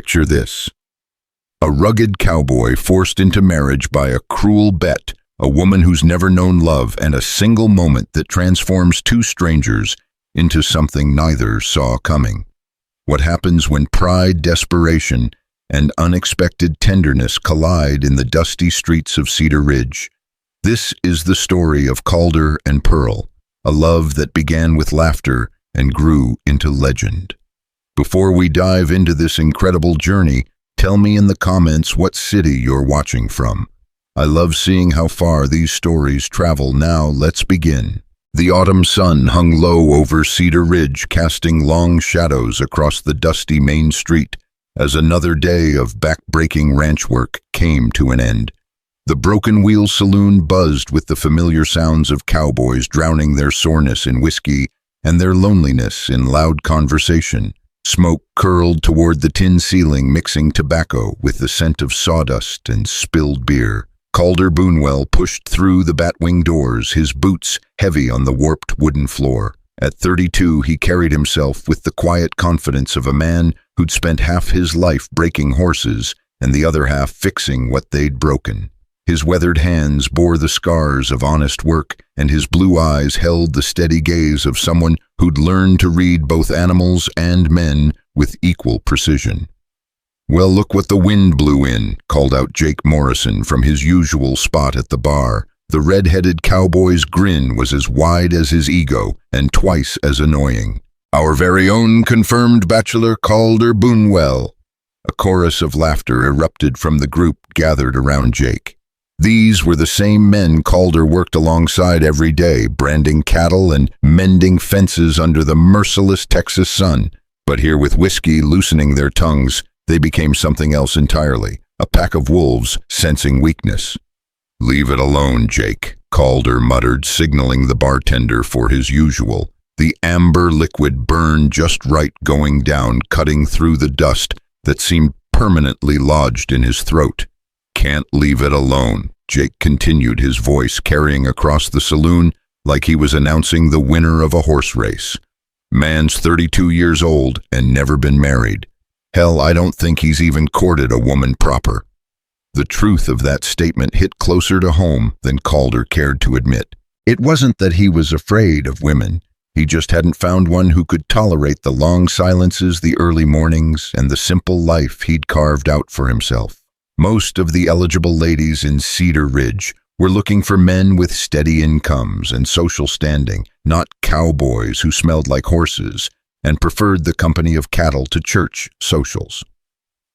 Picture this. A rugged cowboy forced into marriage by a cruel bet, a woman who's never known love, and a single moment that transforms two strangers into something neither saw coming. What happens when pride, desperation, and unexpected tenderness collide in the dusty streets of Cedar Ridge? This is the story of Calder and Pearl, a love that began with laughter and grew into legend. Before we dive into this incredible journey, tell me in the comments what city you're watching from. I love seeing how far these stories travel. Now let's begin. The autumn sun hung low over Cedar Ridge, casting long shadows across the dusty main street as another day of back-breaking ranch work came to an end. The Broken Wheel Saloon buzzed with the familiar sounds of cowboys drowning their soreness in whiskey and their loneliness in loud conversation. Smoke curled toward the tin ceiling, mixing tobacco with the scent of sawdust and spilled beer. Calder Boonwell pushed through the batwing doors, his boots heavy on the warped wooden floor. At 32, he carried himself with the quiet confidence of a man who'd spent half his life breaking horses and the other half fixing what they'd broken. His weathered hands bore the scars of honest work, and his blue eyes held the steady gaze of someone who'd learned to read both animals and men with equal precision. "Well, look what the wind blew in," called out Jake Morrison from his usual spot at the bar. The red-headed cowboy's grin was as wide as his ego and twice as annoying. "Our very own confirmed bachelor, Calder Boonwell." A chorus of laughter erupted from the group gathered around Jake. These were the same men Calder worked alongside every day, branding cattle and mending fences under the merciless Texas sun. But here, with whiskey loosening their tongues, they became something else entirely, a pack of wolves sensing weakness. "Leave it alone, Jake," Calder muttered, signaling the bartender for his usual. The amber liquid burned just right, going down, cutting through the dust that seemed permanently lodged in his throat. "Can't leave it alone," Jake continued, his voice carrying across the saloon like he was announcing the winner of a horse race. "Man's 32 years old and never been married. Hell, I don't think he's even courted a woman proper." The truth of that statement hit closer to home than Calder cared to admit. It wasn't that he was afraid of women. He just hadn't found one who could tolerate the long silences, the early mornings, and the simple life he'd carved out for himself. Most of the eligible ladies in Cedar Ridge were looking for men with steady incomes and social standing, not cowboys who smelled like horses and preferred the company of cattle to church socials.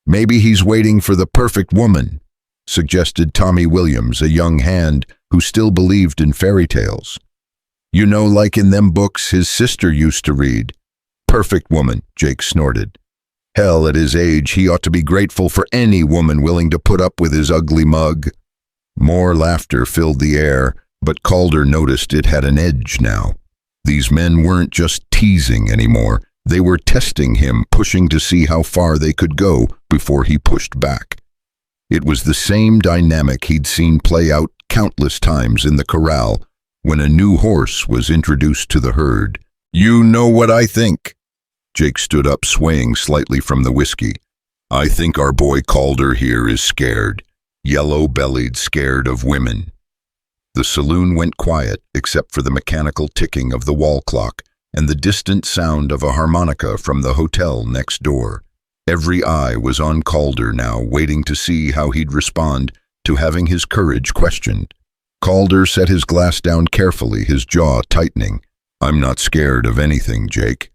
"Maybe he's waiting for the perfect woman," suggested Tommy Williams, a young hand who still believed in fairy tales. "You know, like in them books his sister used to read." "Perfect woman," Jake snorted. "Hell, at his age, he ought to be grateful for any woman willing to put up with his ugly mug." More laughter filled the air, but Calder noticed it had an edge now. These men weren't just teasing anymore. They were testing him, pushing to see how far they could go before he pushed back. It was the same dynamic he'd seen play out countless times in the corral when a new horse was introduced to the herd. "You know what I think?" Jake stood up, swaying slightly from the whiskey. "I think our boy Calder here is scared. Yellow-bellied, scared of women." The saloon went quiet, except for the mechanical ticking of the wall clock and the distant sound of a harmonica from the hotel next door. Every eye was on Calder now, waiting to see how he'd respond to having his courage questioned. Calder set his glass down carefully, his jaw tightening. "I'm not scared of anything, Jake."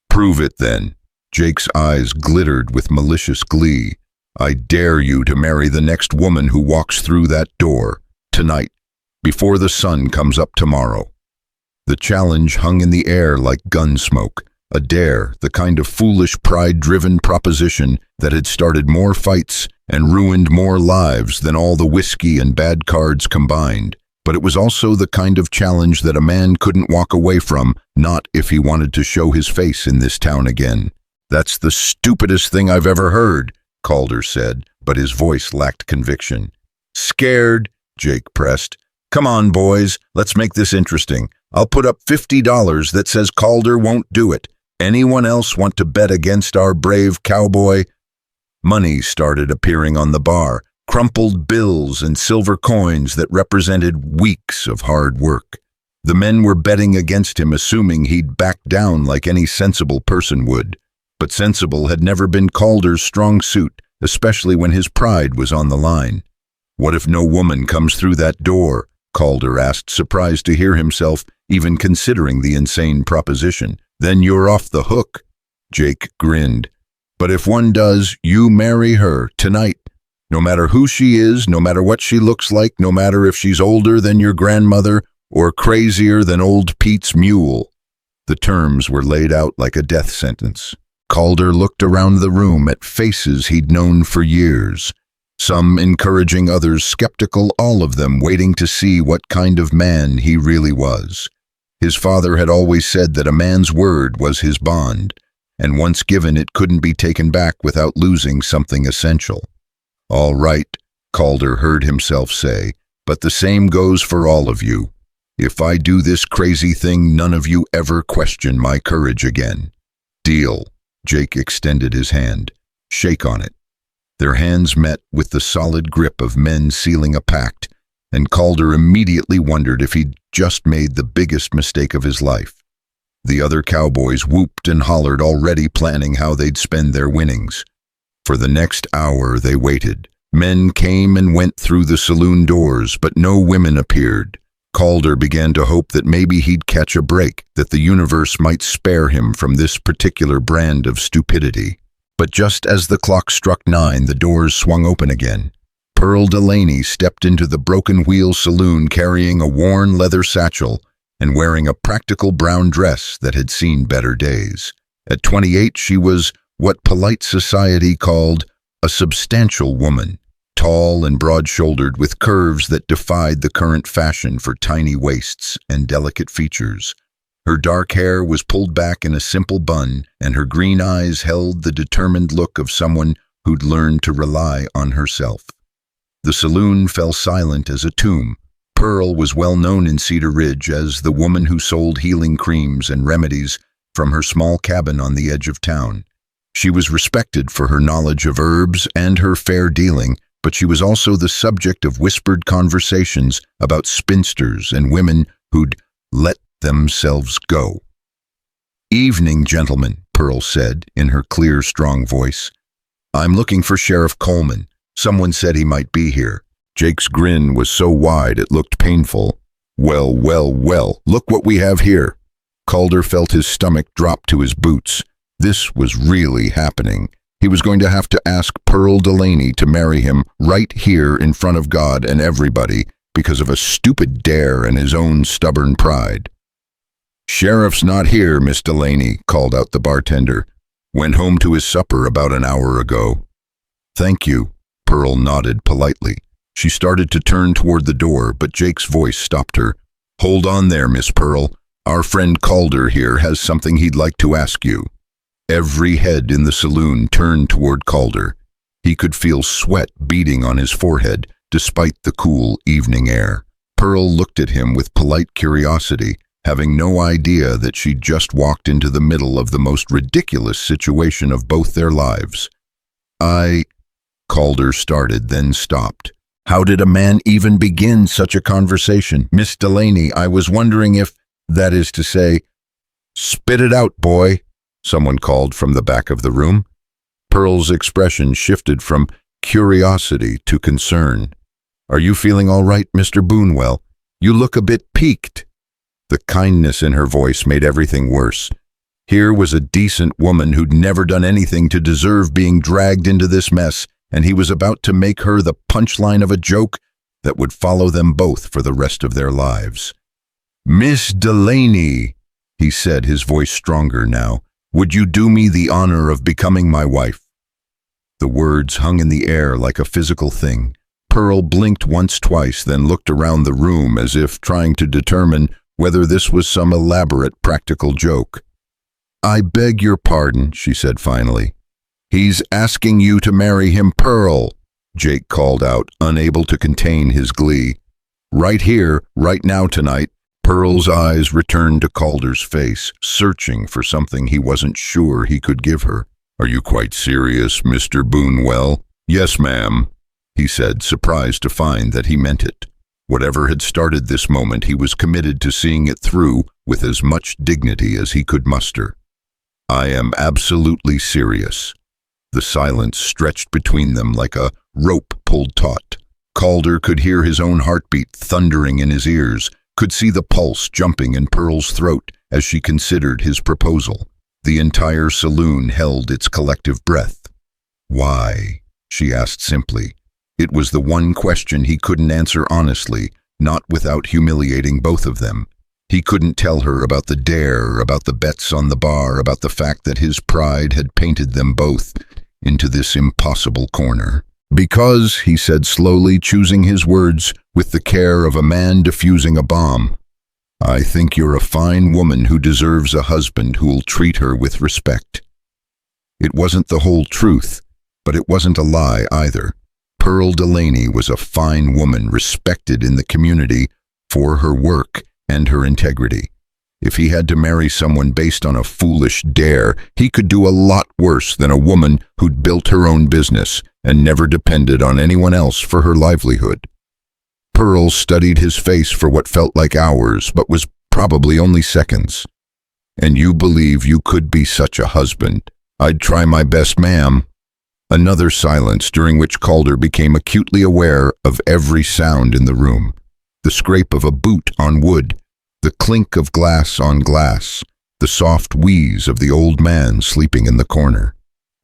"Prove it then." Jake's eyes glittered with malicious glee. "I dare you to marry the next woman who walks through that door, tonight, before the sun comes up tomorrow." The challenge hung in the air like gun smoke, a dare, the kind of foolish, pride-driven proposition that had started more fights and ruined more lives than all the whiskey and bad cards combined. But it was also the kind of challenge that a man couldn't walk away from, not if he wanted to show his face in this town again. "That's the stupidest thing I've ever heard," Calder said, but his voice lacked conviction. "Scared?" Jake pressed. "Come on, boys, let's make this interesting. I'll put up $50 that says Calder won't do it. Anyone else want to bet against our brave cowboy?" Money started appearing on the bar, crumpled bills and silver coins that represented weeks of hard work. The men were betting against him, assuming he'd back down like any sensible person would. But sensible had never been Calder's strong suit, especially when his pride was on the line. "What if no woman comes through that door?" Calder asked, surprised to hear himself even considering the insane proposition. "Then you're off the hook." Jake grinned. "But if one does, you marry her tonight. No matter who she is, no matter what she looks like, no matter if she's older than your grandmother or crazier than old Pete's mule." The terms were laid out like a death sentence. Calder looked around the room at faces he'd known for years. Some encouraging, others skeptical, all of them waiting to see what kind of man he really was. His father had always said that a man's word was his bond, and once given it couldn't be taken back without losing something essential. "All right," Calder heard himself say, "but the same goes for all of you. If I do this crazy thing, none of you ever question my courage again. Deal." Jake extended his hand. "Shake on it." Their hands met with the solid grip of men sealing a pact, and Calder immediately wondered if he'd just made the biggest mistake of his life. The other cowboys whooped and hollered, already planning how they'd spend their winnings. For the next hour they waited. Men came and went through the saloon doors, but no women appeared. Calder began to hope that maybe he'd catch a break, that the universe might spare him from this particular brand of stupidity. But just as the clock struck 9, the doors swung open again. Pearl Delaney stepped into the Broken Wheel saloon carrying a worn leather satchel and wearing a practical brown dress that had seen better days. At 28, she was what polite society called a substantial woman, tall and broad-shouldered with curves that defied the current fashion for tiny waists and delicate features. Her dark hair was pulled back in a simple bun, and her green eyes held the determined look of someone who'd learned to rely on herself. The saloon fell silent as a tomb. Pearl was well known in Cedar Ridge as the woman who sold healing creams and remedies from her small cabin on the edge of town. She was respected for her knowledge of herbs and her fair dealing, but she was also the subject of whispered conversations about spinsters and women who'd let themselves go. "Evening, gentlemen," Pearl said in her clear, strong voice. "I'm looking for Sheriff Coleman. Someone said he might be here." Jake's grin was so wide it looked painful. Well, look what we have here." Calder felt his stomach drop to his boots. This was really happening. He was going to have to ask Pearl Delaney to marry him right here in front of God and everybody because of a stupid dare and his own stubborn pride. "Sheriff's not here, Miss Delaney," called out the bartender. "Went home to his supper about an hour ago." "Thank you," Pearl nodded politely. She started to turn toward the door, but Jake's voice stopped her. "Hold on there, Miss Pearl. Our friend Calder here has something he'd like to ask you." Every head in the saloon turned toward Calder. He could feel sweat beading on his forehead, despite the cool evening air. Pearl looked at him with polite curiosity, having no idea that she'd just walked into the middle of the most ridiculous situation of both their lives. Calder started, then stopped. How did a man even begin such a conversation? "Miss Delaney, I was wondering if, that is to say—" "Spit it out, boy," someone called from the back of the room. Pearl's expression shifted from curiosity to concern. "Are you feeling all right, Mr. Boonwell? You look a bit peaked." The kindness in her voice made everything worse. Here was a decent woman who'd never done anything to deserve being dragged into this mess, and he was about to make her the punchline of a joke that would follow them both for the rest of their lives. "Miss Delaney," he said, his voice stronger now, "would you do me the honor of becoming my wife?" The words hung in the air like a physical thing. Pearl blinked once, twice, then looked around the room as if trying to determine whether this was some elaborate practical joke. "I beg your pardon," she said finally. "He's asking you to marry him, Pearl," Jake called out, unable to contain his glee. "Right here, right now tonight." Pearl's eyes returned to Calder's face, searching for something he wasn't sure he could give her. "Are you quite serious, Mr. Boonwell?" "Yes, ma'am," he said, surprised to find that he meant it. Whatever had started this moment, he was committed to seeing it through with as much dignity as he could muster. "I am absolutely serious." The silence stretched between them like a rope pulled taut. Calder could hear his own heartbeat thundering in his ears, could see the pulse jumping in Pearl's throat as she considered his proposal. The entire saloon held its collective breath. "Why?" she asked simply. It was the one question he couldn't answer honestly, not without humiliating both of them. He couldn't tell her about the dare, about the bets on the bar, about the fact that his pride had painted them both into this impossible corner. "Because," he said slowly, choosing his words with the care of a man defusing a bomb, "I think you're a fine woman who deserves a husband who'll treat her with respect." It wasn't the whole truth, but it wasn't a lie either. Pearl Delaney was a fine woman, respected in the community for her work and her integrity. If he had to marry someone based on a foolish dare, he could do a lot worse than a woman who'd built her own business and never depended on anyone else for her livelihood. Pearl studied his face for what felt like hours, but was probably only seconds. "And you believe you could be such a husband? I'd try my best, ma'am." Another silence, during which Calder became acutely aware of every sound in the room. The scrape of a boot on wood, the clink of glass on glass, the soft wheeze of the old man sleeping in the corner.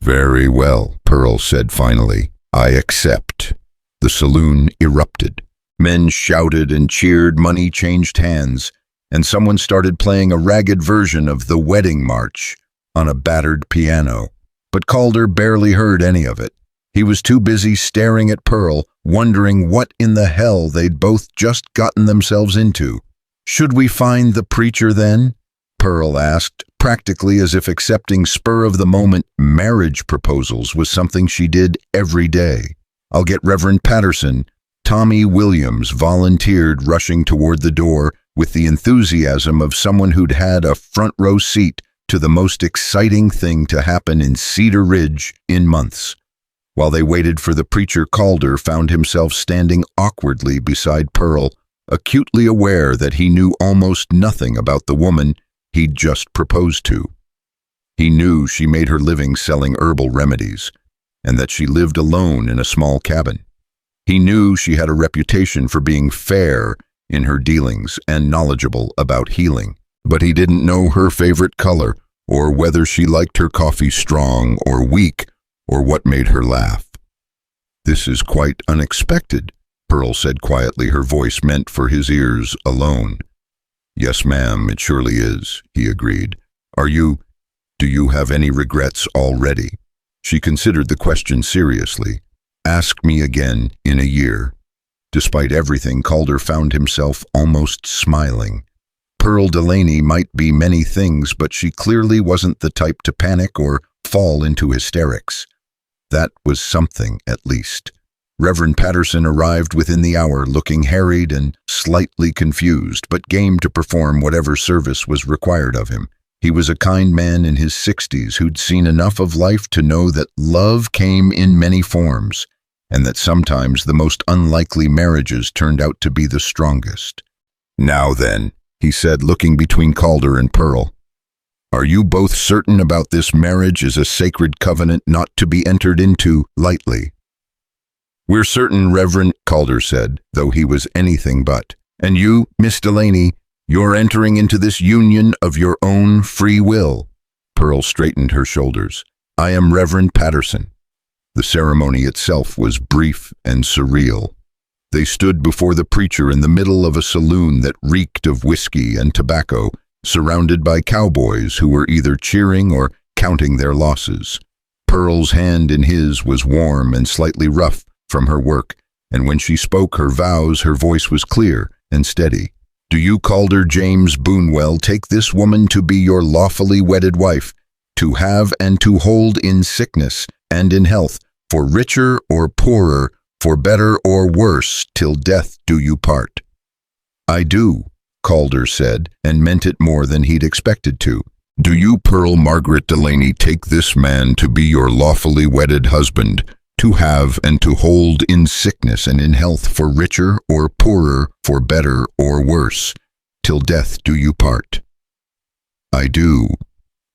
"Very well," Pearl said finally. "I accept." The saloon erupted. Men shouted and cheered, money changed hands, and someone started playing a ragged version of the wedding march on a battered piano. But Calder barely heard any of it. He was too busy staring at Pearl, wondering what in the hell they'd both just gotten themselves into. "Should we find the preacher then?" Pearl asked, practically as if accepting spur-of-the-moment marriage proposals was something she did every day. "I'll get Reverend Patterson." Tommy Williams volunteered, rushing toward the door with the enthusiasm of someone who'd had a front-row seat to the most exciting thing to happen in Cedar Ridge in months. While they waited for the preacher, Calder found himself standing awkwardly beside Pearl, acutely aware that he knew almost nothing about the woman he'd just proposed to. He knew she made her living selling herbal remedies, and that she lived alone in a small cabin. He knew she had a reputation for being fair in her dealings and knowledgeable about healing. But he didn't know her favorite color, or whether she liked her coffee strong or weak, or what made her laugh. "This is quite unexpected," Pearl said quietly, her voice meant for his ears alone. "Yes, ma'am, it surely is," he agreed. Do you have any regrets already?" She considered the question seriously. "Ask me again in a year." Despite everything, Calder found himself almost smiling. Pearl Delaney might be many things, but she clearly wasn't the type to panic or fall into hysterics. That was something, at least. Reverend Patterson arrived within the hour, looking harried and slightly confused, but game to perform whatever service was required of him. He was a kind man in his 60s who'd seen enough of life to know that love came in many forms, and that sometimes the most unlikely marriages turned out to be the strongest. "Now then," he said, looking between Calder and Pearl, "are you both certain about this marriage is a sacred covenant not to be entered into lightly?" "We're certain, Reverend," Calder said, though he was anything but. "And you, Miss Delaney, you're entering into this union of your own free will." Pearl straightened her shoulders. "I am Reverend Patterson." The ceremony itself was brief and surreal. They stood before the preacher in the middle of a saloon that reeked of whiskey and tobacco, surrounded by cowboys who were either cheering or counting their losses. Pearl's hand in his was warm and slightly rough from her work, and when she spoke her vows, her voice was clear and steady. "Do you, Calder James Boonwell, take this woman to be your lawfully wedded wife, to have and to hold in sickness and in health, for richer or poorer, for better or worse, till death do you part?" "I do," Calder said, and meant it more than he'd expected to. Do you, Pearl Margaret Delaney, take this man to be your lawfully wedded husband, to have and to hold in sickness and in health, for richer or poorer, for better or worse, till death do you part? I do,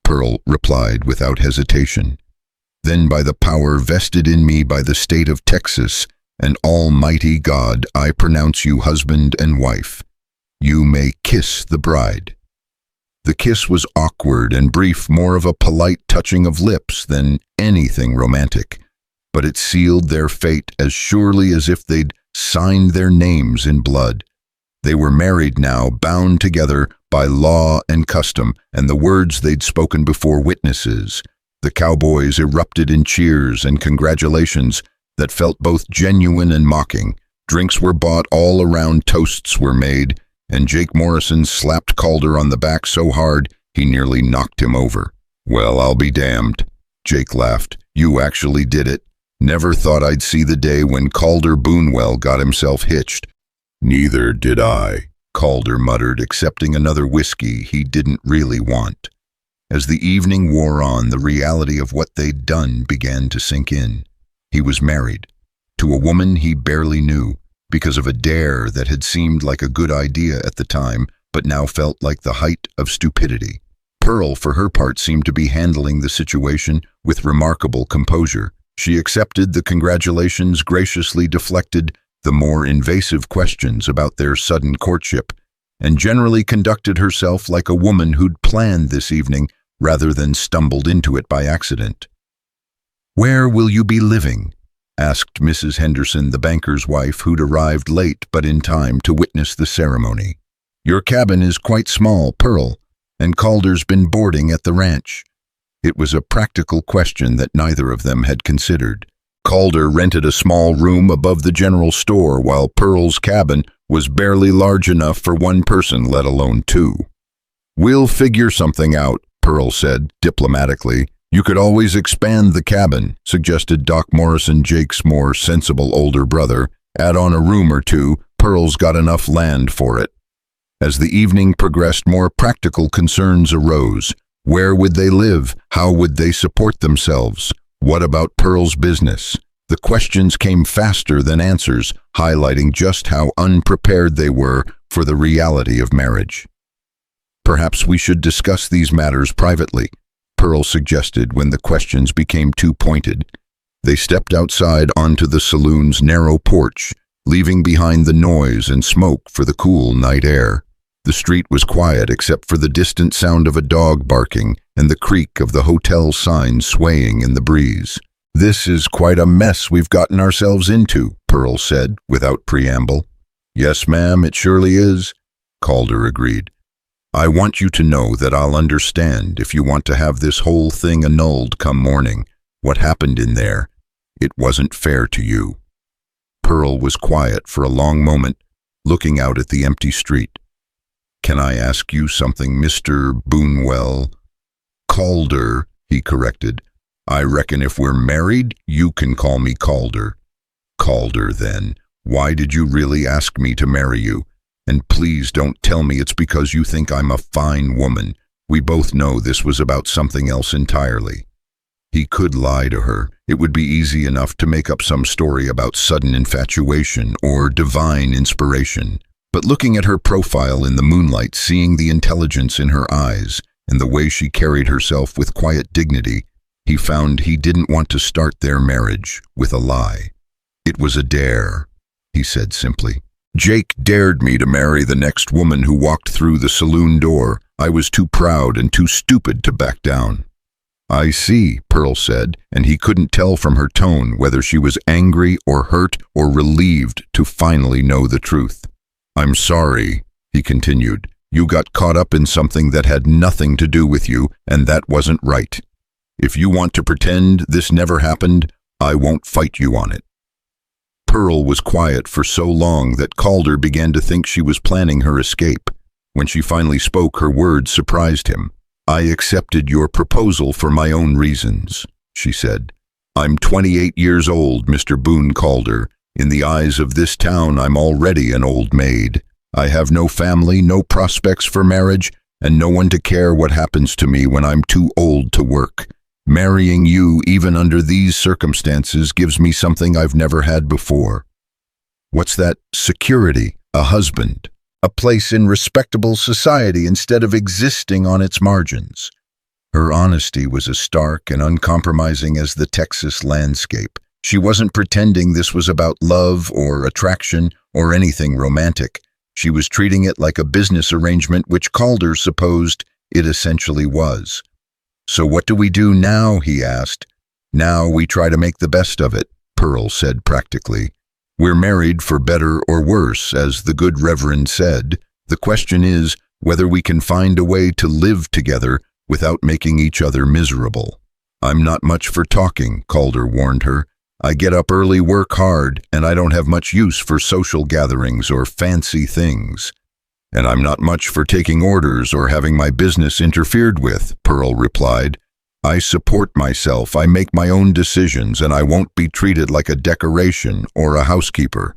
Pearl replied without hesitation. Then by the power vested in me by the state of Texas and Almighty God, I pronounce you husband and wife. You may kiss the bride. The kiss was awkward and brief, more of a polite touching of lips than anything romantic, but it sealed their fate as surely as if they'd signed their names in blood. They were married now, bound together by law and custom, and the words they'd spoken before witnesses. The cowboys erupted in cheers and congratulations that felt both genuine and mocking. Drinks were bought all around, toasts were made, and Jake Morrison slapped Calder on the back so hard he nearly knocked him over. Well, I'll be damned, Jake laughed. You actually did it. Never thought I'd see the day when Calder Boonwell got himself hitched. Neither did I, Calder muttered, accepting another whiskey he didn't really want. As the evening wore on, the reality of what they'd done began to sink in. He was married, to a woman he barely knew, because of a dare that had seemed like a good idea at the time, but now felt like the height of stupidity. Pearl, for her part, seemed to be handling the situation with remarkable composure. She accepted the congratulations, graciously deflected the more invasive questions about their sudden courtship, and generally conducted herself like a woman who'd planned this evening rather than stumbled into it by accident. "Where will you be living?" asked Mrs. Henderson, the banker's wife, who'd arrived late but in time to witness the ceremony. "Your cabin is quite small, Pearl, and Calder's been boarding at the ranch." It was a practical question that neither of them had considered. Calder rented a small room above the general store, while Pearl's cabin was barely large enough for one person, let alone two. "We'll figure something out," Pearl said diplomatically. "You could always expand the cabin," suggested Doc Morrison, Jake's more sensible older brother. "Add on a room or two. Pearl's got enough land for it." As the evening progressed, more practical concerns arose. Where would they live? How would they support themselves? What about Pearl's business? The questions came faster than answers, highlighting just how unprepared they were for the reality of marriage. "Perhaps we should discuss these matters privately," Pearl suggested when the questions became too pointed. They stepped outside onto the saloon's narrow porch, leaving behind the noise and smoke for the cool night air. The street was quiet except for the distant sound of a dog barking and the creak of the hotel sign swaying in the breeze. "This is quite a mess we've gotten ourselves into," Pearl said without preamble. "Yes, ma'am, it surely is," Calder agreed. "I want you to know that I'll understand if you want to have this whole thing annulled come morning. What happened in there, it wasn't fair to you." Pearl was quiet for a long moment, looking out at the empty street. "Can I ask you something, Mr. Boonwell?" "Calder," he corrected. "I reckon if we're married, you can call me Calder." "Calder, then. Why did you really ask me to marry you? And please don't tell me it's because you think I'm a fine woman. We both know this was about something else entirely." He could lie to her. It would be easy enough to make up some story about sudden infatuation or divine inspiration. But looking at her profile in the moonlight, seeing the intelligence in her eyes, and the way she carried herself with quiet dignity, he found he didn't want to start their marriage with a lie. "It was a dare," he said simply. "Jake dared me to marry the next woman who walked through the saloon door. I was too proud and too stupid to back down." "I see," Pearl said, and he couldn't tell from her tone whether she was angry or hurt or relieved to finally know the truth. "I'm sorry," he continued. "You got caught up in something that had nothing to do with you, and that wasn't right. If you want to pretend this never happened, I won't fight you on it." Pearl was quiet for so long that Calder began to think she was planning her escape. When she finally spoke, her words surprised him. "I accepted your proposal for my own reasons," she said. "I'm 28 years old, Mr. Boone Calder. In the eyes of this town, I'm already an old maid. I have no family, no prospects for marriage, and no one to care what happens to me when I'm too old to work. Marrying you, even under these circumstances, gives me something I've never had before. What's that? Security, a husband, a place in respectable society instead of existing on its margins. Her honesty was as stark and uncompromising as the Texas landscape. She wasn't pretending this was about love or attraction or anything romantic. She was treating it like a business arrangement, which Calder supposed it essentially was. "So what do we do now?" he asked. "Now we try to make the best of it," Pearl said practically. "We're married for better or worse, as the good Reverend said. The question is whether we can find a way to live together without making each other miserable." "I'm not much for talking," Calder warned her. "I get up early, work hard, and I don't have much use for social gatherings or fancy things." "And I'm not much for taking orders or having my business interfered with," Pearl replied. "I support myself, I make my own decisions, and I won't be treated like a decoration or a housekeeper."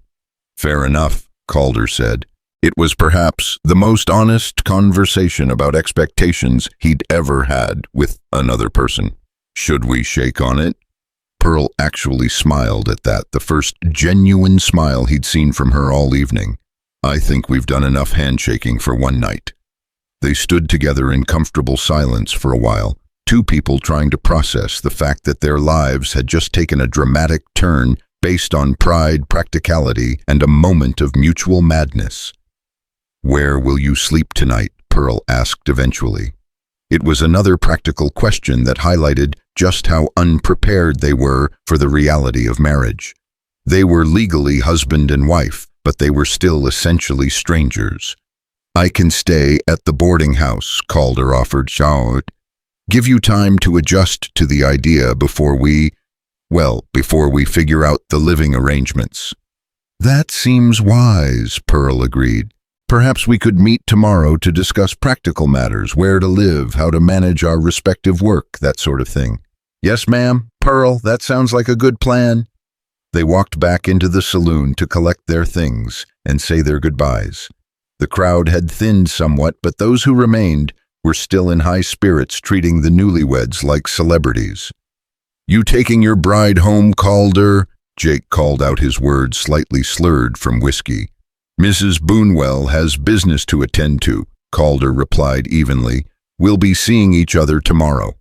"Fair enough," Calder said. It was perhaps the most honest conversation about expectations he'd ever had with another person. "Should we shake on it?" Pearl actually smiled at that, the first genuine smile he'd seen from her all evening. "I think we've done enough handshaking for one night." They stood together in comfortable silence for a while, two people trying to process the fact that their lives had just taken a dramatic turn based on pride, practicality, and a moment of mutual madness. "Where will you sleep tonight?" Pearl asked eventually. It was another practical question that highlighted just how unprepared they were for the reality of marriage. They were legally husband and wife, but they were still essentially strangers. "I can stay at the boarding house," Calder offered. "Give you time to adjust to the idea before we figure out the living arrangements." "That seems wise," Pearl agreed. "Perhaps we could meet tomorrow to discuss practical matters, where to live, how to manage our respective work, that sort of thing." "Yes, ma'am. Pearl, that sounds like a good plan." They walked back into the saloon to collect their things and say their goodbyes. The crowd had thinned somewhat, but those who remained were still in high spirits, treating the newlyweds like celebrities. "You taking your bride home, Calder?" Jake called out, his words slightly slurred from whiskey. "Mrs. Boonwell has business to attend to," Calder replied evenly. "We'll be seeing each other tomorrow."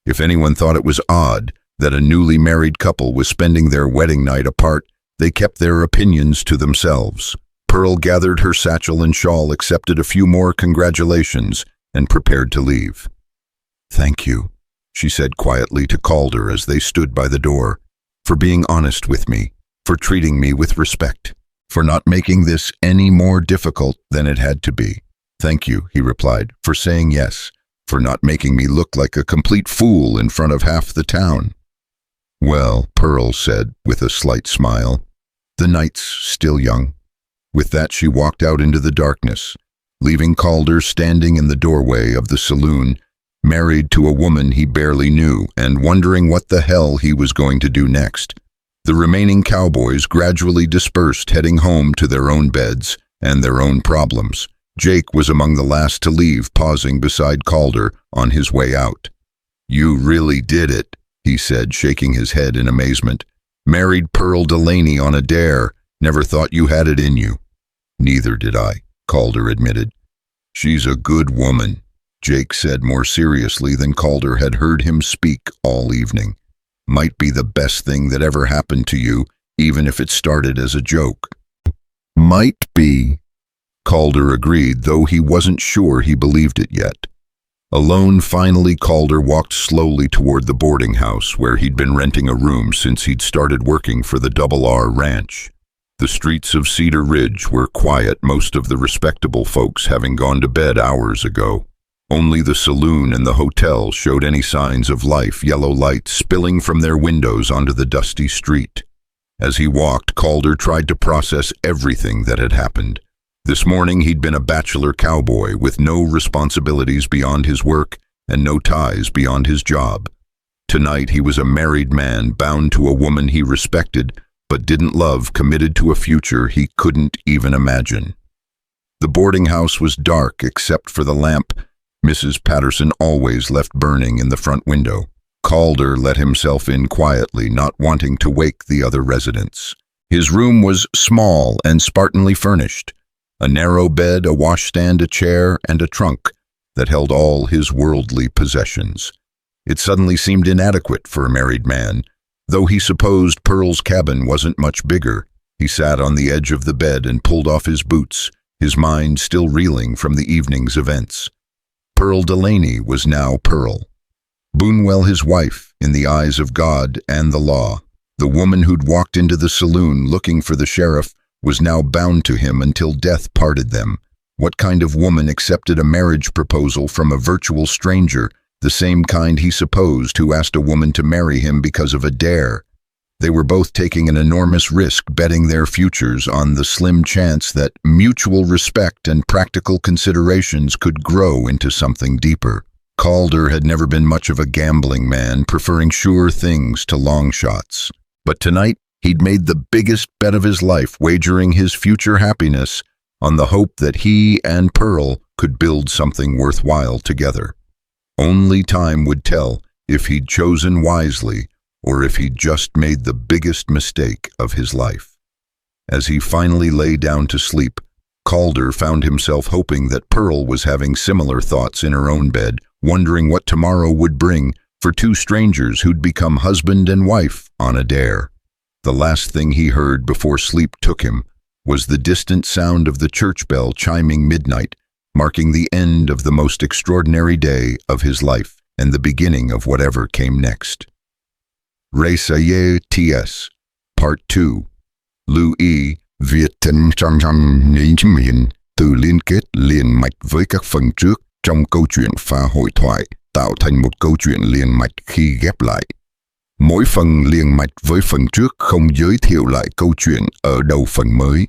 If anyone thought it was odd that a newly married couple was spending their wedding night apart, they kept their opinions to themselves. Pearl gathered her satchel and shawl, accepted a few more congratulations, and prepared to leave. "Thank you," she said quietly to Calder as they stood by the door, "for being honest with me, for treating me with respect, for not making this any more difficult than it had to be." "Thank you," he replied, "for saying yes, for not making me look like a complete fool in front of half the town." "Well," Pearl said with a slight smile, "the night's still young." With that, she walked out into the darkness, leaving Calder standing in the doorway of the saloon, married to a woman he barely knew, and wondering what the hell he was going to do next. The remaining cowboys gradually dispersed, heading home to their own beds and their own problems. Jake was among the last to leave, pausing beside Calder on his way out. "You really did it," he said, shaking his head in amazement. "Married Pearl Delaney on a dare. Never thought you had it in you." "Neither did I," Calder admitted. "She's a good woman," Jake said more seriously than Calder had heard him speak all evening. "Might be the best thing that ever happened to you, even if it started as a joke." "Might be," Calder agreed, though he wasn't sure he believed it yet. Alone, finally, Calder walked slowly toward the boarding house where he'd been renting a room since he'd started working for the R Ranch. The streets of Cedar Ridge were quiet, most of the respectable folks having gone to bed hours ago. Only the saloon and the hotel showed any signs of life, yellow lights spilling from their windows onto the dusty street. As he walked, Calder tried to process everything that had happened. This morning he'd been a bachelor cowboy with no responsibilities beyond his work and no ties beyond his job. Tonight he was a married man bound to a woman he respected but didn't love, committed to a future he couldn't even imagine. The boarding house was dark except for the lamp Mrs. Patterson always left burning in the front window. Calder let himself in quietly, not wanting to wake the other residents. His room was small and spartanly furnished. A narrow bed, a washstand, a chair, and a trunk that held all his worldly possessions. It suddenly seemed inadequate for a married man. Though he supposed Pearl's cabin wasn't much bigger, he sat on the edge of the bed and pulled off his boots, his mind still reeling from the evening's events. Pearl Delaney was now Pearl. Boonwell his wife, in the eyes of God and the law. The woman who'd walked into the saloon looking for the sheriff was now bound to him until death parted them. What kind of woman accepted a marriage proposal from a virtual stranger, the same kind he supposed who asked a woman to marry him because of a dare? They were both taking an enormous risk, betting their futures on the slim chance that mutual respect and practical considerations could grow into something deeper. Calder had never been much of a gambling man, preferring sure things to long shots. But tonight, he'd made the biggest bet of his life, wagering his future happiness on the hope that he and Pearl could build something worthwhile together. Only time would tell if he'd chosen wisely or if he'd just made the biggest mistake of his life. As he finally lay down to sleep, Calder found himself hoping that Pearl was having similar thoughts in her own bed, wondering what tomorrow would bring for two strangers who'd become husband and wife on a dare. The last thing he heard before sleep took him was the distant sound of the church bell chiming midnight, marking the end of the most extraordinary day of his life and the beginning of whatever came next. Résaillé T.S. Part 2. Louis Vietnam từ liên kết liền mạch với các phần trước trong câu chuyện pha hội thoại, tạo thành một câu chuyện liền mạch khi ghép lại. Mỗi phần liền mạch với phần trước không giới thiệu lại câu chuyện ở đầu phần mới.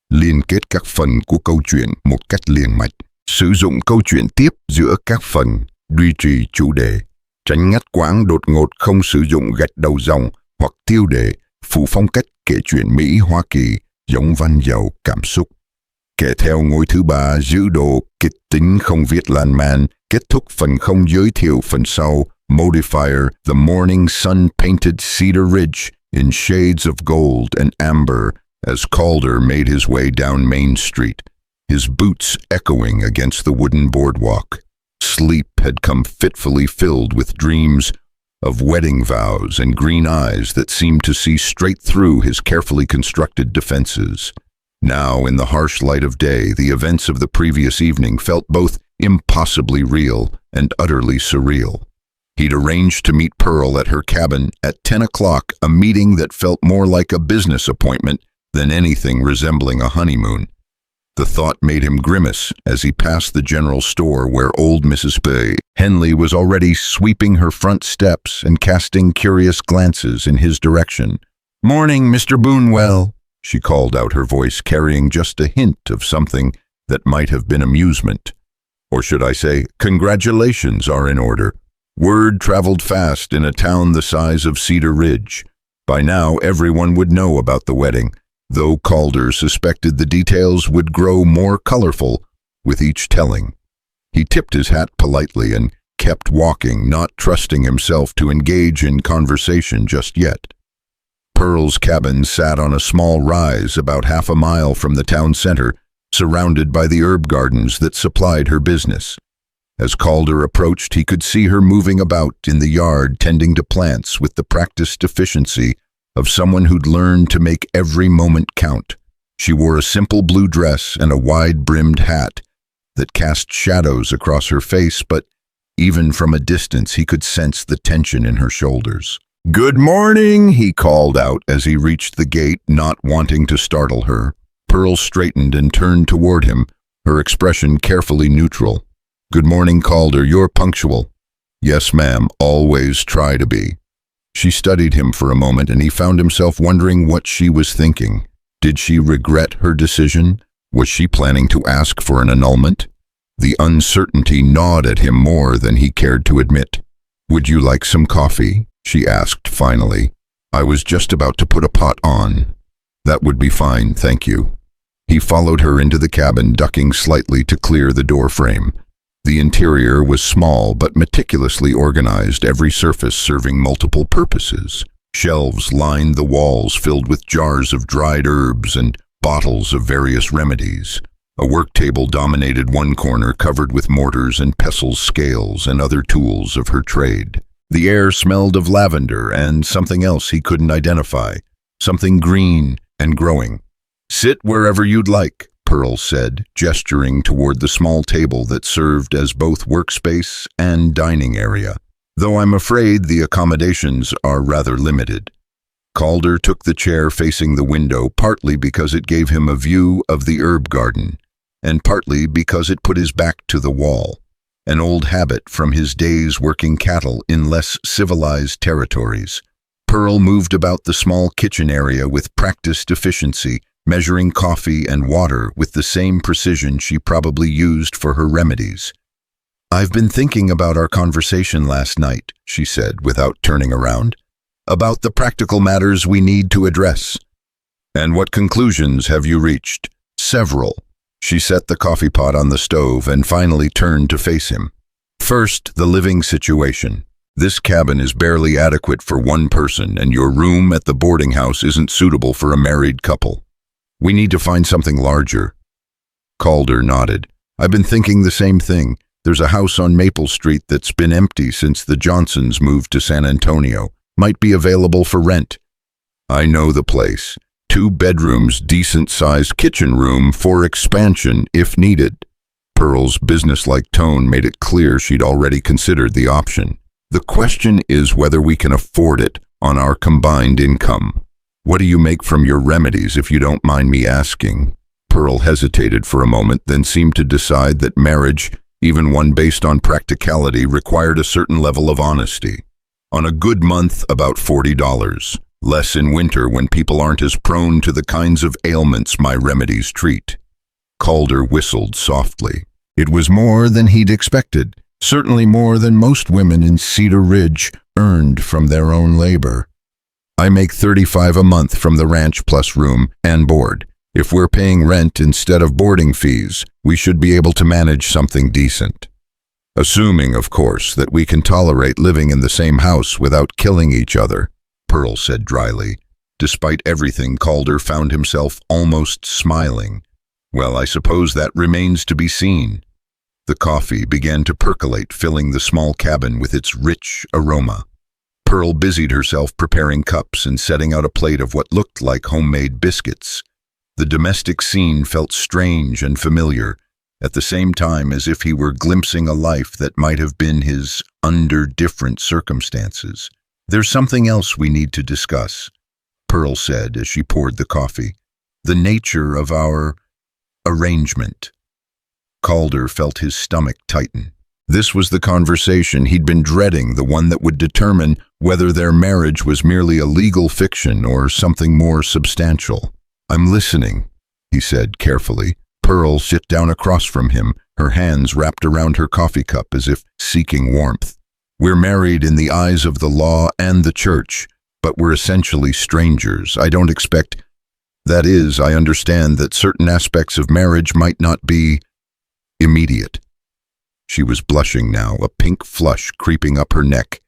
Liên kết các phần của câu chuyện một cách liền mạch. Sử dụng câu chuyện tiếp giữa các phần, duy trì chủ đề. Tránh ngắt quãng đột ngột, không sử dụng gạch đầu dòng hoặc tiêu đề, phụ phong cách kể chuyện Mỹ Hoa Kỳ, giống văn giàu cảm xúc. Kể theo ngôi thứ ba, giữ độ kịch tính không viết lan man, kết thúc phần không giới thiệu phần sau. Modifier, the morning sun painted Cedar Ridge in shades of gold and amber as Calder made his way down Main Street, his boots echoing against the wooden boardwalk. Sleep had come fitfully filled with dreams of wedding vows and green eyes that seemed to see straight through his carefully constructed defenses. Now, in the harsh light of day, the events of the previous evening felt both impossibly real and utterly surreal. He'd arranged to meet Pearl at her cabin at 10 o'clock, a meeting that felt more like a business appointment than anything resembling a honeymoon. The thought made him grimace as he passed the general store where old Mrs. B. Henley was already sweeping her front steps and casting curious glances in his direction. "Morning, Mr. Boonwell," she called out, her voice carrying just a hint of something that might have been amusement. Or should I say, congratulations are in order. Word traveled fast in a town the size of Cedar Ridge. By now, everyone would know about the wedding, though Calder suspected the details would grow more colorful with each telling. He tipped his hat politely and kept walking, not trusting himself to engage in conversation just yet. Pearl's cabin sat on a small rise about half a mile from the town center, surrounded by the herb gardens that supplied her business. As Calder approached, he could see her moving about in the yard, tending to plants with the practiced efficiency of someone who'd learned to make every moment count. She wore a simple blue dress and a wide-brimmed hat that cast shadows across her face, but even from a distance he could sense the tension in her shoulders. "Good morning," he called out as he reached the gate, not wanting to startle her. Pearl straightened and turned toward him, her expression carefully neutral. "Good morning, Calder. You're punctual." "Yes, ma'am. Always try to be." She studied him for a moment, and he found himself wondering what she was thinking. Did she regret her decision? Was she planning to ask for an annulment? The uncertainty gnawed at him more than he cared to admit. "Would you like some coffee?" she asked finally. "I was just about to put a pot on." "That would be fine, thank you." He followed her into the cabin, ducking slightly to clear the door frame. The interior was small but meticulously organized, every surface serving multiple purposes. Shelves lined the walls filled with jars of dried herbs and bottles of various remedies. A work table dominated one corner, covered with mortars and pestles, scales, and other tools of her trade. The air smelled of lavender and something else he couldn't identify, something green and growing. "Sit wherever you'd like," Pearl said, gesturing toward the small table that served as both workspace and dining area, "though I'm afraid the accommodations are rather limited." Calder took the chair facing the window, partly because it gave him a view of the herb garden, and partly because it put his back to the wall, an old habit from his days working cattle in less civilized territories. Pearl moved about the small kitchen area with practiced efficiency, measuring coffee and water with the same precision she probably used for her remedies. "I've been thinking about our conversation last night," she said without turning around, "about the practical matters we need to address." "And what conclusions have you reached?" "Several." She set the coffee pot on the stove and finally turned to face him. "First, the living situation. This cabin is barely adequate for one person, and your room at the boarding house isn't suitable for a married couple. We need to find something larger." Calder nodded. "I've been thinking the same thing. There's a house on Maple Street that's been empty since the Johnsons moved to San Antonio. Might be available for rent." "I know the place. 2 bedrooms, decent-sized kitchen room for expansion if needed." Pearl's businesslike tone made it clear she'd already considered the option. "The question is whether we can afford it on our combined income. What do you make from your remedies, if you don't mind me asking?" Pearl hesitated for a moment, then seemed to decide that marriage, even one based on practicality, required a certain level of honesty. "On a good month, about $40. Less in winter when people aren't as prone to the kinds of ailments my remedies treat." Calder whistled softly. It was more than he'd expected, certainly more than most women in Cedar Ridge earned from their own labor. "I make $35 a month from the ranch plus room and board. If we're paying rent instead of boarding fees, we should be able to manage something decent. Assuming, of course, that we can tolerate living in the same house without killing each other," Pearl said dryly. Despite everything, Calder found himself almost smiling. "Well, I suppose that remains to be seen." The coffee began to percolate, filling the small cabin with its rich aroma. Pearl busied herself preparing cups and setting out a plate of what looked like homemade biscuits. The domestic scene felt strange and familiar, at the same time as if he were glimpsing a life that might have been his under different circumstances. "There's something else we need to discuss," Pearl said as she poured the coffee. "The nature of our arrangement." Calder felt his stomach tighten. This was the conversation he'd been dreading, the one that would determine whether their marriage was merely a legal fiction or something more substantial. "I'm listening," he said carefully. Pearl sat down across from him, her hands wrapped around her coffee cup as if seeking warmth. "We're married in the eyes of the law and the church, but we're essentially strangers. I don't expect... That is, I understand that certain aspects of marriage might not be immediate." She was blushing now, a pink flush creeping up her neck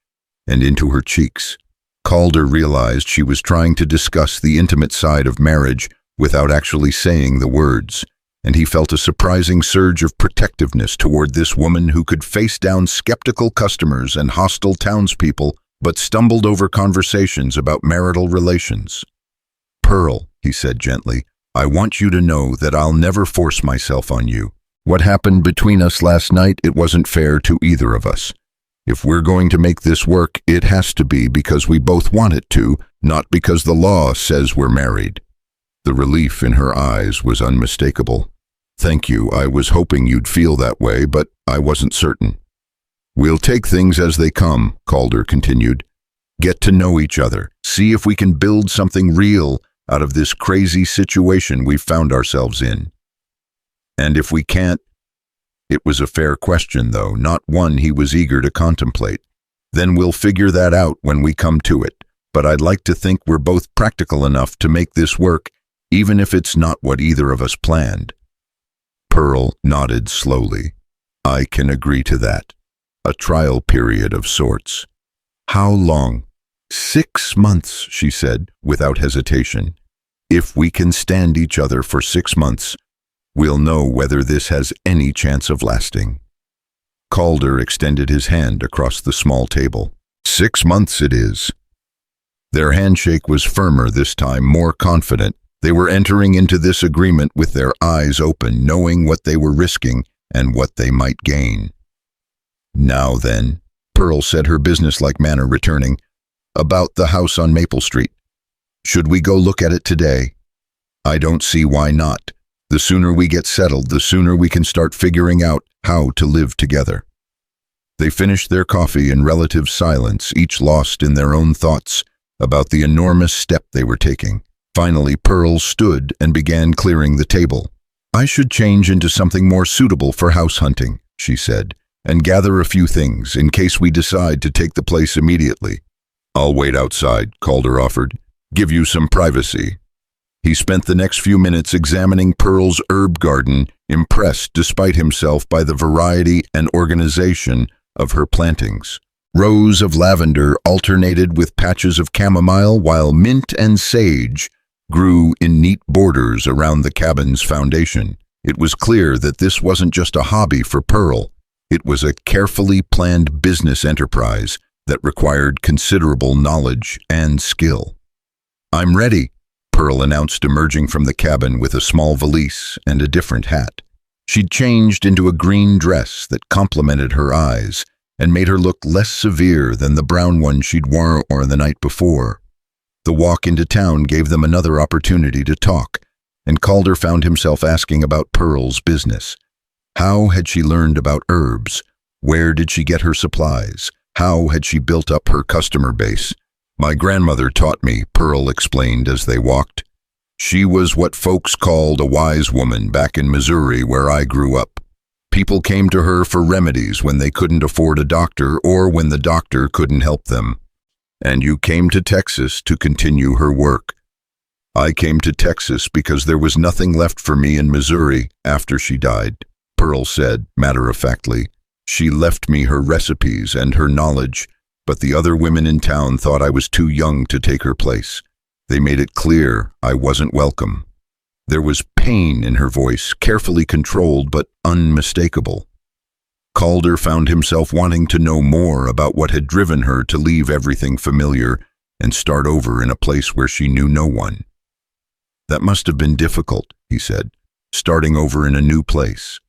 and into her cheeks. Calder realized she was trying to discuss the intimate side of marriage without actually saying the words, and he felt a surprising surge of protectiveness toward this woman who could face down skeptical customers and hostile townspeople, but stumbled over conversations about marital relations. "Pearl," he said gently, "I want you to know that I'll never force myself on you. What happened between us last night, it wasn't fair to either of us. If we're going to make this work, it has to be because we both want it to, not because the law says we're married." The relief in her eyes was unmistakable. "Thank you. I was hoping you'd feel that way, but I wasn't certain." "We'll take things as they come," Calder continued. "Get to know each other. See if we can build something real out of this crazy situation we've found ourselves in. And if we can't..." It was a fair question, though, not one he was eager to contemplate. "Then we'll figure that out when we come to it. But I'd like to think we're both practical enough to make this work, even if it's not what either of us planned." Pearl nodded slowly. I can agree to that. A trial period of sorts. How long? 6 months, she said, without hesitation. If we can stand each other for 6 months, we'll know whether this has any chance of lasting. Calder extended his hand across the small table. 6 months it is. Their handshake was firmer this time, more confident. They were entering into this agreement with their eyes open, knowing what they were risking and what they might gain. Now then, Pearl said, her businesslike manner returning, about the house on Maple Street. Should we go look at it today? I don't see why not. The sooner we get settled, the sooner we can start figuring out how to live together. They finished their coffee in relative silence, each lost in their own thoughts about the enormous step they were taking. Finally, Pearl stood and began clearing the table. I should change into something more suitable for house hunting, she said, and gather a few things in case we decide to take the place immediately. I'll wait outside, Calder offered. Give you some privacy. He spent the next few minutes examining Pearl's herb garden, impressed despite himself by the variety and organization of her plantings. Rows of lavender alternated with patches of chamomile, while mint and sage grew in neat borders around the cabin's foundation. It was clear that this wasn't just a hobby for Pearl. It was a carefully planned business enterprise that required considerable knowledge and skill. I'm ready, Pearl announced, emerging from the cabin with a small valise and a different hat. She'd changed into a green dress that complemented her eyes and made her look less severe than the brown one she'd worn the night before. The walk into town gave them another opportunity to talk, and Calder found himself asking about Pearl's business. How had she learned about herbs? Where did she get her supplies? How had she built up her customer base? My grandmother taught me, Pearl explained as they walked. She was what folks called a wise woman back in Missouri, where I grew up. People came to her for remedies when they couldn't afford a doctor or when the doctor couldn't help them. And you came to Texas to continue her work. I came to Texas because there was nothing left for me in Missouri after she died, Pearl said matter-of-factly. She left me her recipes and her knowledge, but the other women in town thought I was too young to take her place. They made it clear I wasn't welcome. There was pain in her voice, carefully controlled but unmistakable. Calder found himself wanting to know more about what had driven her to leave everything familiar and start over in a place where she knew no one. That must have been difficult, he said, starting over in a new place.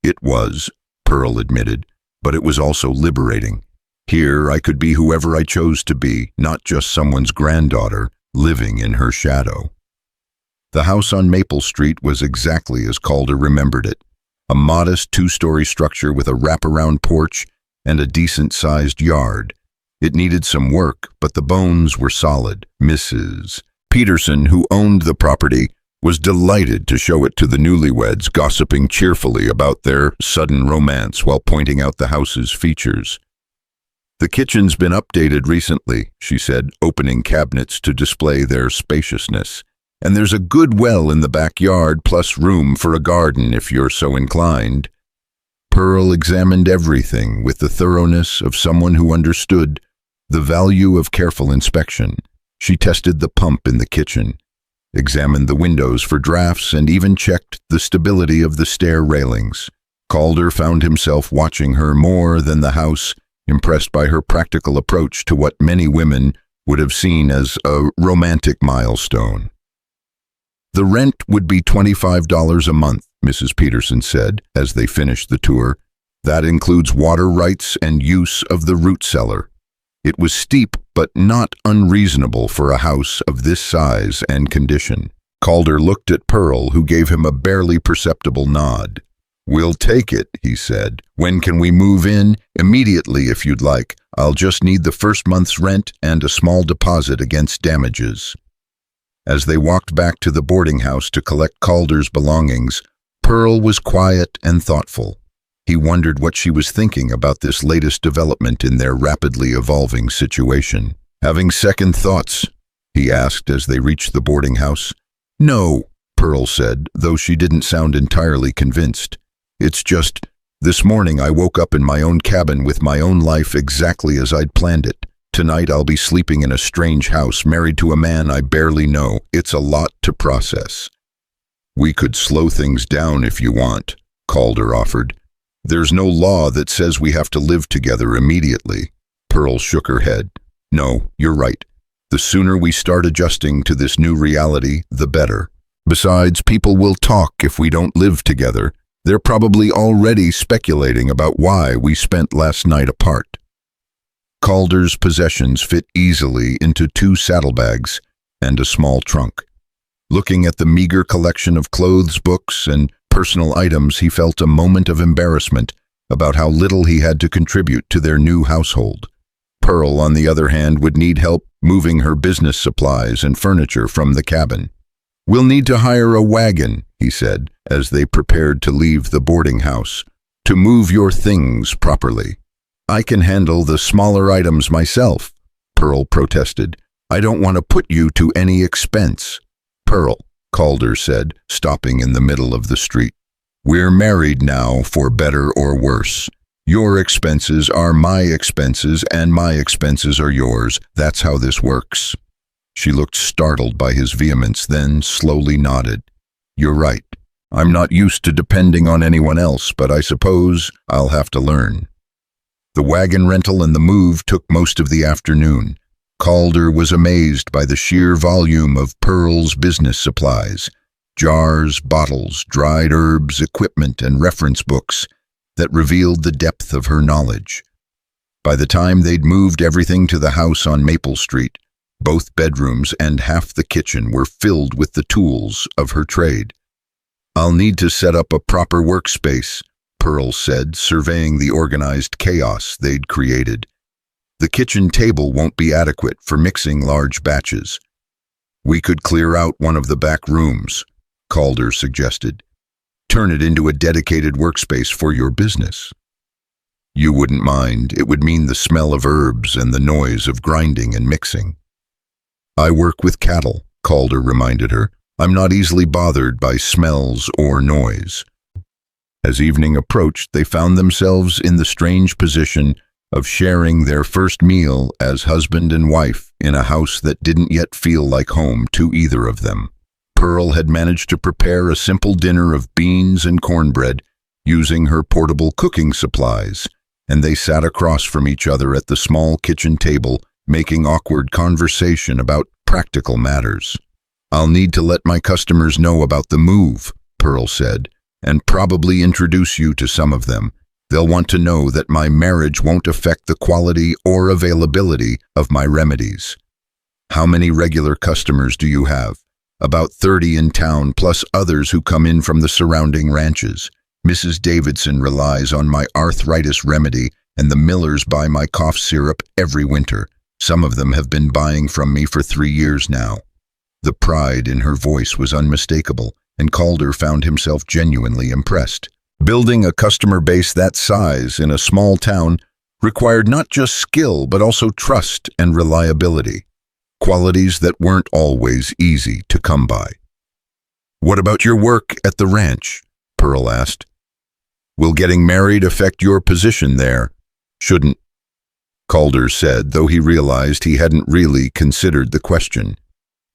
It was, Pearl admitted, but it was also liberating. Here I could be whoever I chose to be, not just someone's granddaughter living in her shadow. The house on Maple Street was exactly as Calder remembered it. A modest 2-story structure with a wraparound porch and a decent-sized yard. It needed some work, but the bones were solid. Mrs. Peterson, who owned the property, was delighted to show it to the newlyweds, gossiping cheerfully about their sudden romance while pointing out the house's features. The kitchen's been updated recently, she said, opening cabinets to display their spaciousness. And there's a good well in the backyard, plus room for a garden if you're so inclined. Pearl examined everything with the thoroughness of someone who understood the value of careful inspection. She tested the pump in the kitchen, examined the windows for drafts, and even checked the stability of the stair railings. Calder found himself watching her more than the house, impressed by her practical approach to what many women would have seen as a romantic milestone. The rent would be $25 a month, Mrs. Peterson said as they finished the tour. That includes water rights and use of the root cellar. It was steep but not unreasonable for a house of this size and condition. Calder looked at Pearl, who gave him a barely perceptible nod. We'll take it, he said. When can we move in? Immediately, if you'd like. I'll just need the first month's rent and a small deposit against damages. As they walked back to the boarding house to collect Calder's belongings, Pearl was quiet and thoughtful. He wondered what she was thinking about this latest development in their rapidly evolving situation. Having second thoughts? He asked as they reached the boarding house. No, Pearl said, though she didn't sound entirely convinced. It's just, This morning I woke up in my own cabin with my own life exactly as I'd planned it. Tonight I'll be sleeping in a strange house, married to a man I barely know. It's a lot to process." "We could slow things down if you want," Calder offered. "There's no law that says we have to live together immediately." Pearl shook her head. "No, you're right. The sooner we start adjusting to this new reality, the better. Besides, people will talk if we don't live together. They're probably already speculating about why we spent last night apart." Calder's possessions fit easily into 2 saddlebags and a small trunk. Looking at the meager collection of clothes, books, and personal items, he felt a moment of embarrassment about how little he had to contribute to their new household. Pearl, on the other hand, would need help moving her business supplies and furniture from the cabin. "We'll need to hire a wagon," he said, as they prepared to leave the boarding house, "to move your things properly." "I can handle the smaller items myself," Pearl protested. "I don't want to put you to any expense." "Pearl," Calder said, stopping in the middle of the street, "we're married now, for better or worse. Your expenses are my expenses, and my expenses are yours. That's how this works." She looked startled by his vehemence, then slowly nodded. "You're right. I'm not used to depending on anyone else, but I suppose I'll have to learn." The wagon rental and the move took most of the afternoon. Calder was amazed by the sheer volume of Pearl's business supplies: jars, bottles, dried herbs, equipment, and reference books that revealed the depth of her knowledge. By the time they'd moved everything to the house on Maple Street, both bedrooms and half the kitchen were filled with the tools of her trade. "I'll need to set up a proper workspace," Pearl said, surveying the organized chaos they'd created. "The kitchen table won't be adequate for mixing large batches." "We could clear out one of the back rooms," Calder suggested. "Turn it into a dedicated workspace for your business." "You wouldn't mind. It would mean the smell of herbs and the noise of grinding and mixing." "I work with cattle," Calder reminded her. "I'm not easily bothered by smells or noise." As evening approached, they found themselves in the strange position of sharing their first meal as husband and wife in a house that didn't yet feel like home to either of them. Pearl had managed to prepare a simple dinner of beans and cornbread using her portable cooking supplies, and they sat across from each other at the small kitchen table, making awkward conversation about practical matters. "I'll need to let my customers know about the move," Pearl said, "and probably introduce you to some of them. They'll want to know that my marriage won't affect the quality or availability of my remedies." "How many regular customers do you have?" "About 30 in town, plus others who come in from the surrounding ranches. Mrs. Davidson relies on my arthritis remedy, and the Millers buy my cough syrup every winter. Some of them have been buying from me for 3 years now." The pride in her voice was unmistakable, and Calder found himself genuinely impressed. Building a customer base that size in a small town required not just skill, but also trust and reliability, qualities that weren't always easy to come by. "What about your work at the ranch?" Pearl asked. "Will getting married affect your position there?" "Shouldn't," Calder said, though he realized he hadn't really considered the question.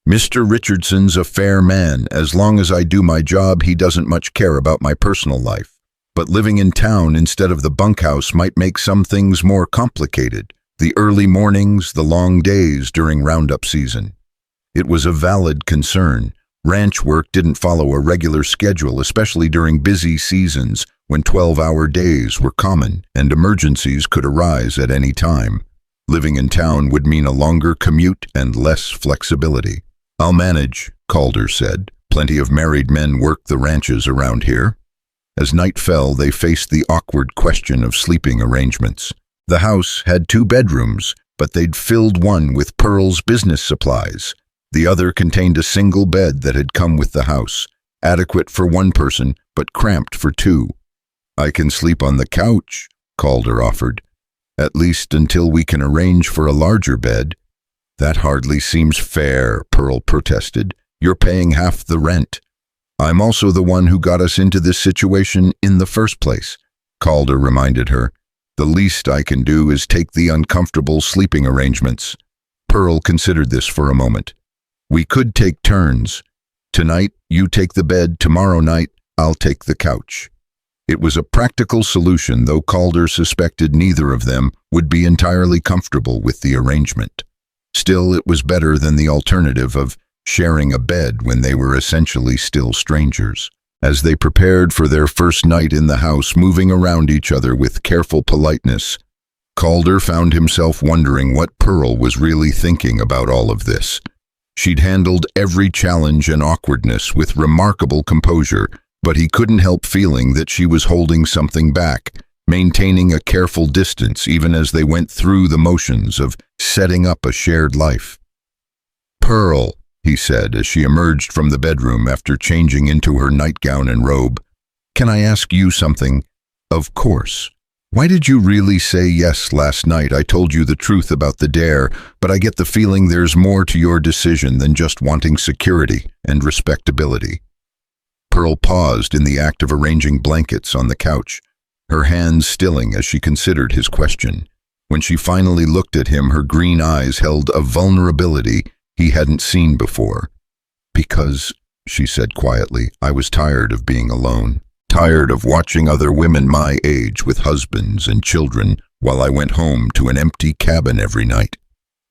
"Mr. Richardson's a fair man. As long as I do my job, he doesn't much care about my personal life. But living in town instead of the bunkhouse might make some things more complicated. The early mornings, the long days during roundup season." It was a valid concern. Ranch work didn't follow a regular schedule, especially during busy seasons when 12-hour days were common and emergencies could arise at any time. Living in town would mean a longer commute and less flexibility. "I'll manage," Calder said. "Plenty of married men work the ranches around here." As night fell, they faced the awkward question of sleeping arrangements. The house had 2 bedrooms, but they'd filled one with Pearl's business supplies. The other contained a single bed that had come with the house, adequate for 1 person, but cramped for 2. "I can sleep on the couch," Calder offered. "At least until we can arrange for a larger bed." "That hardly seems fair," Pearl protested. "You're paying half the rent." "I'm also the one who got us into this situation in the first place. Calder reminded her. The least I can do is take the uncomfortable sleeping arrangements. Pearl considered this for a moment. We could take turns. Tonight, you take the bed. Tomorrow night, I'll take the couch. It was a practical solution, though Calder suspected neither of them would be entirely comfortable with the arrangement. Still, it was better than the alternative of sharing a bed when they were essentially still strangers. As they prepared for their first night in the house, moving around each other with careful politeness, Calder found himself wondering what Pearl was really thinking about all of this. She'd handled every challenge and awkwardness with remarkable composure, but he couldn't help feeling that she was holding something back, maintaining a careful distance even as they went through the motions of setting up a shared life. "Pearl," he said as she emerged from the bedroom after changing into her nightgown and robe, "can I ask you something?" "Of course." "Why did you really say yes last night? I told you the truth about the dare, but I get the feeling there's more to your decision than just wanting security and respectability." Pearl paused in the act of arranging blankets on the couch, her hands stilling as she considered his question. When she finally looked at him, her green eyes held a vulnerability he hadn't seen before. "Because," she said quietly, "I was tired of being alone. Tired of watching other women my age with husbands and children while I went home to an empty cabin every night.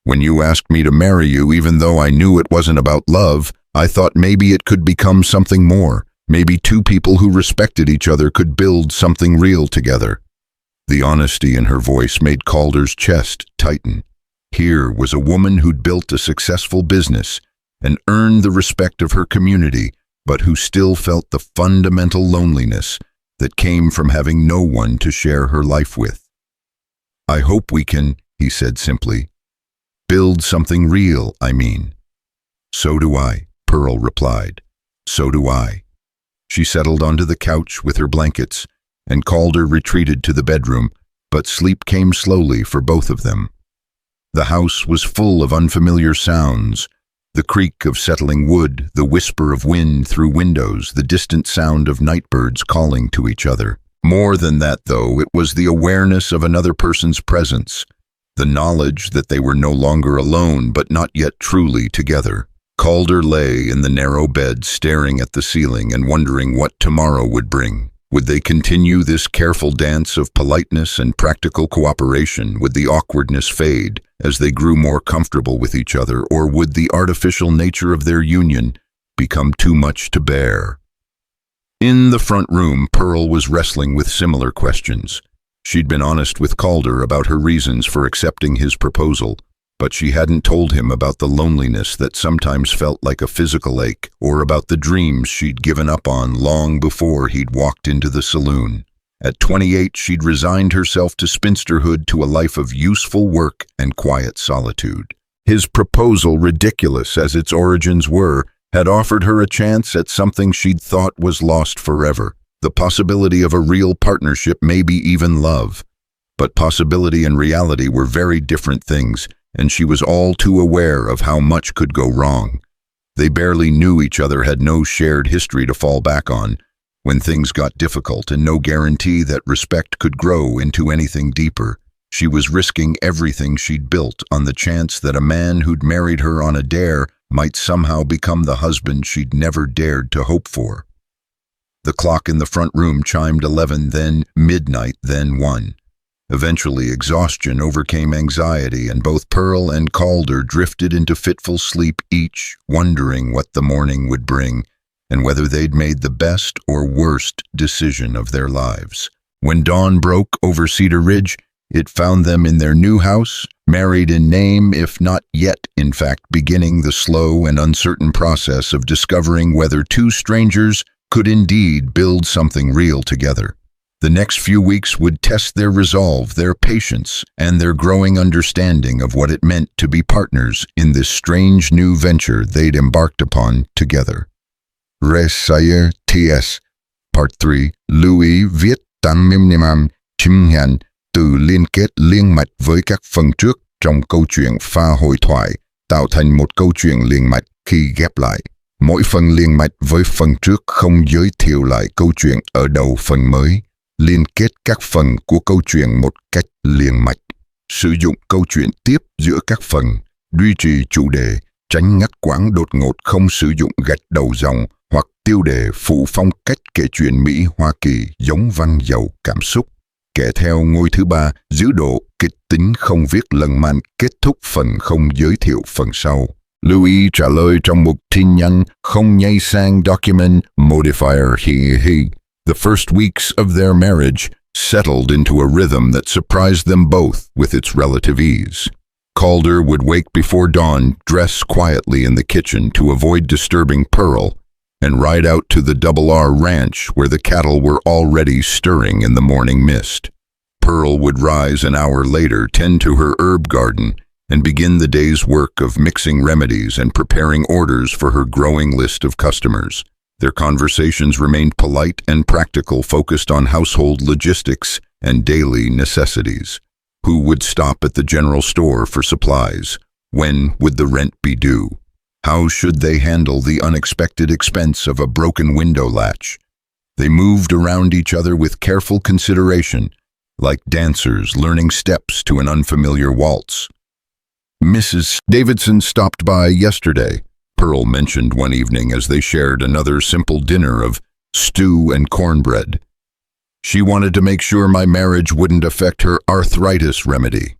When you asked me to marry you, even though I knew it wasn't about love, I thought maybe it could become something more. Maybe two people who respected each other could build something real together." The honesty in her voice made Calder's chest tighten. Here was a woman who'd built a successful business and earned the respect of her community, but who still felt the fundamental loneliness that came from having no one to share her life with. "I hope we can," he said simply. "Build something real, I mean." "So do I," Pearl replied. "So do I." She settled onto the couch with her blankets, and Calder retreated to the bedroom, but sleep came slowly for both of them. The house was full of unfamiliar sounds, the creak of settling wood, the whisper of wind through windows, the distant sound of nightbirds calling to each other. More than that, though, it was the awareness of another person's presence, the knowledge that they were no longer alone but not yet truly together. Calder lay in the narrow bed, staring at the ceiling and wondering what tomorrow would bring. Would they continue this careful dance of politeness and practical cooperation? Would the awkwardness fade as they grew more comfortable with each other, or would the artificial nature of their union become too much to bear? In the front room, Pearl was wrestling with similar questions. She'd been honest with Calder about her reasons for accepting his proposal, but she hadn't told him about the loneliness that sometimes felt like a physical ache, or about the dreams she'd given up on long before he'd walked into the saloon. At 28, she'd resigned herself to spinsterhood, to a life of useful work and quiet solitude. His proposal, ridiculous as its origins were, had offered her a chance at something she'd thought was lost forever, the possibility of a real partnership, maybe even love. But possibility and reality were very different things, and she was all too aware of how much could go wrong. They barely knew each other, had no shared history to fall back on when things got difficult, and no guarantee that respect could grow into anything deeper. She was risking everything she'd built on the chance that a man who'd married her on a dare might somehow become the husband she'd never dared to hope for. The clock in the front room chimed 11, then midnight, then 1. Eventually, exhaustion overcame anxiety, and both Pearl and Calder drifted into fitful sleep, each wondering what the morning would bring and whether they'd made the best or worst decision of their lives. When dawn broke over Cedar Ridge, it found them in their new house, married in name, if not yet, in fact, beginning the slow and uncertain process of discovering whether two strangers could indeed build something real together. The next few weeks would test their resolve, their patience, and their growing understanding of what it meant to be partners in this strange new venture they'd embarked upon together. Resayer T.S. Part 3. Louis viết tan mim nimam chim nhàn từ liên kết liên mạch với các phần trước trong câu chuyện pha hội thoại, tạo thành một câu chuyện liền mạch khi ghép lại. Mỗi phần liền mạch với phần trước không giới thiệu lại câu chuyện ở đầu phần mới. liên kết các phần của câu chuyện một cách liền mạch, sử dụng câu chuyện tiếp giữa các phần, duy trì chủ đề, tránh ngắt quãng đột ngột, không sử dụng gạch đầu dòng hoặc tiêu đề phụ phong cách kể chuyện Mỹ Hoa Kỳ giống văn giàu cảm xúc. Kể theo ngôi thứ ba, giữ độ kịch tính, không viết lằng mạn, kết thúc phần không giới thiệu phần sau. Lưu ý trả lời trong mục tin nhắn, không nhảy sang document modifier he. The first weeks of their marriage settled into a rhythm that surprised them both with its relative ease. Calder would wake before dawn, dress quietly in the kitchen to avoid disturbing Pearl, and ride out to the Double R Ranch where the cattle were already stirring in the morning mist. Pearl would rise an hour later, tend to her herb garden, and begin the day's work of mixing remedies and preparing orders for her growing list of customers. Their conversations remained polite and practical, focused on household logistics and daily necessities. Who would stop at the general store for supplies? When would the rent be due? How should they handle the unexpected expense of a broken window latch? They moved around each other with careful consideration, like dancers learning steps to an unfamiliar waltz. Mrs. Davidson stopped by yesterday, Pearl mentioned one evening as they shared another simple dinner of stew and cornbread. She wanted to make sure my marriage wouldn't affect her arthritis remedy.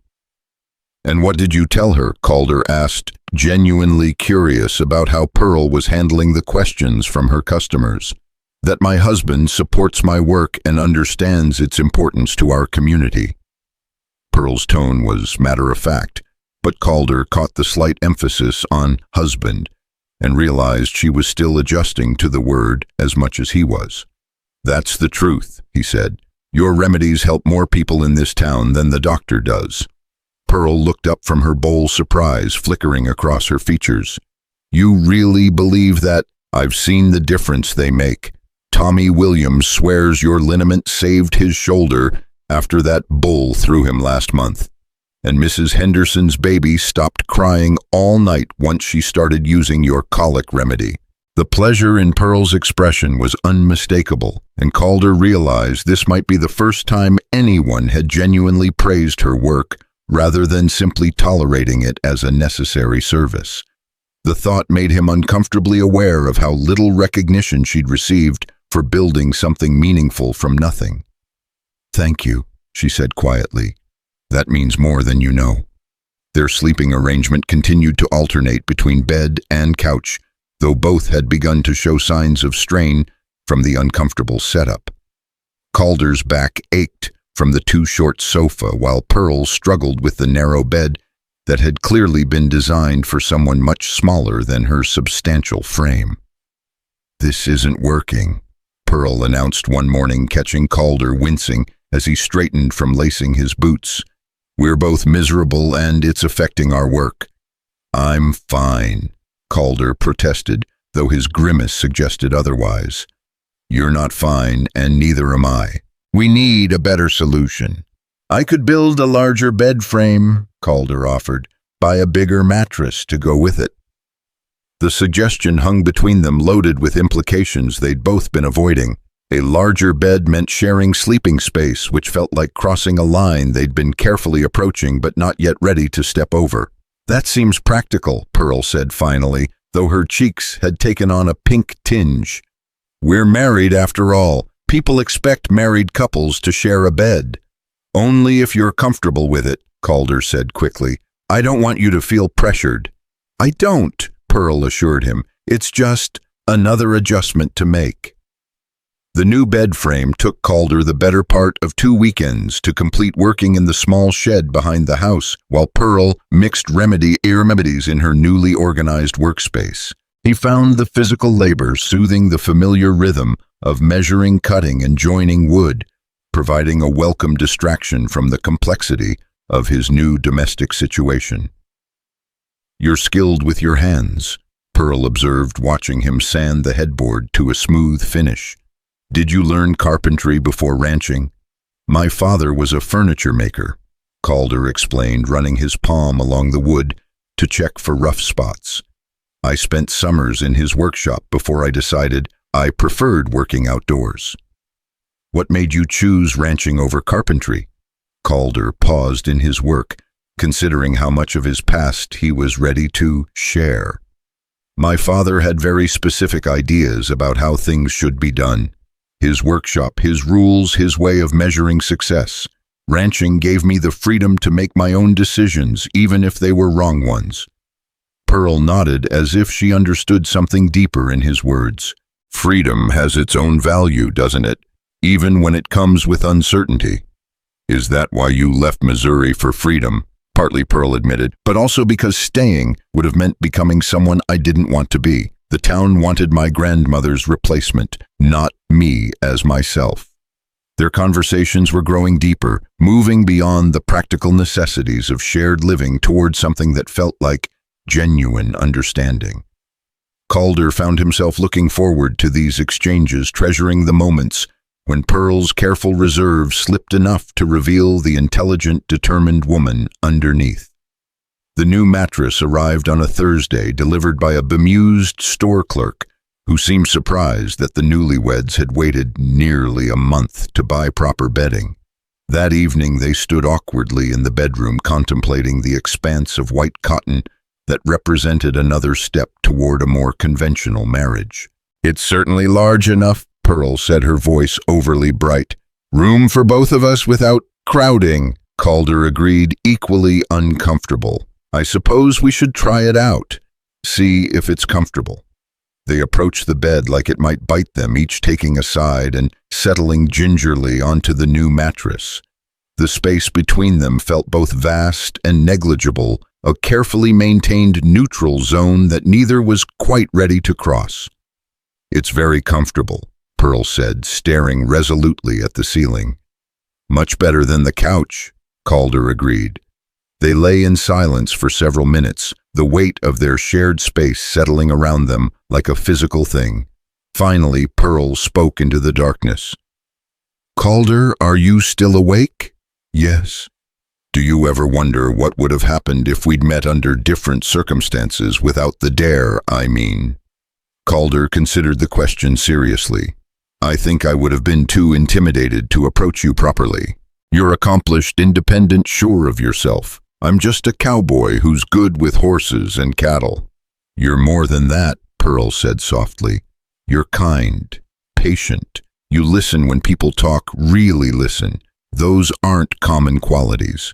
And what did you tell her? Calder asked, genuinely curious about how Pearl was handling the questions from her customers. That my husband supports my work and understands its importance to our community. Pearl's tone was matter-of-fact, but Calder caught the slight emphasis on husband and realized she was still adjusting to the word as much as he was. That's the truth, he said. Your remedies help more people in this town than the doctor does. Pearl looked up from her bowl, surprise flickering across her features. You really believe that? I've seen the difference they make. Tommy Williams swears your liniment saved his shoulder after that bull threw him last month. And Mrs. Henderson's baby stopped crying all night once she started using your colic remedy. The pleasure in Pearl's expression was unmistakable, and Calder realized this might be the first time anyone had genuinely praised her work rather than simply tolerating it as a necessary service. The thought made him uncomfortably aware of how little recognition she'd received for building something meaningful from nothing. Thank you, she said quietly. That means more than you know. Their sleeping arrangement continued to alternate between bed and couch, though both had begun to show signs of strain from the uncomfortable setup. Calder's back ached from the too-short sofa, while Pearl struggled with the narrow bed that had clearly been designed for someone much smaller than her substantial frame. This isn't working, Pearl announced one morning, catching Calder wincing as he straightened from lacing his boots. We're both miserable and it's affecting our work. I'm fine, Calder protested, though his grimace suggested otherwise. You're not fine, and neither am I. We need a better solution. I could build a larger bed frame, Calder offered, buy a bigger mattress to go with it. The suggestion hung between them, loaded with implications they'd both been avoiding. A larger bed meant sharing sleeping space, which felt like crossing a line they'd been carefully approaching but not yet ready to step over. That seems practical, Pearl said finally, though her cheeks had taken on a pink tinge. We're married after all. People expect married couples to share a bed. Only if you're comfortable with it, Calder said quickly. I don't want you to feel pressured. I don't, Pearl assured him. It's just another adjustment to make. The new bed frame took Calder the better part of 2 weekends to complete, working in the small shed behind the house, while Pearl mixed remedies in her newly organized workspace. He found the physical labor soothing the familiar rhythm of measuring, cutting, and joining wood, providing a welcome distraction from the complexity of his new domestic situation. You're skilled with your hands, Pearl observed, watching him sand the headboard to a smooth finish. Did you learn carpentry before ranching? My father was a furniture maker, Calder explained, running his palm along the wood to check for rough spots. I spent summers in his workshop before I decided I preferred working outdoors. What made you choose ranching over carpentry? Calder paused in his work, considering how much of his past he was ready to share. My father had very specific ideas about how things should be done. His workshop, his rules, his way of measuring success. Ranching gave me the freedom to make my own decisions, even if they were wrong ones. Pearl nodded as if she understood something deeper in his words. Freedom has its own value, doesn't it? Even when it comes with uncertainty. Is that why you left Missouri for freedom? Partly, Pearl admitted, but also because staying would have meant becoming someone I didn't want to be. The town wanted my grandmother's replacement, not me as myself. Their conversations were growing deeper, moving beyond the practical necessities of shared living toward something that felt like genuine understanding. Calder found himself looking forward to these exchanges, treasuring the moments when Pearl's careful reserve slipped enough to reveal the intelligent, determined woman underneath. The new mattress arrived on a Thursday, delivered by a bemused store clerk who seemed surprised that the newlyweds had waited nearly a month to buy proper bedding. That evening they stood awkwardly in the bedroom, contemplating the expanse of white cotton that represented another step toward a more conventional marriage. It's certainly large enough, Pearl said, her voice overly bright. Room for both of us without crowding, Calder agreed, equally uncomfortable. I suppose we should try it out, see if it's comfortable. They approached the bed like it might bite them, each taking a side and settling gingerly onto the new mattress. The space between them felt both vast and negligible, a carefully maintained neutral zone that neither was quite ready to cross. It's very comfortable, Pearl said, staring resolutely at the ceiling. Much better than the couch, Calder agreed. They lay in silence for several minutes, the weight of their shared space settling around them like a physical thing. Finally, Pearl spoke into the darkness. Calder, are you still awake? Yes. Do you ever wonder what would have happened if we'd met under different circumstances, without the dare, I mean? Calder considered the question seriously. I think I would have been too intimidated to approach you properly. You're accomplished, independent, sure of yourself. I'm just a cowboy who's good with horses and cattle. You're more than that, Pearl said softly. You're kind, patient. You listen when people talk, really listen. Those aren't common qualities.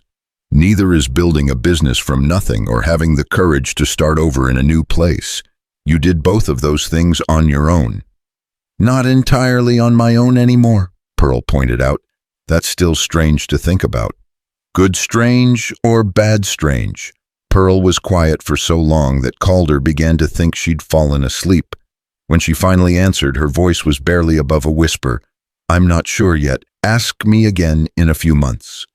Neither is building a business from nothing or having the courage to start over in a new place. You did both of those things on your own. Not entirely on my own anymore, Pearl pointed out. That's still strange to think about. Good strange or bad strange? Pearl was quiet for so long that Calder began to think she'd fallen asleep. When she finally answered, her voice was barely above a whisper. I'm not sure yet. Ask me again in a few months.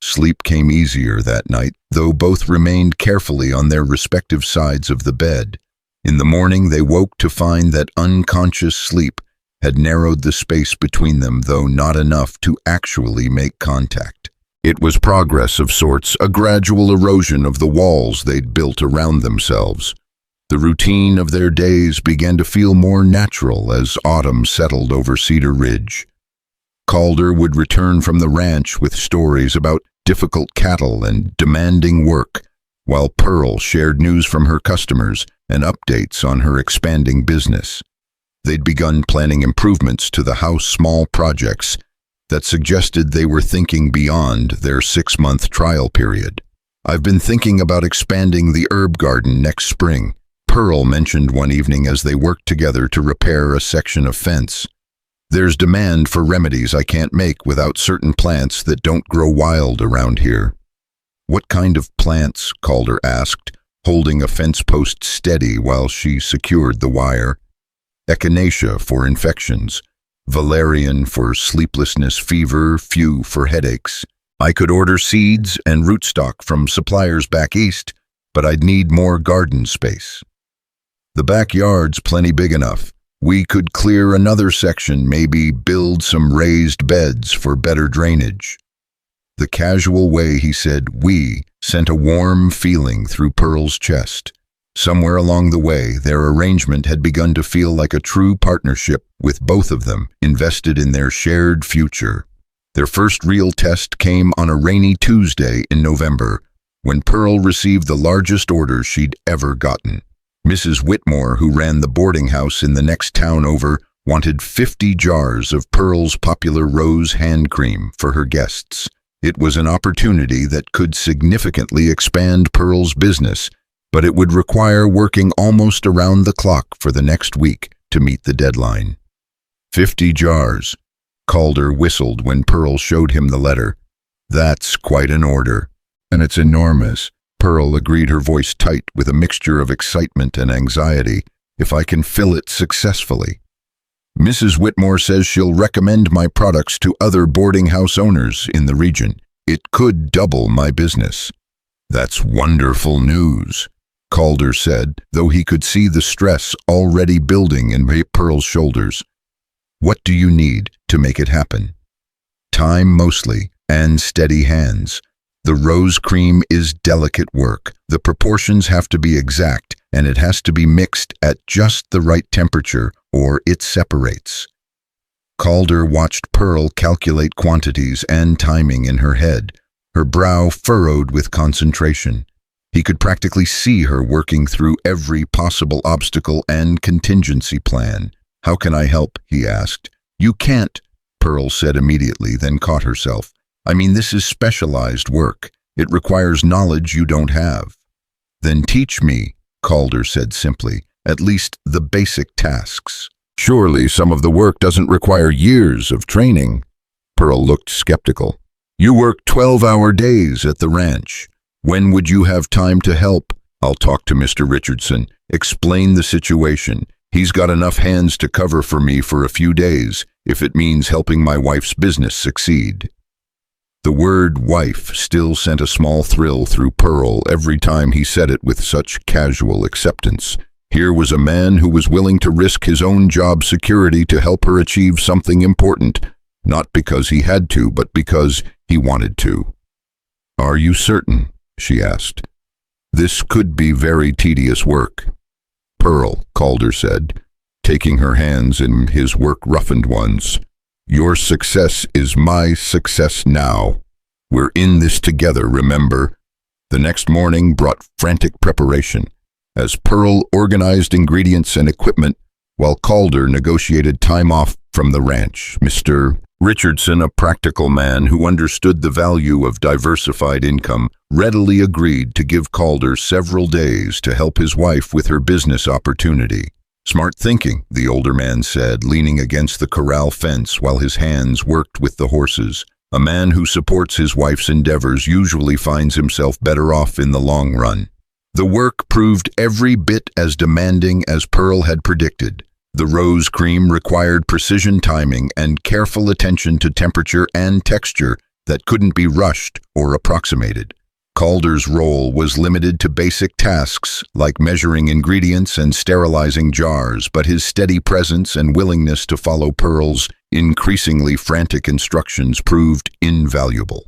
Sleep came easier that night, though both remained carefully on their respective sides of the bed. In the morning, they woke to find that unconscious sleep had narrowed the space between them, though not enough to actually make contact. It was progress of sorts, a gradual erosion of the walls they'd built around themselves. The routine of their days began to feel more natural as autumn settled over Cedar Ridge. Calder would return from the ranch with stories about difficult cattle and demanding work, while Pearl shared news from her customers and updates on her expanding business. They'd begun planning improvements to the house, small projects that suggested they were thinking beyond their 6-month trial period. I've been thinking about expanding the herb garden next spring, Pearl mentioned one evening as they worked together to repair a section of fence. There's demand for remedies I can't make without certain plants that don't grow wild around here. What kind of plants? Calder asked, holding a fence post steady while she secured the wire. Echinacea for infections, valerian for sleeplessness, fever, few for headaches. I could order seeds and rootstock from suppliers back east, but I'd need more garden space. The backyard's plenty big enough. We could clear another section, maybe build some raised beds for better drainage. The casual way he said "we" sent a warm feeling through Pearl's chest. Somewhere along the way, their arrangement had begun to feel like a true partnership, with both of them invested in their shared future. Their first real test came on a rainy Tuesday in November, when Pearl received the largest order she'd ever gotten. Mrs. Whitmore, who ran the boarding house in the next town over, wanted 50 jars of Pearl's popular rose hand cream for her guests. It was an opportunity that could significantly expand Pearl's business, but it would require working almost around the clock for the next week to meet the deadline. 50 jars. Calder whistled when Pearl showed him the letter. That's quite an order. And it's enormous. Pearl agreed, her voice tight with a mixture of excitement and anxiety. If I can fill it successfully. Mrs. Whitmore says she'll recommend my products to other boarding house owners in the region. It could double my business. That's wonderful news, Calder said, though he could see the stress already building in Pearl's shoulders. What do you need to make it happen? Time mostly, and steady hands. The rose cream is delicate work. The proportions have to be exact, and it has to be mixed at just the right temperature, or it separates. Calder watched Pearl calculate quantities and timing in her head, her brow furrowed with concentration. He could practically see her working through every possible obstacle and contingency plan. How can I help? He asked. You can't, Pearl said immediately, then caught herself. I mean, this is specialized work. It requires knowledge you don't have. Then teach me, Calder said simply, at least the basic tasks. Surely some of the work doesn't require years of training. Pearl looked skeptical. You work 12-hour days at the ranch. When would you have time to help? I'll talk to Mr. Richardson, explain the situation. He's got enough hands to cover for me for a few days, if it means helping my wife's business succeed. The word wife still sent a small thrill through Pearl every time he said it with such casual acceptance. Here was a man who was willing to risk his own job security to help her achieve something important, not because he had to, but because he wanted to. Are you certain? She asked. This could be very tedious work. Pearl, Calder said, taking her hands in his work-roughened ones. Your success is my success now. We're in this together, remember? The next morning brought frantic preparation, as Pearl organized ingredients and equipment while Calder negotiated time off from the ranch. Mr. Richardson, a practical man who understood the value of diversified income, readily agreed to give Calder several days to help his wife with her business opportunity. Smart thinking, the older man said, leaning against the corral fence while his hands worked with the horses. A man who supports his wife's endeavors usually finds himself better off in the long run. The work proved every bit as demanding as Pearl had predicted. The rose cream required precision timing and careful attention to temperature and texture that couldn't be rushed or approximated. Calder's role was limited to basic tasks like measuring ingredients and sterilizing jars, but his steady presence and willingness to follow Pearl's increasingly frantic instructions proved invaluable.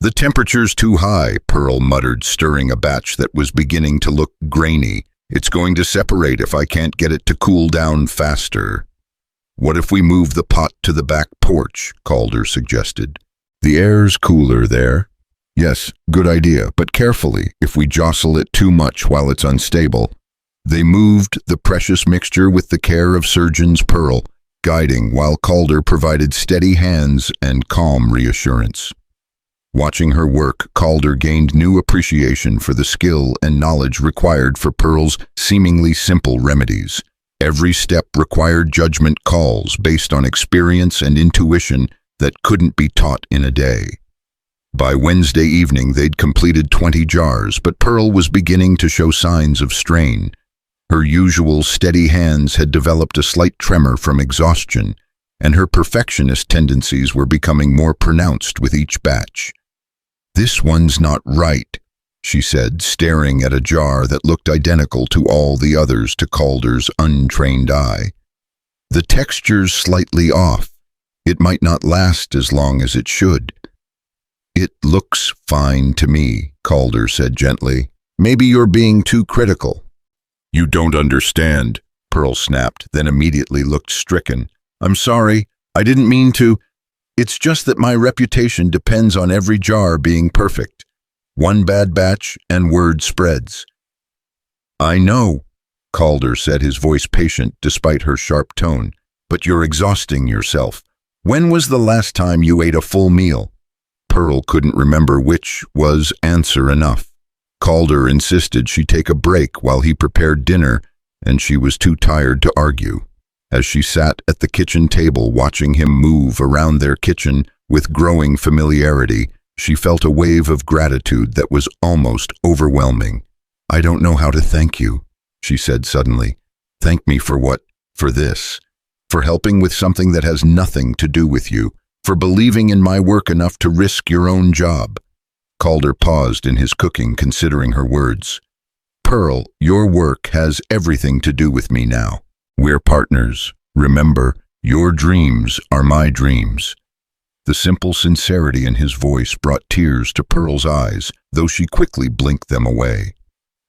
The temperature's too high, Pearl muttered, stirring a batch that was beginning to look grainy. It's going to separate if I can't get it to cool down faster. What if we move the pot to the back porch? Calder suggested. The air's cooler there. Yes, good idea, but carefully if we jostle it too much while it's unstable. They moved the precious mixture with the care of surgeon's Pearl, guiding while Calder provided steady hands and calm reassurance. Watching her work, Calder gained new appreciation for the skill and knowledge required for Pearl's seemingly simple remedies. Every step required judgment calls based on experience and intuition that couldn't be taught in a day. By Wednesday evening, they'd completed 20 jars, but Pearl was beginning to show signs of strain. Her usual steady hands had developed a slight tremor from exhaustion, and her perfectionist tendencies were becoming more pronounced with each batch. This one's not right, she said, staring at a jar that looked identical to all the others to Calder's untrained eye. The texture's slightly off. It might not last as long as it should. It looks fine to me, Calder said gently. Maybe you're being too critical. You don't understand, Pearl snapped, then immediately looked stricken. I'm sorry, I didn't mean to. It's just that my reputation depends on every jar being perfect. One bad batch and word spreads. I know, Calder said, his voice patient despite her sharp tone, but you're exhausting yourself. When was the last time you ate a full meal? Pearl couldn't remember which was answer enough. Calder insisted she take a break while he prepared dinner, and she was too tired to argue. As she sat at the kitchen table watching him move around their kitchen with growing familiarity, she felt a wave of gratitude that was almost overwhelming. I don't know how to thank you, she said suddenly. Thank me for what? For this. For helping with something that has nothing to do with you. For believing in my work enough to risk your own job. Calder paused in his cooking, considering her words. Pearl, your work has everything to do with me now. We're partners. Remember, your dreams are my dreams. The simple sincerity in his voice brought tears to Pearl's eyes, though she quickly blinked them away.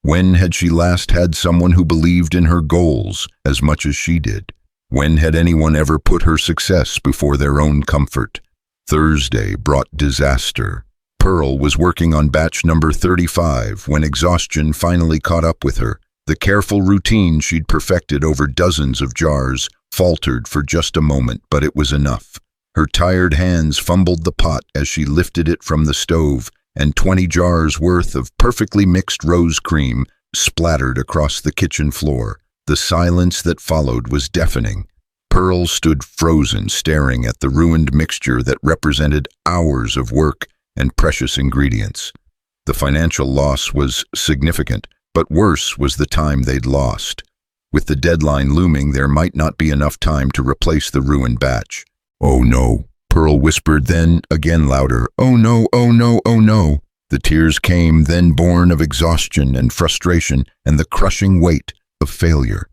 When had she last had someone who believed in her goals as much as she did? When had anyone ever put her success before their own comfort? Thursday brought disaster. Pearl was working on batch number 35 when exhaustion finally caught up with her. The careful routine she'd perfected over dozens of jars faltered for just a moment, but it was enough. Her tired hands fumbled the pot as she lifted it from the stove, and 20 jars worth of perfectly mixed rose cream splattered across the kitchen floor. The silence that followed was deafening. Pearl stood frozen, staring at the ruined mixture that represented hours of work and precious ingredients. The financial loss was significant, but worse was the time they'd lost. With the deadline looming, there might not be enough time to replace the ruined batch. Oh no, Pearl whispered, then again louder. Oh no, oh no, oh no. The tears came, then born of exhaustion and frustration and the crushing weight of failure.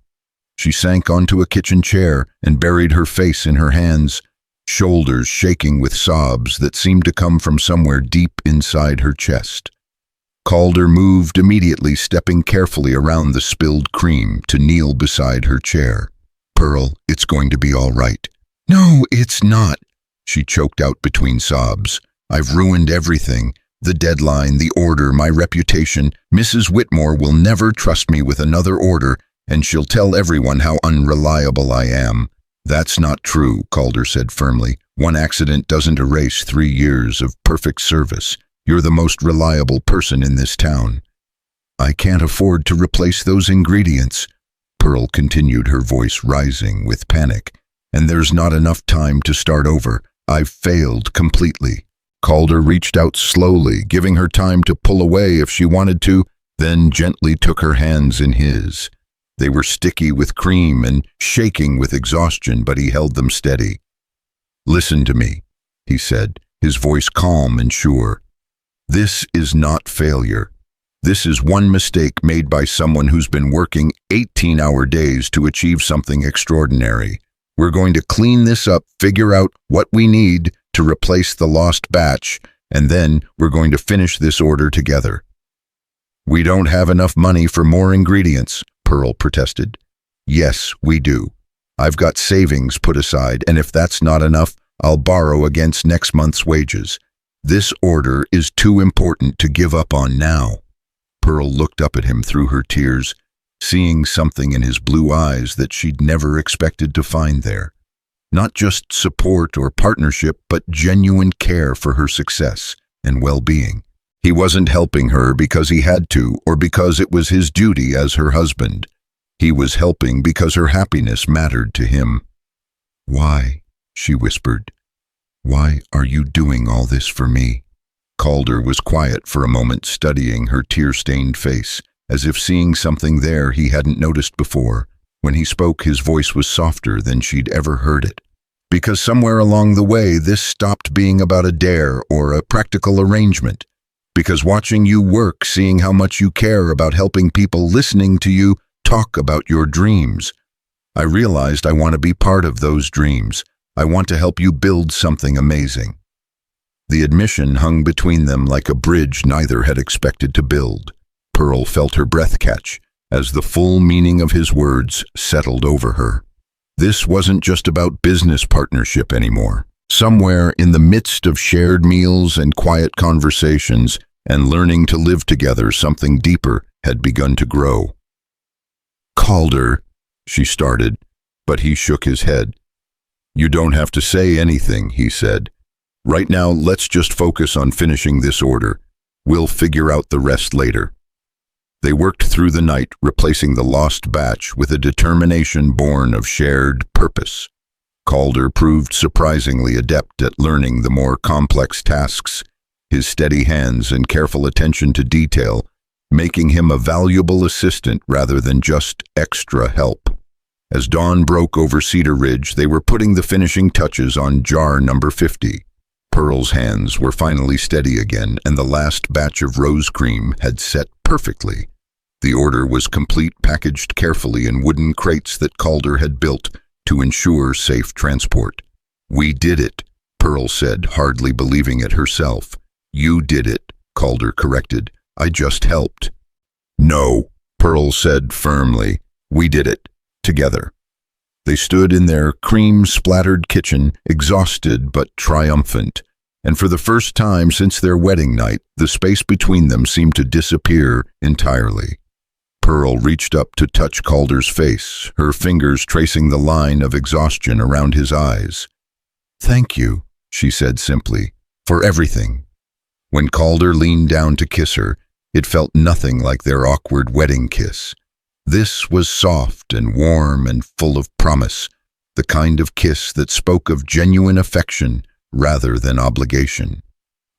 She sank onto a kitchen chair and buried her face in her hands, shoulders shaking with sobs that seemed to come from somewhere deep inside her chest. Calder moved immediately, stepping carefully around the spilled cream to kneel beside her chair. Pearl, it's going to be all right. No, it's not, she choked out between sobs. I've ruined everything. The deadline, the order, my reputation. Mrs. Whitmore will never trust me with another order, and she'll tell everyone how unreliable I am. That's not true, Calder said firmly. One accident doesn't erase 3 years of perfect service. You're the most reliable person in this town. I can't afford to replace those ingredients, Pearl continued, her voice rising with panic. And there's not enough time to start over. I've failed completely. Calder reached out slowly, giving her time to pull away if she wanted to, then gently took her hands in his. They were sticky with cream and shaking with exhaustion, but he held them steady. Listen to me, he said, his voice calm and sure. This is not failure. This is one mistake made by someone who's been working 18-hour days to achieve something extraordinary. We're going to clean this up, figure out what we need to replace the lost batch, and then we're going to finish this order together. We don't have enough money for more ingredients, Pearl protested. Yes, we do. I've got savings put aside, and if that's not enough, I'll borrow against next month's wages. This order is too important to give up on now. Pearl looked up at him through her tears, seeing something in his blue eyes that she'd never expected to find there. Not just support or partnership, but genuine care for her success and well-being. He wasn't helping her because he had to or because it was his duty as her husband. He was helping because her happiness mattered to him. Why? She whispered. Why are you doing all this for me? Calder was quiet for a moment, studying her tear-stained face, as if seeing something there he hadn't noticed before. When he spoke, his voice was softer than she'd ever heard it. Because somewhere along the way, this stopped being about a dare or a practical arrangement. Because watching you work, seeing how much you care about helping people, listening to you talk about your dreams, I realized I want to be part of those dreams. I want to help you build something amazing. The admission hung between them like a bridge neither had expected to build. Pearl felt her breath catch, as the full meaning of his words settled over her. This wasn't just about business partnership anymore. Somewhere in the midst of shared meals and quiet conversations and learning to live together, something deeper had begun to grow. "Calder," she started, but he shook his head. "You don't have to say anything," he said. "Right now, let's just focus on finishing this order. We'll figure out the rest later." They worked through the night, replacing the lost batch with a determination born of shared purpose. Calder proved surprisingly adept at learning the more complex tasks, his steady hands and careful attention to detail, making him a valuable assistant rather than just extra help. As dawn broke over Cedar Ridge, they were putting the finishing touches on jar number 50. Pearl's hands were finally steady again, and the last batch of rose cream had set perfectly. The order was complete, packaged carefully in wooden crates that Calder had built to ensure safe transport. "We did it," Pearl said, hardly believing it herself. "You did it," Calder corrected. "I just helped." "No," Pearl said firmly. "We did it. Together." They stood in their cream-splattered kitchen, exhausted but triumphant, and for the first time since their wedding night, the space between them seemed to disappear entirely. Pearl reached up to touch Calder's face, her fingers tracing the line of exhaustion around his eyes. "Thank you," she said simply, "for everything." When Calder leaned down to kiss her, it felt nothing like their awkward wedding kiss. This was soft and warm and full of promise, the kind of kiss that spoke of genuine affection rather than obligation.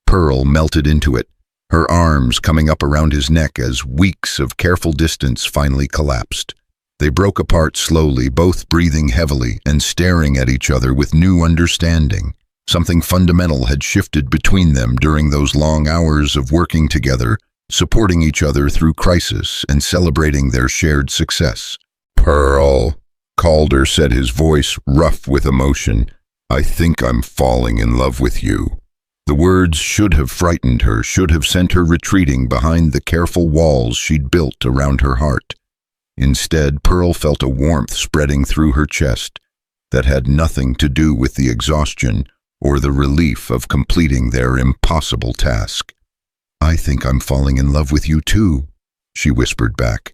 Pearl melted into it, her arms coming up around his neck as weeks of careful distance finally collapsed. They broke apart slowly, both breathing heavily and staring at each other with new understanding. Something fundamental had shifted between them during those long hours of working together, supporting each other through crisis and celebrating their shared success. "Pearl," Calder said, his voice rough with emotion, "I think I'm falling in love with you." The words should have frightened her, should have sent her retreating behind the careful walls she'd built around her heart. Instead, Pearl felt a warmth spreading through her chest that had nothing to do with the exhaustion or the relief of completing their impossible task. "I think I'm falling in love with you too," she whispered back.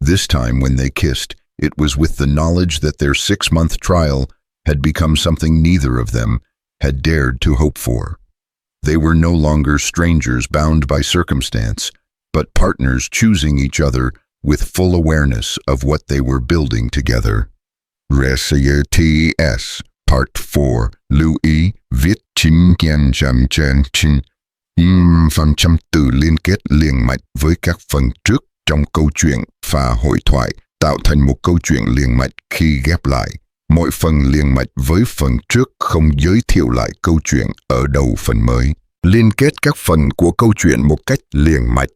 This time when they kissed, it was with the knowledge that their 6-month trial had become something neither of them had dared to hope for. They were no longer strangers bound by circumstance, but partners choosing each other with full awareness of what they were building together. Recites Part 4. Lưu ý viết chính gen chạm trên trên. Phần trăm từ liên kết liền mạch với các phần trước trong câu chuyện và hội thoại tạo thành một câu chuyện liền mạch khi ghép lại. Mỗi phần liền mạch với phần trước không giới thiệu lại câu chuyện ở đầu phần mới. Liên kết các phần của câu chuyện một cách liền mạch.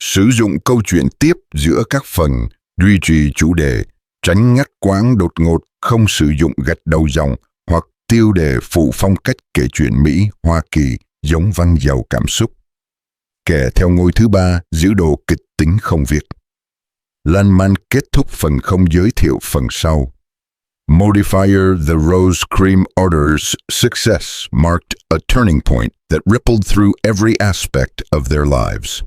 Sử dụng câu chuyện tiếp giữa các phần, duy trì chủ đề, tránh ngắt quãng đột ngột, không sử dụng gạch đầu dòng hoặc tiêu đề phụ phong cách kể chuyện Mỹ, Hoa Kỳ, giống văn giàu cảm xúc. Kể theo ngôi thứ 3, giữ độ kịch tính không việc. Lan man kết thúc phần không giới thiệu phần sau. Modifier the Rose Cream Order's success marked a turning point that rippled through every aspect of their lives.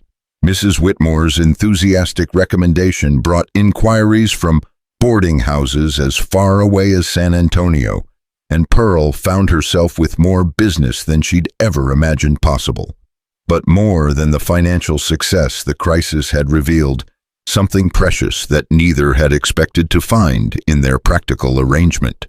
Mrs. Whitmore's enthusiastic recommendation brought inquiries from boarding houses as far away as San Antonio, and Pearl found herself with more business than she'd ever imagined possible. But more than the financial success the crisis had revealed, something precious that neither had expected to find in their practical arrangement.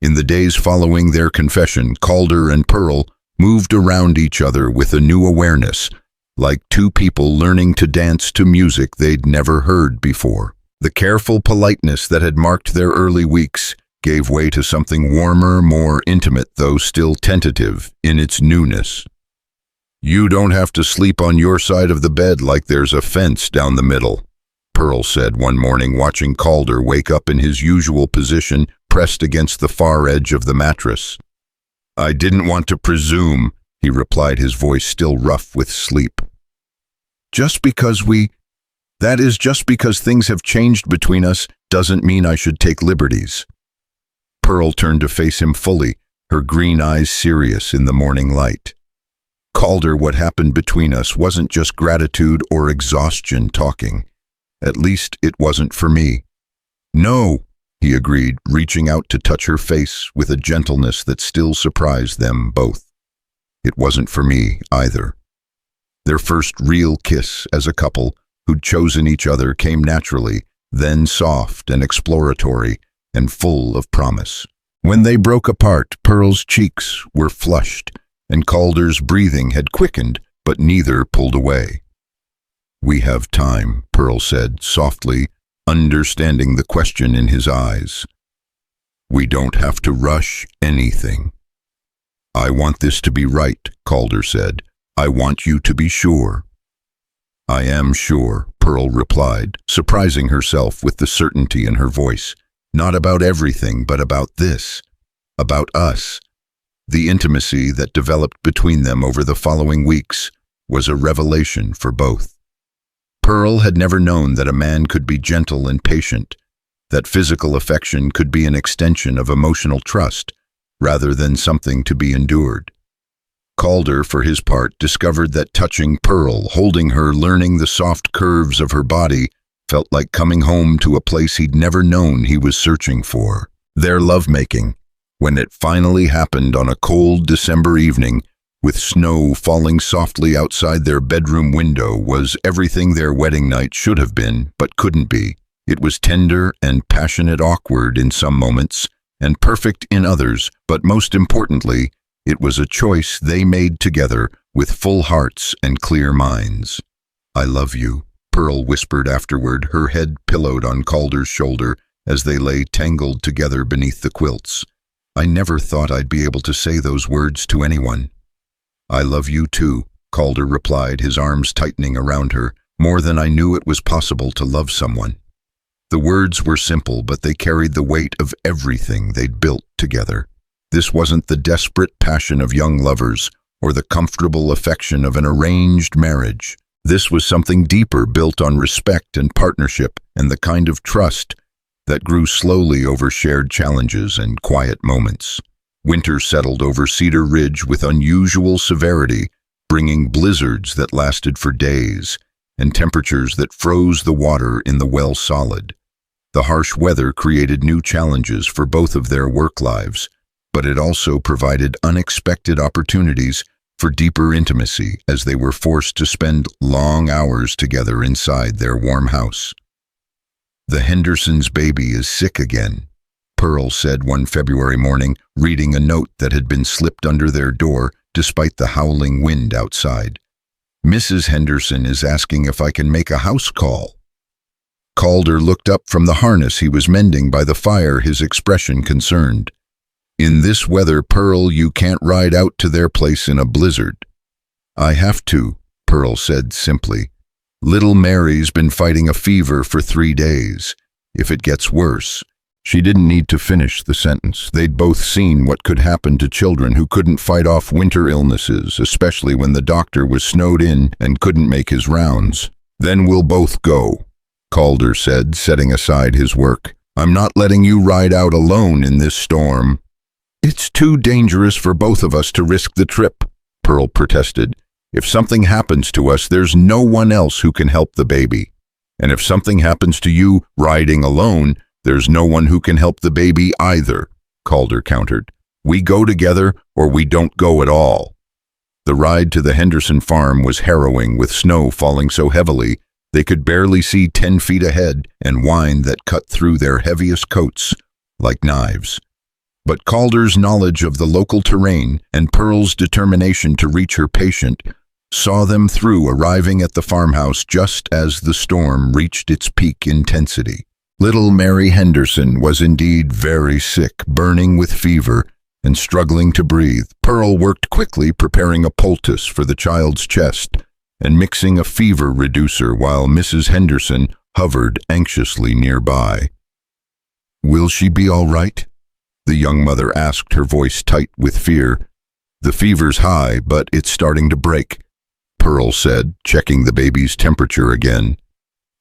In the days following their confession, Calder and Pearl moved around each other with a new awareness, like two people learning to dance to music they'd never heard before. The careful politeness that had marked their early weeks gave way to something warmer, more intimate, though still tentative in its newness. "You don't have to sleep on your side of the bed like there's a fence down the middle," Pearl said one morning, watching Calder wake up in his usual position, pressed against the far edge of the mattress. "I didn't want to presume," he replied, his voice still rough with sleep. "Just because we That is, just because things have changed between us doesn't mean I should take liberties. Pearl turned to face him fully, her green eyes serious in the morning light. Calder, what happened between us wasn't just gratitude or exhaustion talking. At least it wasn't for me. No, he agreed, reaching out to touch her face with a gentleness that still surprised them both. It wasn't for me either. Their first real kiss as a couple who'd chosen each other came naturally, then soft and exploratory and full of promise. When they broke apart, Pearl's cheeks were flushed and Calder's breathing had quickened, but neither pulled away. "We have time," Pearl said softly, understanding the question in his eyes. "We don't have to rush anything." "I want this to be right," Calder said. "I want you to be sure." "I am sure," Pearl replied, surprising herself with the certainty in her voice. "Not about everything, but about this. About us." The intimacy that developed between them over the following weeks was a revelation for both. Pearl had never known that a man could be gentle and patient, that physical affection could be an extension of emotional trust, rather than something to be endured. Calder, for his part, discovered that touching Pearl, holding her, learning the soft curves of her body, felt like coming home to a place he'd never known he was searching for. Their lovemaking, when it finally happened on a cold December evening, with snow falling softly outside their bedroom window, was everything their wedding night should have been, but couldn't be. It was tender and passionate, awkward in some moments, and perfect in others, but most importantly, it was a choice they made together with full hearts and clear minds. "I love you," Pearl whispered afterward, her head pillowed on Calder's shoulder as they lay tangled together beneath the quilts. "I never thought I'd be able to say those words to anyone." "I love you too," Calder replied, his arms tightening around her, "more than I knew it was possible to love someone." The words were simple, but they carried the weight of everything they'd built together. This wasn't the desperate passion of young lovers or the comfortable affection of an arranged marriage. This was something deeper, built on respect and partnership and the kind of trust that grew slowly over shared challenges and quiet moments. Winter settled over Cedar Ridge with unusual severity, bringing blizzards that lasted for days and temperatures that froze the water in the well solid. The harsh weather created new challenges for both of their work lives, but it also provided unexpected opportunities for deeper intimacy as they were forced to spend long hours together inside their warm house. "The Hendersons' baby is sick again," Pearl said one February morning, reading a note that had been slipped under their door despite the howling wind outside. "Mrs. Henderson is asking if I can make a house call." Calder looked up from the harness he was mending by the fire, his expression concerned. "In this weather, Pearl, you can't ride out to their place in a blizzard." "I have to," Pearl said simply. "Little Mary's been fighting a fever for 3 days. If it gets worse..." She didn't need to finish the sentence. They'd both seen what could happen to children who couldn't fight off winter illnesses, especially when the doctor was snowed in and couldn't make his rounds. "Then we'll both go," Calder said, setting aside his work. "I'm not letting you ride out alone in this storm." "It's too dangerous for both of us to risk the trip," Pearl protested. "If something happens to us, there's no one else who can help the baby. And if something happens to you riding alone, there's no one who can help the baby either," Calder countered. "We go together or we don't go at all." The ride to the Henderson farm was harrowing, with snow falling so heavily they could barely see 10 feet ahead and wind that cut through their heaviest coats like knives. But Calder's knowledge of the local terrain and Pearl's determination to reach her patient saw them through, arriving at the farmhouse just as the storm reached its peak intensity. Little Mary Henderson was indeed very sick, burning with fever and struggling to breathe. Pearl worked quickly, preparing a poultice for the child's chest and mixing a fever reducer while Mrs. Henderson hovered anxiously nearby. "Will she be all right?" the young mother asked, her voice tight with fear. "The fever's high, but it's starting to break," Pearl said, checking the baby's temperature again.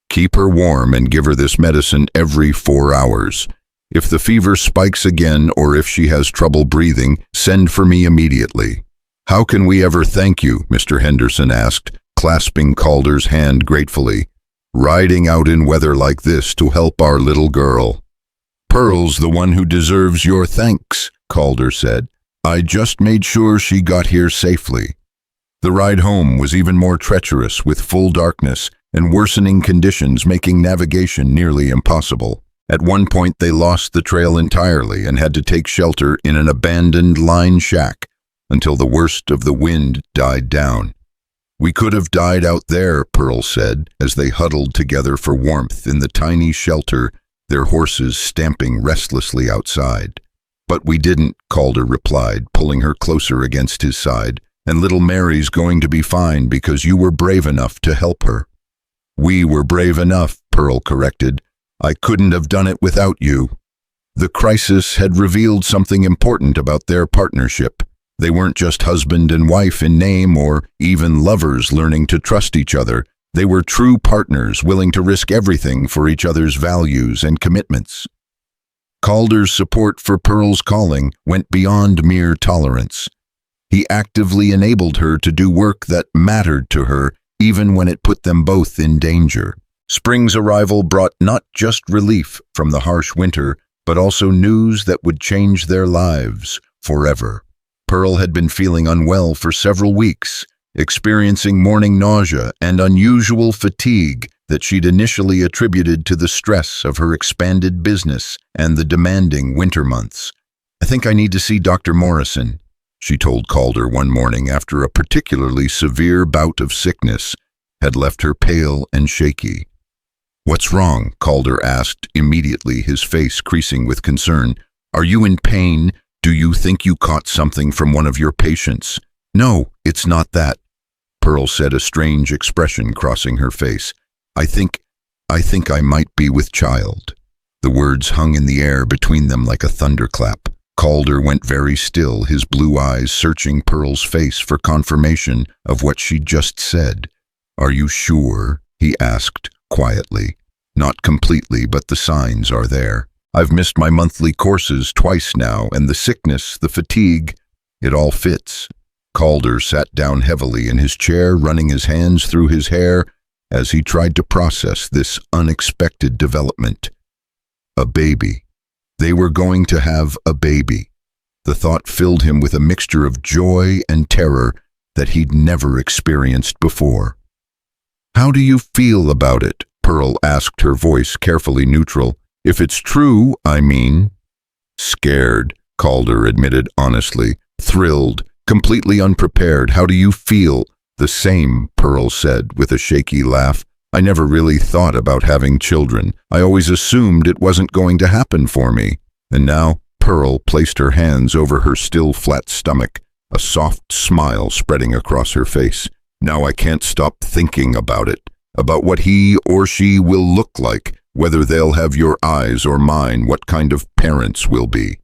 Keep her warm and give her this medicine every 4 hours. If the fever spikes again or if she has trouble breathing, send for me immediately." "How can we ever thank you?" Mr. Henderson asked, clasping Calder's hand gratefully. "Riding out in weather like this to help our little girl." "Pearl's the one who deserves your thanks," Calder said. "I just made sure she got here safely." The ride home was even more treacherous, with full darkness and worsening conditions making navigation nearly impossible. At one point they lost the trail entirely and had to take shelter in an abandoned line shack until the worst of the wind died down. "We could have died out there," Pearl said, as they huddled together for warmth in the tiny shelter, their horses stamping restlessly outside. "But we didn't," Calder replied, pulling her closer against his side. "And little Mary's going to be fine because you were brave enough to help her." "We were brave enough," Pearl corrected. "I couldn't have done it without you." The crisis had revealed something important about their partnership. They weren't just husband and wife in name or even lovers learning to trust each other. They were true partners willing to risk everything for each other's values and commitments. Calder's support for Pearl's calling went beyond mere tolerance. He actively enabled her to do work that mattered to her, even when it put them both in danger. Spring's arrival brought not just relief from the harsh winter, but also news that would change their lives forever. Pearl had been feeling unwell for several weeks, experiencing morning nausea and unusual fatigue that she'd initially attributed to the stress of her expanded business and the demanding winter months. "I think I need to see Dr. Morrison," she told Calder one morning after a particularly severe bout of sickness had left her pale and shaky. "What's wrong?" Calder asked immediately, his face creasing with concern. "Are you in pain? Do you think you caught something from one of your patients?" "No, it's not that," Pearl said, a strange expression crossing her face. I think I might be with child." The words hung in the air between them like a thunderclap. Calder went very still, his blue eyes searching Pearl's face for confirmation of what she'd just said. "Are you sure?" he asked quietly. "Not completely, but the signs are there. I've missed my monthly courses twice now, and the sickness, the fatigue, it all fits." Calder sat down heavily in his chair, running his hands through his hair as he tried to process this unexpected development. A baby. They were going to have a baby. The thought filled him with a mixture of joy and terror that he'd never experienced before. "How do you feel about it?" Pearl asked, her voice carefully neutral. "If it's true, I mean." "Scared," Calder admitted honestly. "Thrilled, completely unprepared. How do you feel?" "The same," Pearl said with a shaky laugh. "I never really thought about having children. I always assumed it wasn't going to happen for me." And now Pearl placed her hands over her still flat stomach, a soft smile spreading across her face. "Now I can't stop thinking about it, about what he or she will look like, whether they'll have your eyes or mine, what kind of parents we'll be."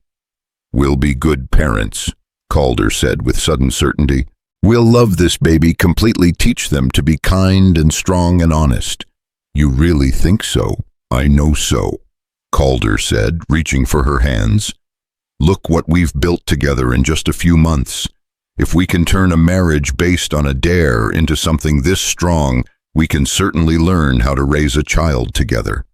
"We'll be good parents," Calder said with sudden certainty. "We'll love this baby, completely teach them to be kind and strong and honest." "You really think so?" "I know so," Calder said, reaching for her hands. "Look what we've built together in just a few months. If we can turn a marriage based on a dare into something this strong, we can certainly learn how to raise a child together."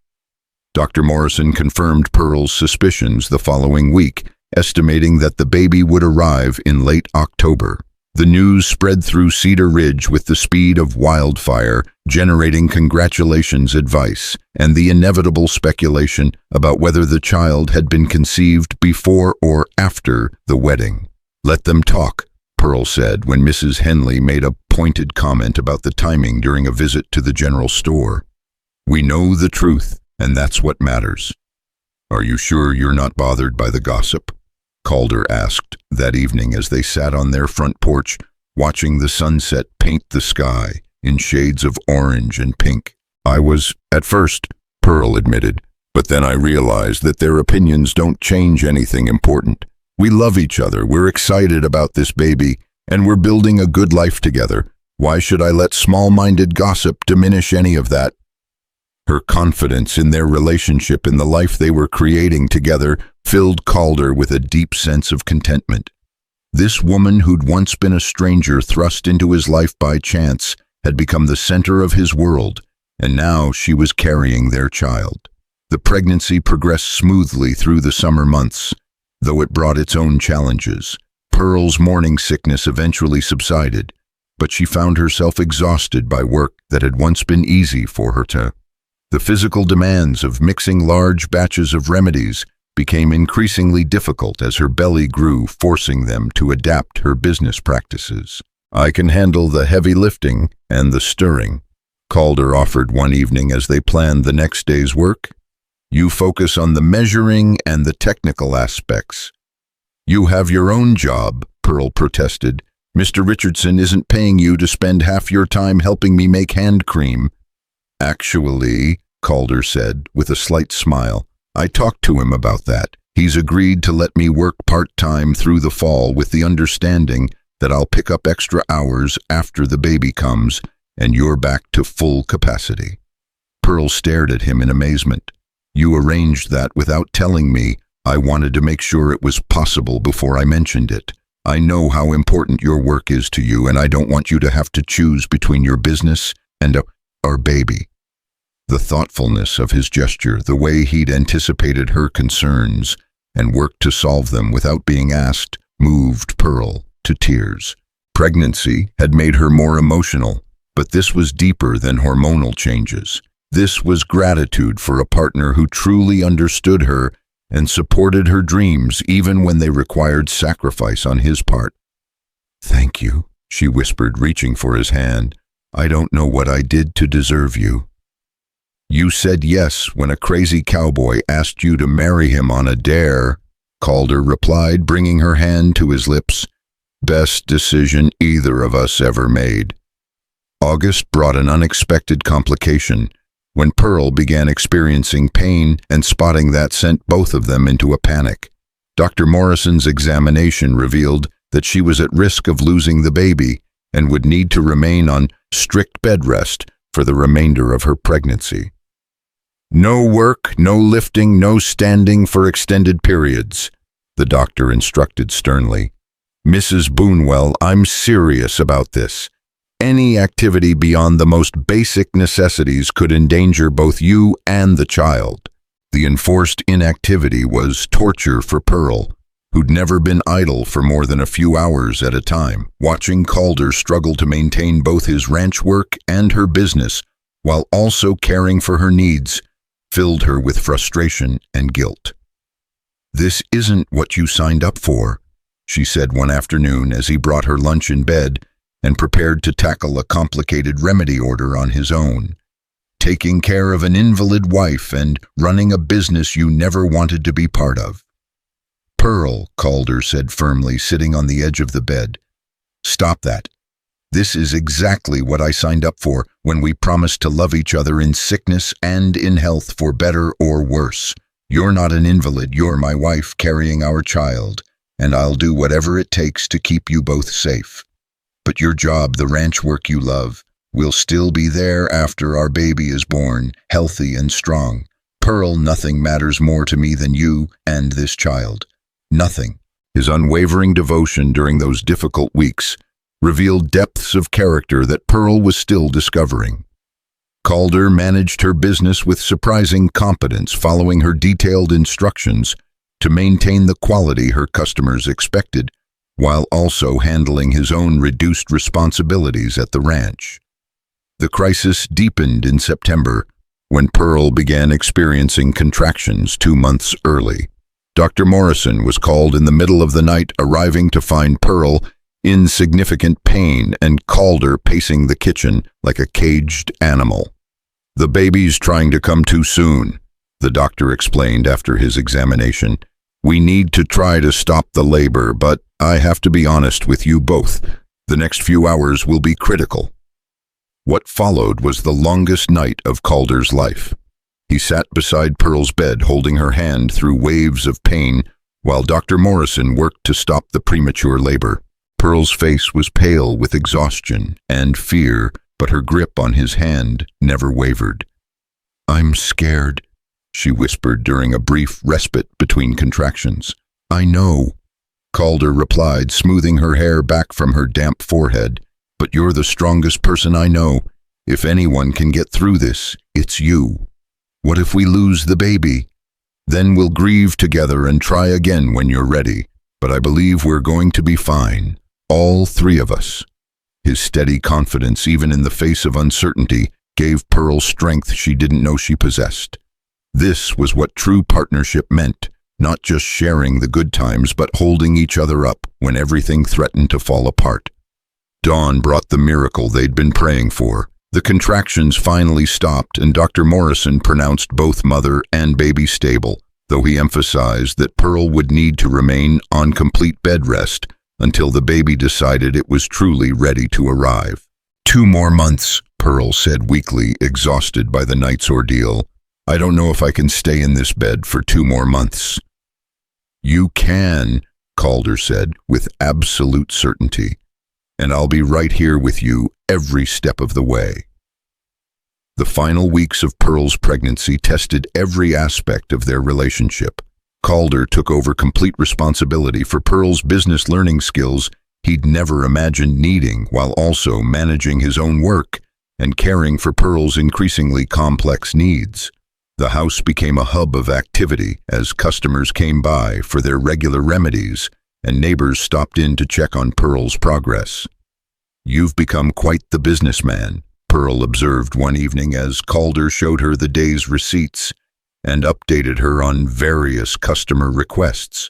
Dr. Morrison confirmed Pearl's suspicions the following week, estimating that the baby would arrive in late October. The news spread through Cedar Ridge with the speed of wildfire, generating congratulations advice and the inevitable speculation about whether the child had been conceived before or after the wedding. "Let them talk," Pearl said when Mrs. Henley made a pointed comment about the timing during a visit to the general store. "We know the truth, and that's what matters." "Are you sure you're not bothered by the gossip?" Calder asked that evening as they sat on their front porch, watching the sunset paint the sky in shades of orange and pink. "I was, at first," Pearl admitted, "but then I realized that their opinions don't change anything important. We love each other, we're excited about this baby, and we're building a good life together. Why should I let small-minded gossip diminish any of that?" Her confidence in their relationship and the life they were creating together filled Calder with a deep sense of contentment. This woman who'd once been a stranger thrust into his life by chance had become the center of his world, and now she was carrying their child. The pregnancy progressed smoothly through the summer months, though it brought its own challenges. Pearl's morning sickness eventually subsided, but she found herself exhausted by work that had once been easy for her to. The physical demands of mixing large batches of remedies became increasingly difficult as her belly grew, forcing them to adapt her business practices. "I can handle the heavy lifting and the stirring," Calder offered one evening as they planned the next day's work. "You focus on the measuring and the technical aspects." "You have your own job," Pearl protested. "Mr. Richardson isn't paying you to spend half your time helping me make hand cream." "Actually," Calder said with a slight smile, "I talked to him about that. He's agreed to let me work part-time through the fall with the understanding that I'll pick up extra hours after the baby comes and you're back to full capacity." Pearl stared at him in amazement. "You arranged that without telling me. I wanted to make sure it was possible before I mentioned it. I know how important your work is to you, and I don't want you to have to choose between your business and our baby." The thoughtfulness of his gesture, the way he'd anticipated her concerns and worked to solve them without being asked, moved Pearl to tears. Pregnancy had made her more emotional, but this was deeper than hormonal changes. This was gratitude for a partner who truly understood her and supported her dreams even when they required sacrifice on his part. "Thank you," she whispered, reaching for his hand. "I don't know what I did to deserve you." "You said yes when a crazy cowboy asked you to marry him on a dare," Calder replied, bringing her hand to his lips. "Best decision either of us ever made." August brought an unexpected complication. When Pearl began experiencing pain, and spotting that sent both of them into a panic. Dr. Morrison's examination revealed that she was at risk of losing the baby and would need to remain on strict bed rest for the remainder of her pregnancy. "No work, no lifting, no standing for extended periods," the doctor instructed sternly. "Mrs. Boonwell, I'm serious about this. Any activity beyond the most basic necessities could endanger both you and the child." The enforced inactivity was torture for Pearl, who'd never been idle for more than a few hours at a time. Watching Calder struggle to maintain both his ranch work and her business while also caring for her needs filled her with frustration and guilt. "This isn't what you signed up for," she said one afternoon as he brought her lunch in bed and prepared to tackle a complicated remedy order on his own. "Taking care of an invalid wife and running a business you never wanted to be part of." "Pearl," Calder said firmly, sitting on the edge of the bed. "Stop that. This is exactly what I signed up for when we promised to love each other in sickness and in health, for better or worse. You're not an invalid, you're my wife carrying our child, and I'll do whatever it takes to keep you both safe. But your job, the ranch work you love, will still be there after our baby is born, healthy and strong. Pearl, nothing matters more to me than you and this child. Nothing." His unwavering devotion during those difficult weeks revealed depths of character that Pearl was still discovering. Calder managed her business with surprising competence, following her detailed instructions to maintain the quality her customers expected, while also handling his own reduced responsibilities at the ranch. The crisis deepened in September, when Pearl began experiencing contractions 2 months early. Dr. Morrison was called in the middle of the night, arriving to find Pearl in significant pain and Calder pacing the kitchen like a caged animal. "The baby's trying to come too soon," the doctor explained after his examination. "We need to try to stop the labor, but I have to be honest with you both. The next few hours will be critical." What followed was the longest night of Calder's life. He sat beside Pearl's bed, holding her hand through waves of pain, while Dr. Morrison worked to stop the premature labor. Pearl's face was pale with exhaustion and fear, but her grip on his hand never wavered. I'm scared, she whispered during a brief respite between contractions. I know, Calder replied, smoothing her hair back from her damp forehead. But you're the strongest person I know. If anyone can get through this, it's you. What if we lose the baby? Then we'll grieve together and try again when you're ready. But I believe we're going to be fine. All three of us. His steady confidence, even in the face of uncertainty, gave Pearl strength she didn't know she possessed. This was what true partnership meant, not just sharing the good times, but holding each other up when everything threatened to fall apart. Dawn brought the miracle they'd been praying for. The contractions finally stopped, and Dr. Morrison pronounced both mother and baby stable, though he emphasized that Pearl would need to remain on complete bed rest until the baby decided it was truly ready to arrive. 2 more months, Pearl said weakly, exhausted by the night's ordeal. I don't know if I can stay in this bed for 2 more months. You can, Calder said, with absolute certainty. And I'll be right here with you every step of the way. The final weeks of Pearl's pregnancy tested every aspect of their relationship. Calder took over complete responsibility for Pearl's business learning skills he'd never imagined needing, while also managing his own work and caring for Pearl's increasingly complex needs. The house became a hub of activity as customers came by for their regular remedies and neighbors stopped in to check on Pearl's progress. You've become quite the businessman, Pearl observed one evening as Calder showed her the day's receipts and updated her on various customer requests.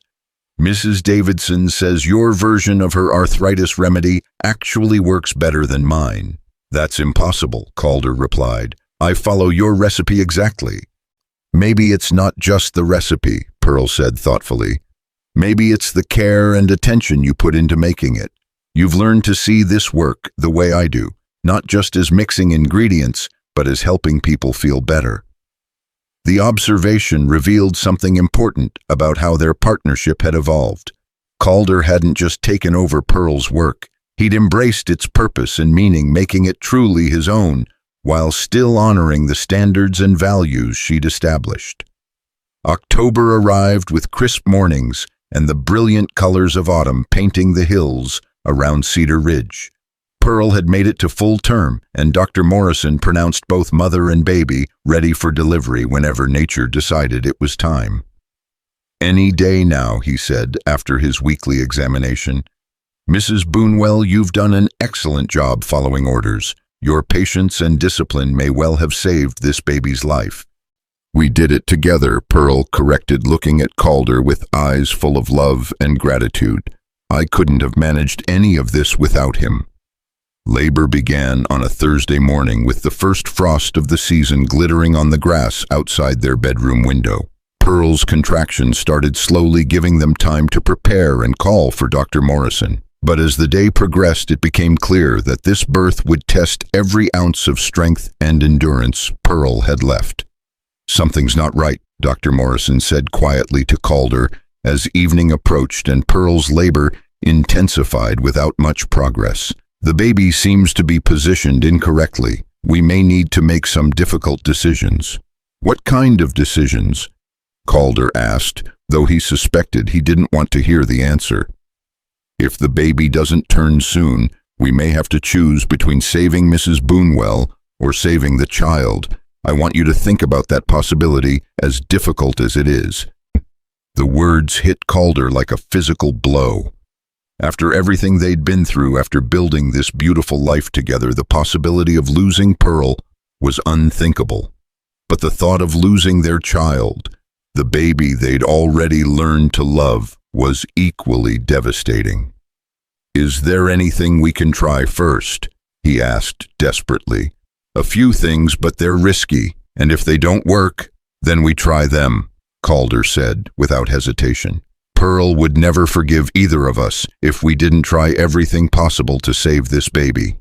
Mrs. Davidson says your version of her arthritis remedy actually works better than mine. That's impossible, Calder replied. I follow your recipe exactly. Maybe it's not just the recipe, Pearl said thoughtfully. Maybe it's the care and attention you put into making it. You've learned to see this work the way I do, not just as mixing ingredients, but as helping people feel better. The observation revealed something important about how their partnership had evolved. Calder hadn't just taken over Pearl's work, he'd embraced its purpose and meaning, making it truly his own, while still honoring the standards and values she'd established. October arrived with crisp mornings and the brilliant colors of autumn painting the hills around Cedar Ridge. Pearl had made it to full term, and Dr. Morrison pronounced both mother and baby ready for delivery whenever nature decided it was time. Any day now, he said after his weekly examination. Mrs. Boonwell, you've done an excellent job following orders. Your patience and discipline may well have saved this baby's life. We did it together, Pearl corrected, looking at Calder with eyes full of love and gratitude. I couldn't have managed any of this without him. Labor began on a Thursday morning with the first frost of the season glittering on the grass outside their bedroom window. Pearl's contractions started slowly, giving them time to prepare and call for Dr. Morrison. But as the day progressed, it became clear that this birth would test every ounce of strength and endurance Pearl had left. Something's not right, Dr. Morrison said quietly to Calder as evening approached and Pearl's labor intensified without much progress. The baby seems to be positioned incorrectly. We may need to make some difficult decisions. What kind of decisions? Calder asked, though he suspected he didn't want to hear the answer. If the baby doesn't turn soon, we may have to choose between saving Mrs. Boonwell or saving the child. I want you to think about that possibility, as difficult as it is. The words hit Calder like a physical blow. After everything they'd been through, after building this beautiful life together, the possibility of losing Pearl was unthinkable. But the thought of losing their child, the baby they'd already learned to love, was equally devastating. Is there anything we can try first? He asked desperately. A few things, but they're risky, and if they don't work, then we try them, Calder said without hesitation. Pearl would never forgive either of us if we didn't try everything possible to save this baby.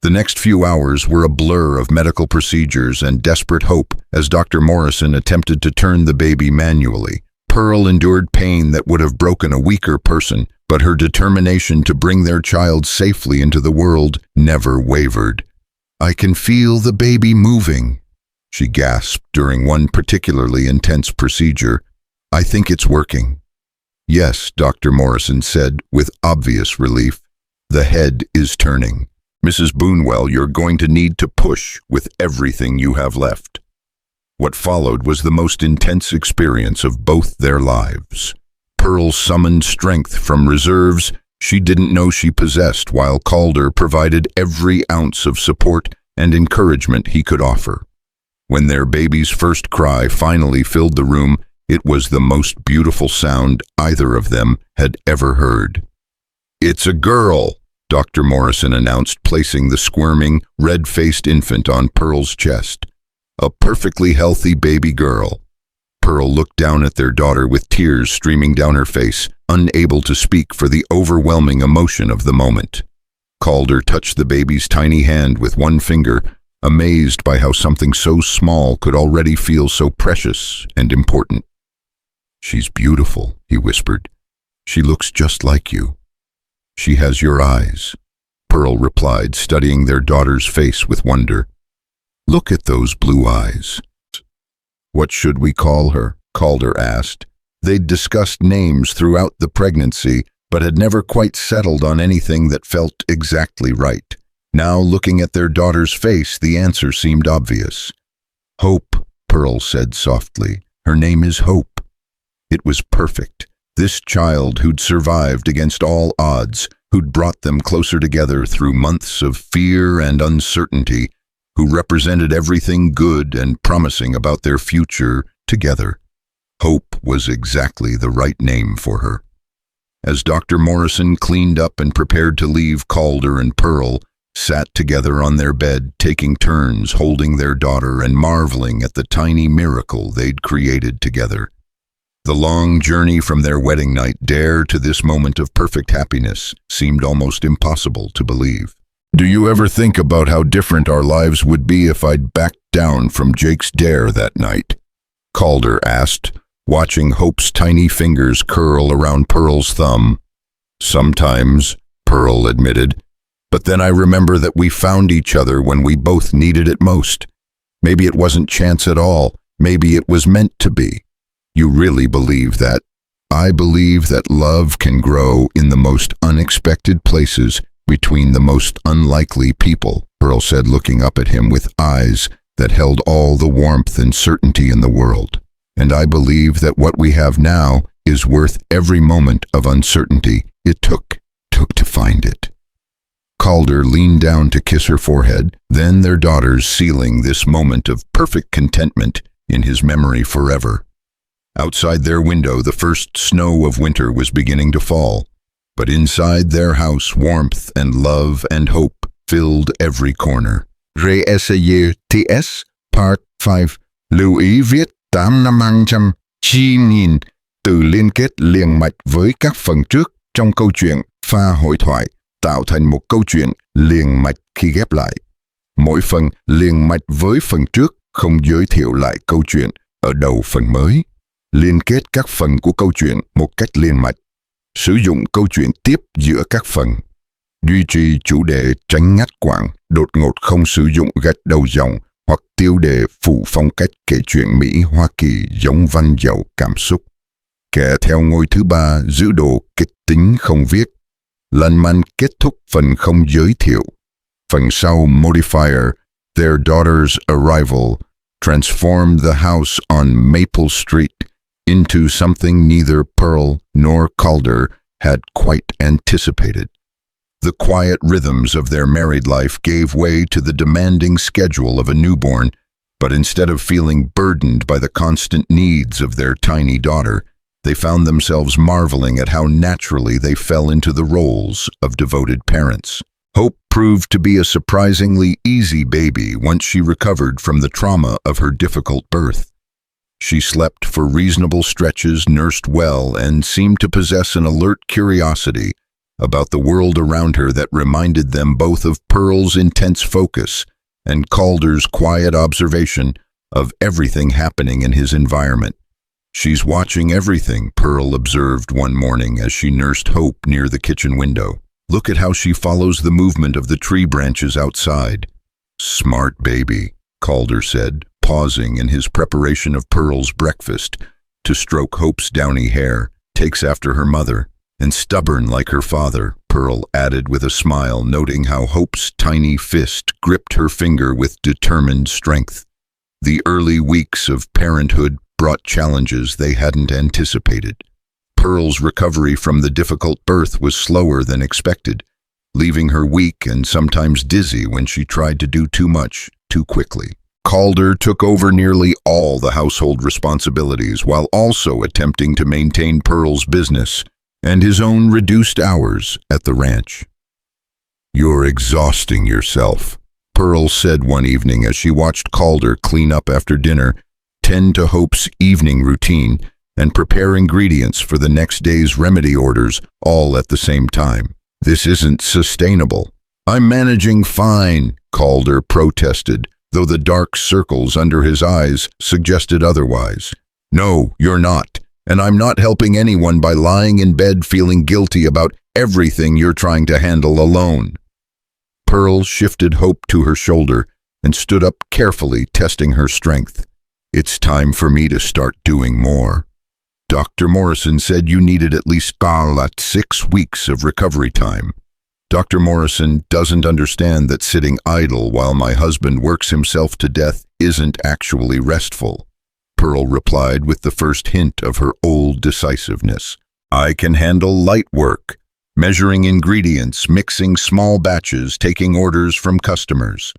The next few hours were a blur of medical procedures and desperate hope as Dr. Morrison attempted to turn the baby manually. Pearl endured pain that would have broken a weaker person, but her determination to bring their child safely into the world never wavered. I can feel the baby moving, she gasped during one particularly intense procedure. "I think it's working." "Yes," Dr. Morrison said with obvious relief. "The head is turning. Mrs. Boonwell, you're going to need to push with everything you have left." What followed was the most intense experience of both their lives. Pearl summoned strength from reserves she didn't know she possessed, while Calder provided every ounce of support and encouragement he could offer. When their baby's first cry finally filled the room, it was the most beautiful sound either of them had ever heard. "It's a girl," Dr. Morrison announced, placing the squirming, red-faced infant on Pearl's chest. "A perfectly healthy baby girl." Pearl looked down at their daughter with tears streaming down her face, unable to speak for the overwhelming emotion of the moment. Calder touched the baby's tiny hand with one finger, amazed by how something so small could already feel so precious and important. "She's beautiful," he whispered. "She looks just like you." "She has your eyes," Pearl replied, studying their daughter's face with wonder. "Look at those blue eyes." "What should we call her?" Calder asked. They'd discussed names throughout the pregnancy, but had never quite settled on anything that felt exactly right. Now, looking at their daughter's face, the answer seemed obvious. "Hope," Pearl said softly. "Her name is Hope." It was perfect. This child who'd survived against all odds, who'd brought them closer together through months of fear and uncertainty, who represented everything good and promising about their future together. Hope was exactly the right name for her. As Dr. Morrison cleaned up and prepared to leave, Calder and Pearl sat together on their bed, taking turns holding their daughter and marveling at the tiny miracle they'd created together. The long journey from their wedding night to this moment of perfect happiness seemed almost impossible to believe. "Do you ever think about how different our lives would be if I'd backed down from Jake's dare that night?" Calder asked, watching Hope's tiny fingers curl around Pearl's thumb. "Sometimes," Pearl admitted, "but then I remember that we found each other when we both needed it most. Maybe it wasn't chance at all. Maybe it was meant to be." "You really believe that?" "I believe that love can grow in the most unexpected places between the most unlikely people," Pearl said, looking up at him with eyes that held all the warmth and certainty in the world. "And I believe that what we have now is worth every moment of uncertainty it took to find it." Calder leaned down to kiss her forehead, then their daughters sealing this moment of perfect contentment in his memory forever. Outside their window, the first snow of winter was beginning to fall, but inside their house, warmth and love and hope filled every corner. RESYTS Part 5. Lưu ý viết 8/500 từ liên kết liền mạch với các phần trước trong câu chuyện pha hội thoại, tạo thành một câu chuyện liền mạch khi ghép lại. Mỗi phần liền mạch với phần trước không giới thiệu lại câu chuyện ở đầu phần mới. Liên kết các phần của câu chuyện một cách liên mạch. Sử dụng câu chuyện tiếp giữa các phần. Duy trì chủ đề tránh ngắt quãng, đột ngột không sử dụng gạch đầu dòng hoặc tiêu đề phụ phong cách kể chuyện Mỹ Hoa Kỳ giống văn giàu cảm xúc. Kẻ theo ngôi thứ ba giữ độ kịch tính không viết. Lần măn kết thúc phần không giới thiệu. Phần sau modifier, their daughter's arrival, transformed the house on Maple Street into something neither Pearl nor Calder had quite anticipated. The quiet rhythms of their married life gave way to the demanding schedule of a newborn, but instead of feeling burdened by the constant needs of their tiny daughter, they found themselves marveling at how naturally they fell into the roles of devoted parents. Hope proved to be a surprisingly easy baby once she recovered from the trauma of her difficult birth. She slept for reasonable stretches, nursed well, and seemed to possess an alert curiosity about the world around her that reminded them both of Pearl's intense focus and Calder's quiet observation of everything happening in his environment. "She's watching everything," Pearl observed one morning as she nursed Hope near the kitchen window. "Look at how she follows the movement of the tree branches outside." "Smart baby," Calder said, pausing in his preparation of Pearl's breakfast to stroke Hope's downy hair, takes after her mother, and stubborn like her father, Pearl added with a smile, noting how Hope's tiny fist gripped her finger with determined strength. The early weeks of parenthood brought challenges they hadn't anticipated. Pearl's recovery from the difficult birth was slower than expected, leaving her weak and sometimes dizzy when she tried to do too much too quickly. Calder took over nearly all the household responsibilities while also attempting to maintain Pearl's business and his own reduced hours at the ranch. "You're exhausting yourself," Pearl said one evening as she watched Calder clean up after dinner, tend to Hope's evening routine, and prepare ingredients for the next day's remedy orders all at the same time. "This isn't sustainable." "I'm managing fine," Calder protested, though the dark circles under his eyes suggested otherwise. "No, you're not, and I'm not helping anyone by lying in bed feeling guilty about everything you're trying to handle alone." Pearl shifted Hope to her shoulder and stood up carefully, testing her strength. "It's time for me to start doing more. Dr. Morrison said you needed at least 6 weeks of recovery time. Dr. Morrison doesn't understand that sitting idle while my husband works himself to death isn't actually restful," Pearl replied with the first hint of her old decisiveness. "I can handle light work, measuring ingredients, mixing small batches, taking orders from customers."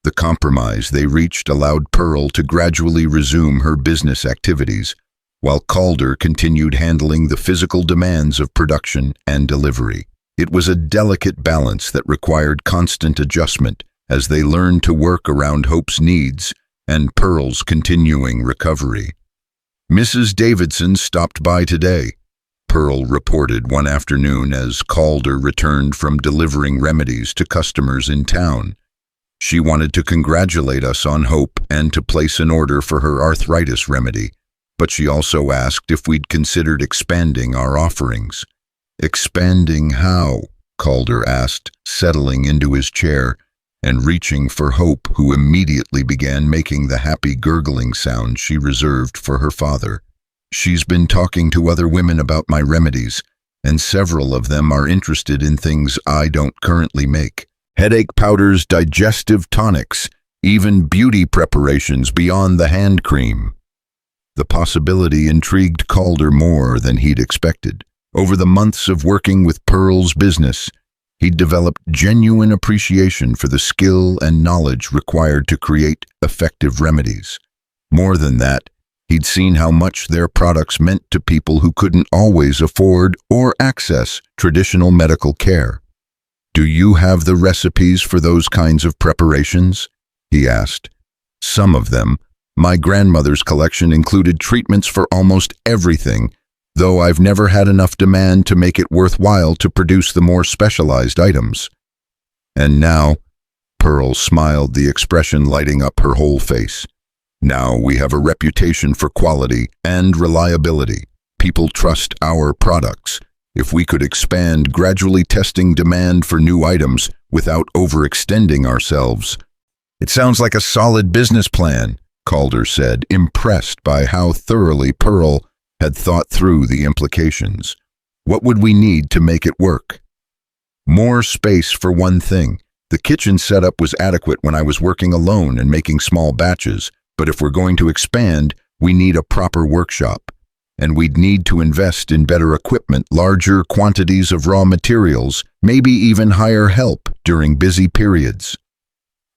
The compromise they reached allowed Pearl to gradually resume her business activities, while Calder continued handling the physical demands of production and delivery. It was a delicate balance that required constant adjustment as they learned to work around Hope's needs and Pearl's continuing recovery. "Mrs. Davidson stopped by today," Pearl reported one afternoon as Calder returned from delivering remedies to customers in town. "She wanted to congratulate us on Hope and to place an order for her arthritis remedy, but she also asked if we'd considered expanding our offerings." "Expanding how?" Calder asked, settling into his chair and reaching for Hope, who immediately began making the happy gurgling sound she reserved for her father. "She's been talking to other women about my remedies, and several of them are interested in things I don't currently make. Headache powders, digestive tonics, even beauty preparations beyond the hand cream." The possibility intrigued Calder more than he'd expected. Over the months of working with Pearl's business, he'd developed genuine appreciation for the skill and knowledge required to create effective remedies. More than that, he'd seen how much their products meant to people who couldn't always afford or access traditional medical care. "Do you have the recipes for those kinds of preparations?" he asked. "Some of them. My grandmother's collection included treatments for almost everything, though I've never had enough demand to make it worthwhile to produce the more specialized items." "And now," Pearl smiled, the expression lighting up her whole face, "now we have a reputation for quality and reliability. People trust our products. If we could expand, gradually testing demand for new items without overextending ourselves." "It sounds like a solid business plan," Calder said, impressed by how thoroughly Pearl had thought through the implications. "What would we need to make it work?" "More space for one thing. The kitchen setup was adequate when I was working alone and making small batches, but if we're going to expand, we need a proper workshop. And we'd need to invest in better equipment, larger quantities of raw materials, maybe even hire help during busy periods."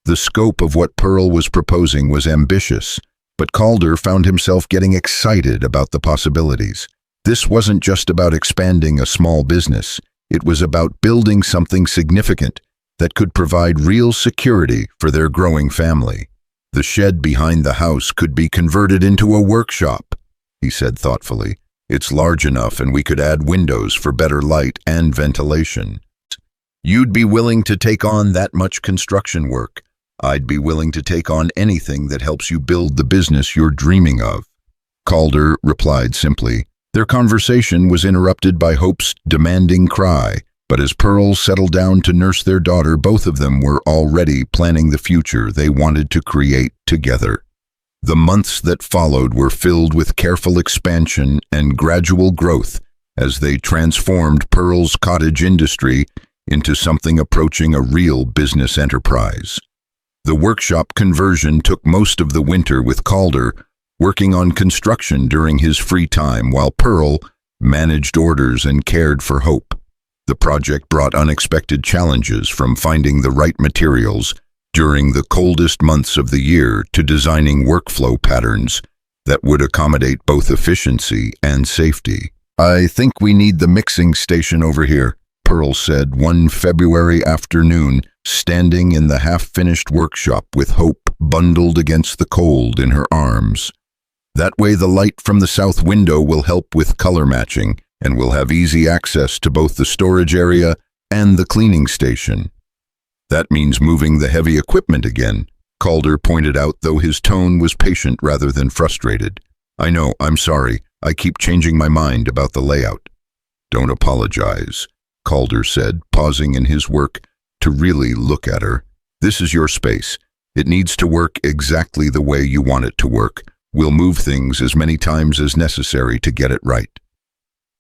The scope of what Pearl was proposing was ambitious, but Calder found himself getting excited about the possibilities. This wasn't just about expanding a small business. It was about building something significant that could provide real security for their growing family. "The shed behind the house could be converted into a workshop," he said thoughtfully. "It's large enough and we could add windows for better light and ventilation." "You'd be willing to take on that much construction work? I'd be willing to take on anything that helps you build the business you're dreaming of," Calder replied simply. Their conversation was interrupted by Hope's demanding cry, but as Pearl settled down to nurse their daughter, both of them were already planning the future they wanted to create together. The months that followed were filled with careful expansion and gradual growth as they transformed Pearl's cottage industry into something approaching a real business enterprise. The workshop conversion took most of the winter with Calder working on construction during his free time while Pearl managed orders and cared for Hope. The project brought unexpected challenges, from finding the right materials during the coldest months of the year to designing workflow patterns that would accommodate both efficiency and safety. "I think we need the mixing station over here," Pearl said one February afternoon, standing in the half-finished workshop with Hope bundled against the cold in her arms. "That way the light from the south window will help with color matching, and we'll have easy access to both the storage area and the cleaning station." "That means moving the heavy equipment again," Calder pointed out, though his tone was patient rather than frustrated. "I know, I'm sorry. I keep changing my mind about the layout." "Don't apologize," Calder said, pausing in his work to really look at her. "This is your space. It needs to work exactly the way you want it to work. We'll move things as many times as necessary to get it right."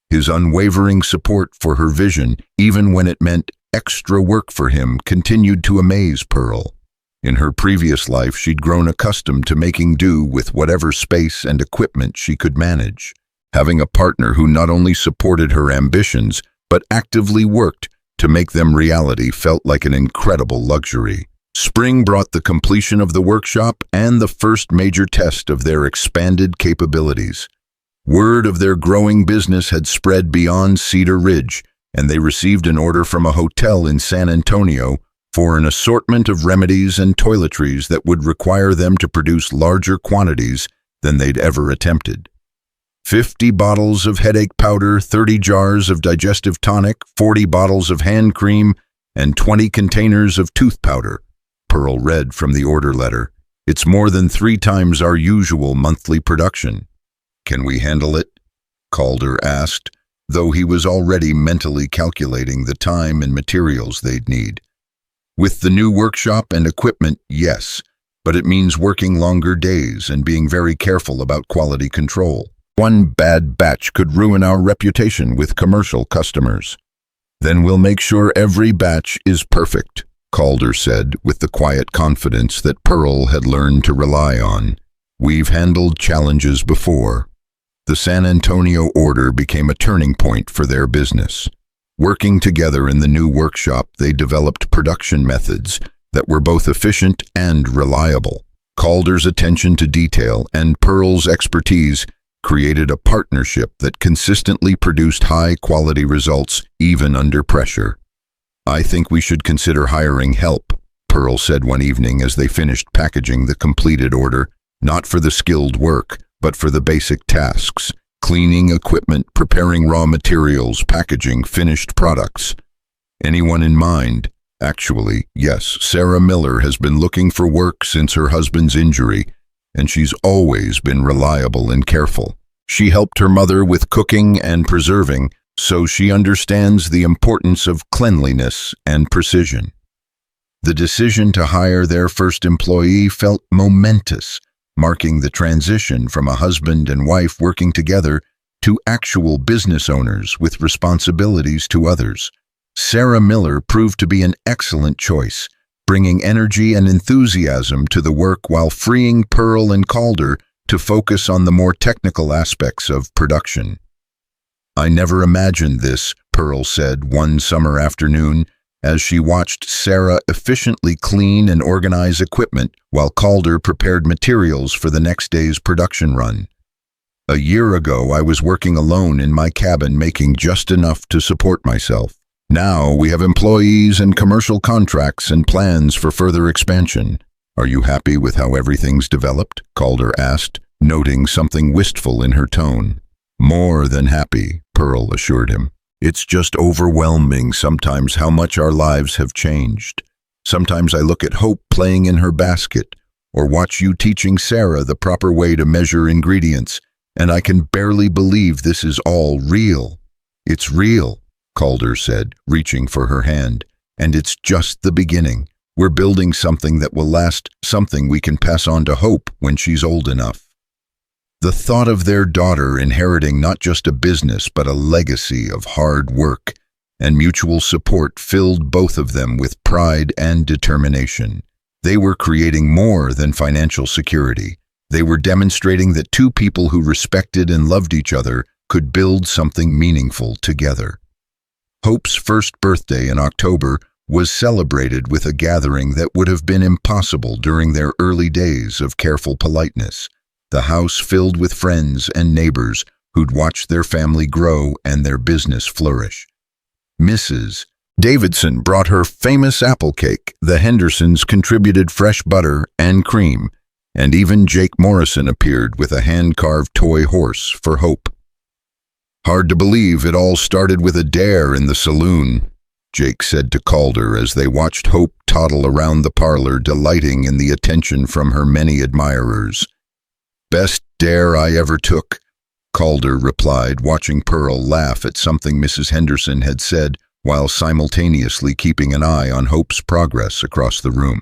His unwavering support for her vision, even when it meant extra work for him, continued to amaze Pearl. In her previous life, she'd grown accustomed to making do with whatever space and equipment she could manage. Having a partner who not only supported her ambitions, but actively worked to make them reality felt like an incredible luxury. Spring brought the completion of the workshop and the first major test of their expanded capabilities. Word of their growing business had spread beyond Cedar Ridge, and they received an order from a hotel in San Antonio for an assortment of remedies and toiletries that would require them to produce larger quantities than they'd ever attempted. 50 bottles of headache powder, 30 jars of digestive tonic, 40 bottles of hand cream, and 20 containers of tooth powder, Pearl read from the order letter. "It's more than 3 times our usual monthly production." "Can we handle it?" Calder asked, though he was already mentally calculating the time and materials they'd need. "With the new workshop and equipment, yes, but it means working longer days and being very careful about quality control. One bad batch could ruin our reputation with commercial customers." "Then we'll make sure every batch is perfect," Calder said with the quiet confidence that Pearl had learned to rely on. "We've handled challenges before." The San Antonio order became a turning point for their business. Working together in the new workshop, they developed production methods that were both efficient and reliable. Calder's attention to detail and Pearl's expertise created a partnership that consistently produced high-quality results even under pressure. "I think we should consider hiring help," Pearl said one evening as they finished packaging the completed order, "not for the skilled work, but for the basic tasks: cleaning equipment, preparing raw materials, packaging finished products." "Anyone in mind?" "Actually, yes. Sarah Miller has been looking for work since her husband's injury, and she's always been reliable and careful. She helped her mother with cooking and preserving, so she understands the importance of cleanliness and precision." The decision to hire their first employee felt momentous, marking the transition from a husband and wife working together to actual business owners with responsibilities to others. Sarah Miller proved to be an excellent choice, bringing energy and enthusiasm to the work while freeing Pearl and Calder to focus on the more technical aspects of production. "I never imagined this," Pearl said one summer afternoon, as she watched Sarah efficiently clean and organize equipment while Calder prepared materials for the next day's production run. "A year ago, I was working alone in my cabin, making just enough to support myself. Now we have employees and commercial contracts and plans for further expansion." "Are you happy with how everything's developed?" Calder asked, noting something wistful in her tone. "More than happy," Pearl assured him. "It's just overwhelming sometimes how much our lives have changed. Sometimes I look at Hope playing in her basket, or watch you teaching Sarah the proper way to measure ingredients, and I can barely believe this is all real." "It's real," Calder said, reaching for her hand, "and it's just the beginning. We're building something that will last, something we can pass on to Hope when she's old enough. The thought of their daughter inheriting not just a business but a legacy of hard work and mutual support filled both of them with pride and determination. They were creating more than financial security. They were demonstrating that two people who respected and loved each other could build something meaningful together. Hope's first birthday in October was celebrated with a gathering that would have been impossible during their early days of careful politeness. The house filled with friends and neighbors who'd watched their family grow and their business flourish. Mrs. Davidson brought her famous apple cake. The Hendersons contributed fresh butter and cream, and even Jake Morrison appeared with a hand-carved toy horse for Hope. Hard to believe it all started with a dare in the saloon, Jake said to Calder as they watched Hope toddle around the parlor, delighting in the attention from her many admirers. Best dare I ever took, Calder replied, watching Pearl laugh at something Mrs. Henderson had said while simultaneously keeping an eye on Hope's progress across the room.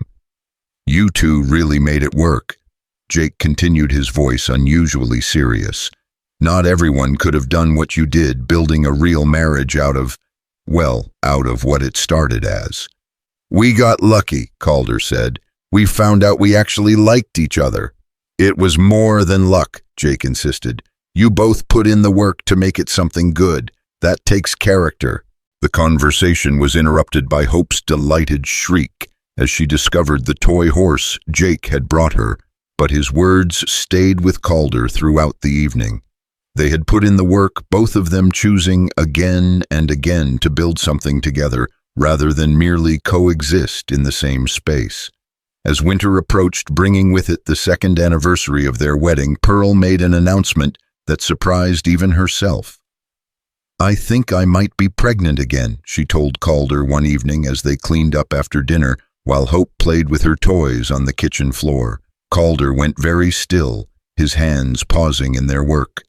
You two really made it work, Jake continued, his voice unusually serious. Not everyone could have done what you did, building a real marriage out of what it started as. We got lucky, Calder said. We found out we actually liked each other. It was more than luck, Jake insisted. You both put in the work to make it something good. That takes character. The conversation was interrupted by Hope's delighted shriek as she discovered the toy horse Jake had brought her, but his words stayed with Calder throughout the evening. They had put in the work, both of them choosing again and again to build something together rather than merely coexist in the same space. As winter approached, bringing with it the second anniversary of their wedding, Pearl made an announcement that surprised even herself. I think I might be pregnant again, she told Calder one evening as they cleaned up after dinner while Hope played with her toys on the kitchen floor. Calder went very still, his hands pausing in their work.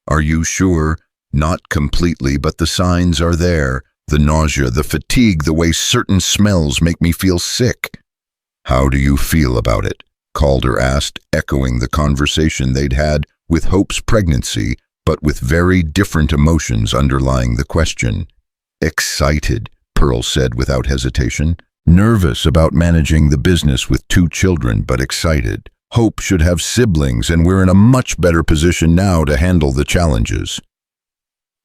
Are you sure? Not completely, but the signs are there. The nausea, the fatigue, the way certain smells make me feel sick. How do you feel about it? Calder asked, echoing the conversation they'd had with Hope's pregnancy, but with very different emotions underlying the question. Excited, Pearl said without hesitation. Nervous about managing the business with two children, but excited. Hope should have siblings, and we're in a much better position now to handle the challenges.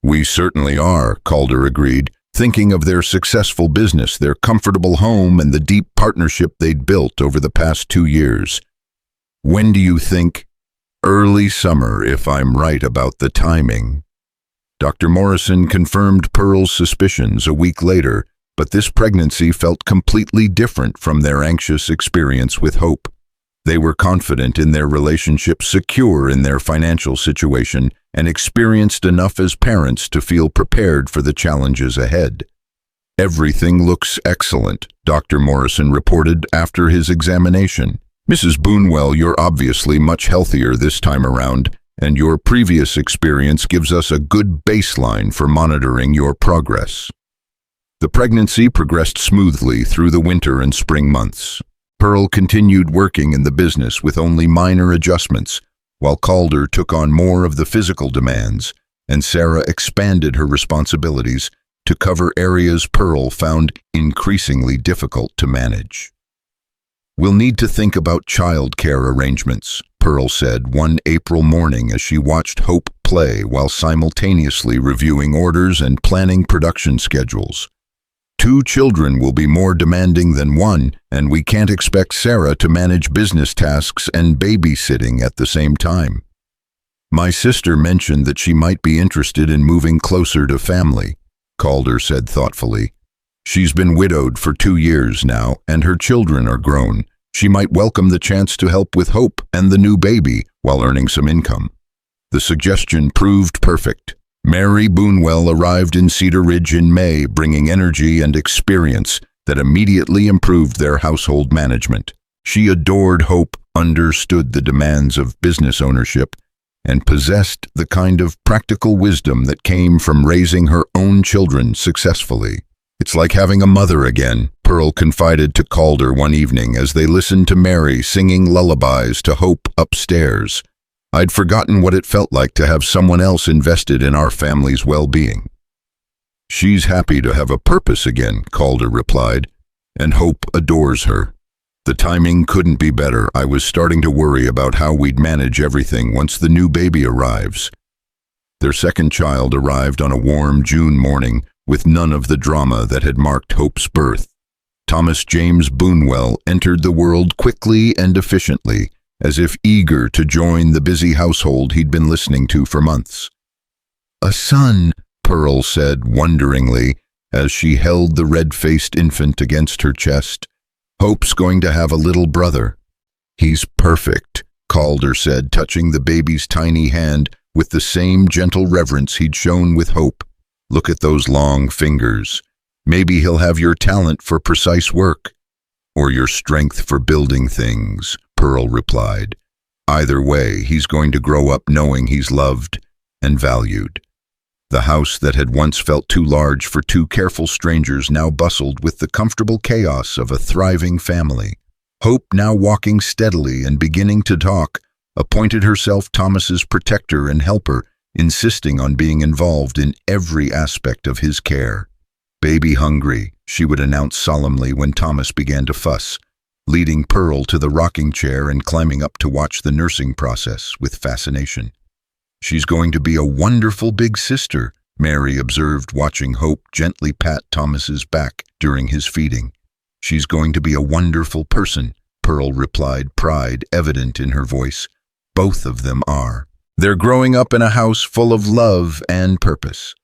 We certainly are, Calder agreed, thinking of their successful business, their comfortable home, and the deep partnership they'd built over the past 2 years. When do you think? Early summer, if I'm right about the timing. Dr. Morrison confirmed Pearl's suspicions a week later, but this pregnancy felt completely different from their anxious experience with Hope. They were confident in their relationship, secure in their financial situation, and experienced enough as parents to feel prepared for the challenges ahead. Everything looks excellent, Dr. Morrison reported after his examination. Mrs. Boonwell, you're obviously much healthier this time around, and your previous experience gives us a good baseline for monitoring your progress. The pregnancy progressed smoothly through the winter and spring months. Pearl continued working in the business with only minor adjustments, while Calder took on more of the physical demands, and Sarah expanded her responsibilities to cover areas Pearl found increasingly difficult to manage. We'll need to think about child-care arrangements, Pearl said one April morning as she watched Hope play while simultaneously reviewing orders and planning production schedules. 2 children will be more demanding than one, and we can't expect Sarah to manage business tasks and babysitting at the same time. My sister mentioned that she might be interested in moving closer to family, Calder said thoughtfully. She's been widowed for 2 years now, and her children are grown. She might welcome the chance to help with Hope and the new baby while earning some income. The suggestion proved perfect. Mary Boonwell arrived in Cedar Ridge in May, bringing energy and experience that immediately improved their household management. She adored Hope, understood the demands of business ownership, and possessed the kind of practical wisdom that came from raising her own children successfully. It's like having a mother again, Pearl confided to Calder one evening as they listened to Mary singing lullabies to Hope upstairs. I'd forgotten what it felt like to have someone else invested in our family's well-being. She's happy to have a purpose again, Calder replied, and Hope adores her. The timing couldn't be better. I was starting to worry about how we'd manage everything once the new baby arrives. Their second child arrived on a warm June morning with none of the drama that had marked Hope's birth. Thomas James Boonwell entered the world quickly and efficiently, as if eager to join the busy household he'd been listening to for months. "A son," Pearl said wonderingly, as she held the red-faced infant against her chest. "Hope's going to have a little brother." "He's perfect," Calder said, touching the baby's tiny hand with the same gentle reverence he'd shown with Hope. "Look at those long fingers. Maybe he'll have your talent for precise work, or your strength for building things," Pearl replied. "Either way, he's going to grow up knowing he's loved and valued." The house that had once felt too large for two careful strangers now bustled with the comfortable chaos of a thriving family. Hope, now walking steadily and beginning to talk, appointed herself Thomas's protector and helper, insisting on being involved in every aspect of his care. "Baby hungry," she would announce solemnly when Thomas began to fuss, leading Pearl to the rocking chair and climbing up to watch the nursing process with fascination. "She's going to be a wonderful big sister," Mary observed, watching Hope gently pat Thomas's back during his feeding. "She's going to be a wonderful person," Pearl replied, pride evident in her voice. "Both of them are. They're growing up in a house full of love and purpose."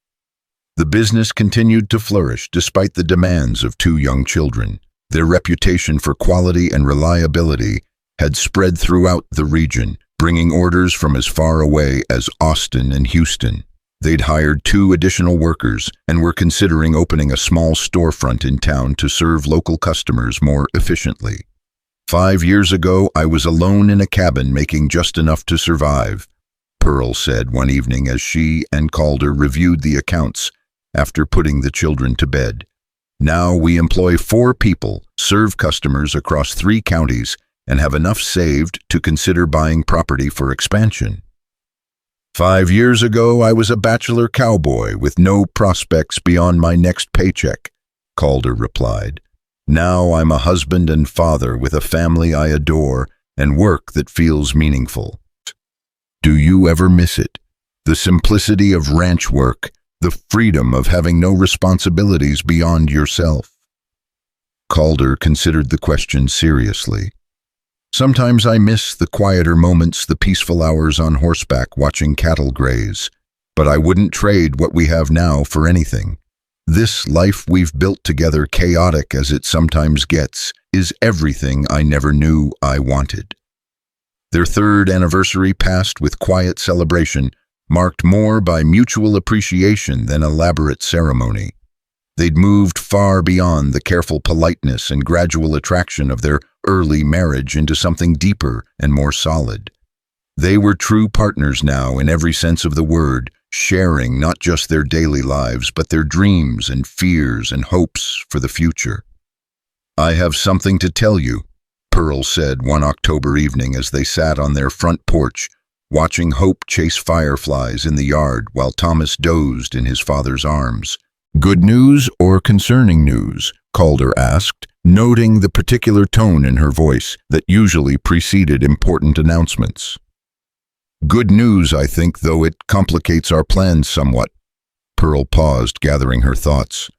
The business continued to flourish despite the demands of two young children. Their reputation for quality and reliability had spread throughout the region, bringing orders from as far away as Austin and Houston. They'd hired 2 additional workers and were considering opening a small storefront in town to serve local customers more efficiently. "5 years ago, I was alone in a cabin making just enough to survive," Pearl said one evening as she and Calder reviewed the accounts after putting the children to bed. "Now we employ 4 people, serve customers across 3 counties, and have enough saved to consider buying property for expansion." "5 years ago, I was a bachelor cowboy with no prospects beyond my next paycheck," Calder replied. "Now I'm a husband and father with a family I adore and work that feels meaningful." Do you ever miss it? The simplicity of ranch work, the freedom of having no responsibilities beyond yourself. Calder considered the question seriously. "Sometimes I miss the quieter moments, the peaceful hours on horseback watching cattle graze, but I wouldn't trade what we have now for anything. This life we've built together, chaotic as it sometimes gets, is everything I never knew I wanted." Their 3rd anniversary passed with quiet celebration, marked more by mutual appreciation than elaborate ceremony. They'd moved far beyond the careful politeness and gradual attraction of their early marriage into something deeper and more solid. They were true partners now in every sense of the word, sharing not just their daily lives, but their dreams and fears and hopes for the future. "I have something to tell you," Pearl said one October evening as they sat on their front porch, watching Hope chase fireflies in the yard while Thomas dozed in his father's arms. "Good news or concerning news?" Calder asked, noting the particular tone in her voice that usually preceded important announcements. "Good news, I think, though it complicates our plans somewhat." Pearl paused, gathering her thoughts.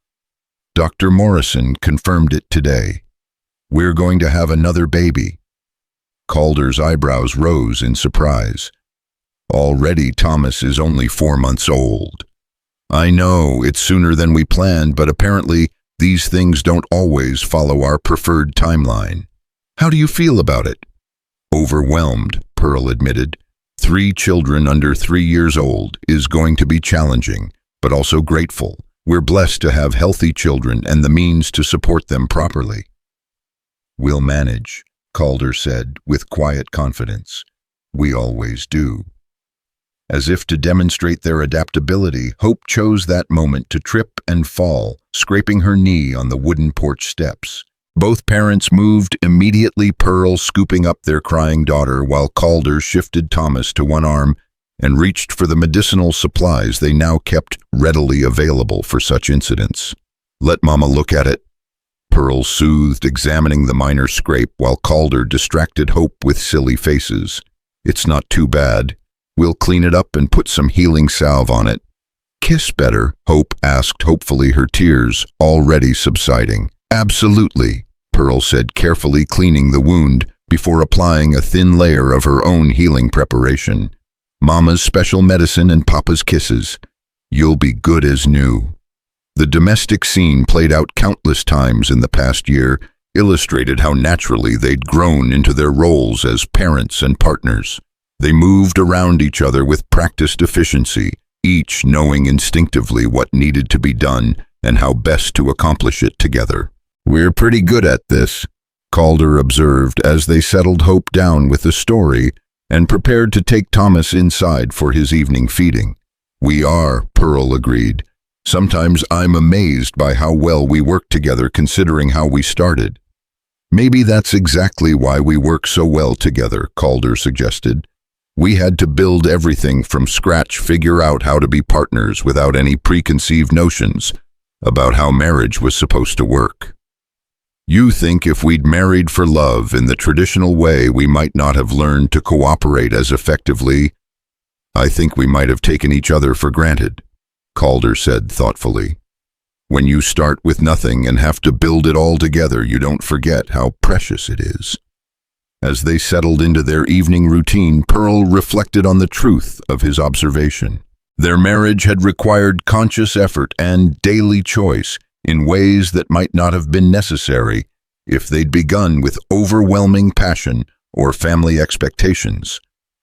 "Dr. Morrison confirmed it today. We're going to have another baby." Calder's eyebrows rose in surprise. "Already Thomas is only 4 months old." "I know, it's sooner than we planned, but apparently these things don't always follow our preferred timeline. How do you feel about it?" "Overwhelmed," Pearl admitted. 3 children under 3 years old is going to be challenging, but also grateful. We're blessed to have healthy children and the means to support them properly." "We'll manage," Calder said with quiet confidence. "We always do." As if to demonstrate their adaptability, Hope chose that moment to trip and fall, scraping her knee on the wooden porch steps. Both parents moved immediately, Pearl scooping up their crying daughter while Calder shifted Thomas to one arm and reached for the medicinal supplies they now kept readily available for such incidents. "Let Mama look at it," Pearl soothed, examining the minor scrape while Calder distracted Hope with silly faces. "It's not too bad. We'll clean it up and put some healing salve on it." "Kiss better?" Hope asked, hopefully, her tears already subsiding. "Absolutely," Pearl said, carefully cleaning the wound before applying a thin layer of her own healing preparation. "Mama's special medicine and Papa's kisses. You'll be good as new." The domestic scene, played out countless times in the past year, illustrated how naturally they'd grown into their roles as parents and partners. They moved around each other with practiced efficiency, each knowing instinctively what needed to be done and how best to accomplish it together. "We're pretty good at this," Calder observed as they settled Hope down with the story and prepared to take Thomas inside for his evening feeding. "We are," Pearl agreed. "Sometimes I'm amazed by how well we work together considering how we started." "Maybe that's exactly why we work so well together," Calder suggested. "We had to build everything from scratch, figure out how to be partners without any preconceived notions about how marriage was supposed to work." "You think if we'd married for love in the traditional way, we might not have learned to cooperate as effectively?" "I think we might have taken each other for granted," Calder said thoughtfully. "When you start with nothing and have to build it all together, you don't forget how precious it is." As they settled into their evening routine, Pearl reflected on the truth of his observation. Their marriage had required conscious effort and daily choice in ways that might not have been necessary if they'd begun with overwhelming passion or family expectations.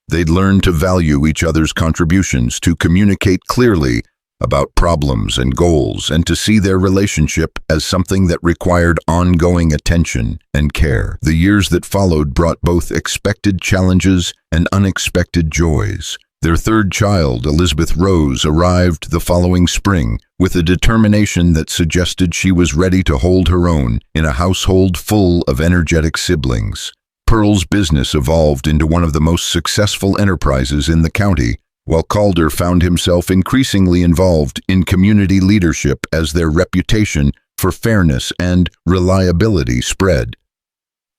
They'd learned to value each other's contributions, to communicate clearly about problems and goals, and to see their relationship as something that required ongoing attention and care. The years that followed brought both expected challenges and unexpected joys. Their third child, Elizabeth Rose, arrived the following spring with a determination that suggested she was ready to hold her own in a household full of energetic siblings. Pearl's business evolved into one of the most successful enterprises in the county, while Calder found himself increasingly involved in community leadership as their reputation for fairness and reliability spread.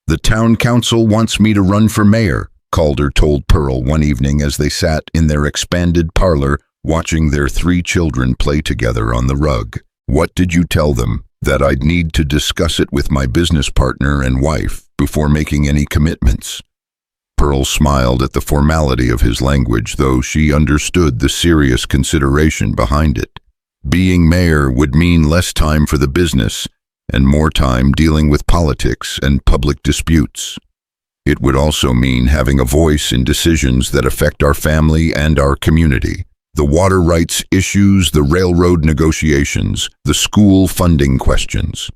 "The town council wants me to run for mayor," Calder told Pearl one evening as they sat in their expanded parlor watching their 3 children play together on the rug. "What did you tell them? That I'd need to discuss it with my business partner and wife before making any commitments?" Pearl smiled at the formality of his language, though she understood the serious consideration behind it. Being mayor would mean less time for the business and more time dealing with politics and public disputes. It would also mean having a voice in decisions that affect our family and our community. The water rights issues, the railroad negotiations, the school funding questions.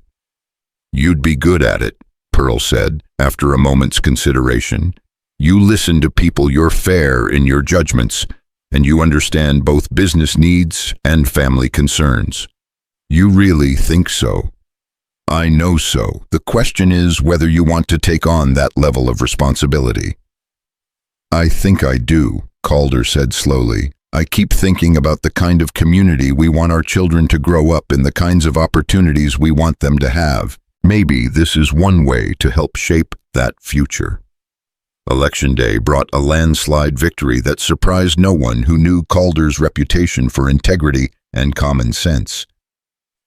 "You'd be good at it," Pearl said, after a moment's consideration. "You listen to people, you're fair in your judgments, and you understand both business needs and family concerns." "You really think so?" "I know so. The question is whether you want to take on that level of responsibility." "I think I do," Calder said slowly. "I keep thinking about the kind of community we want our children to grow up in, the kinds of opportunities we want them to have. Maybe this is one way to help shape that future." Election day brought a landslide victory that surprised no one who knew Calder's reputation for integrity and common sense.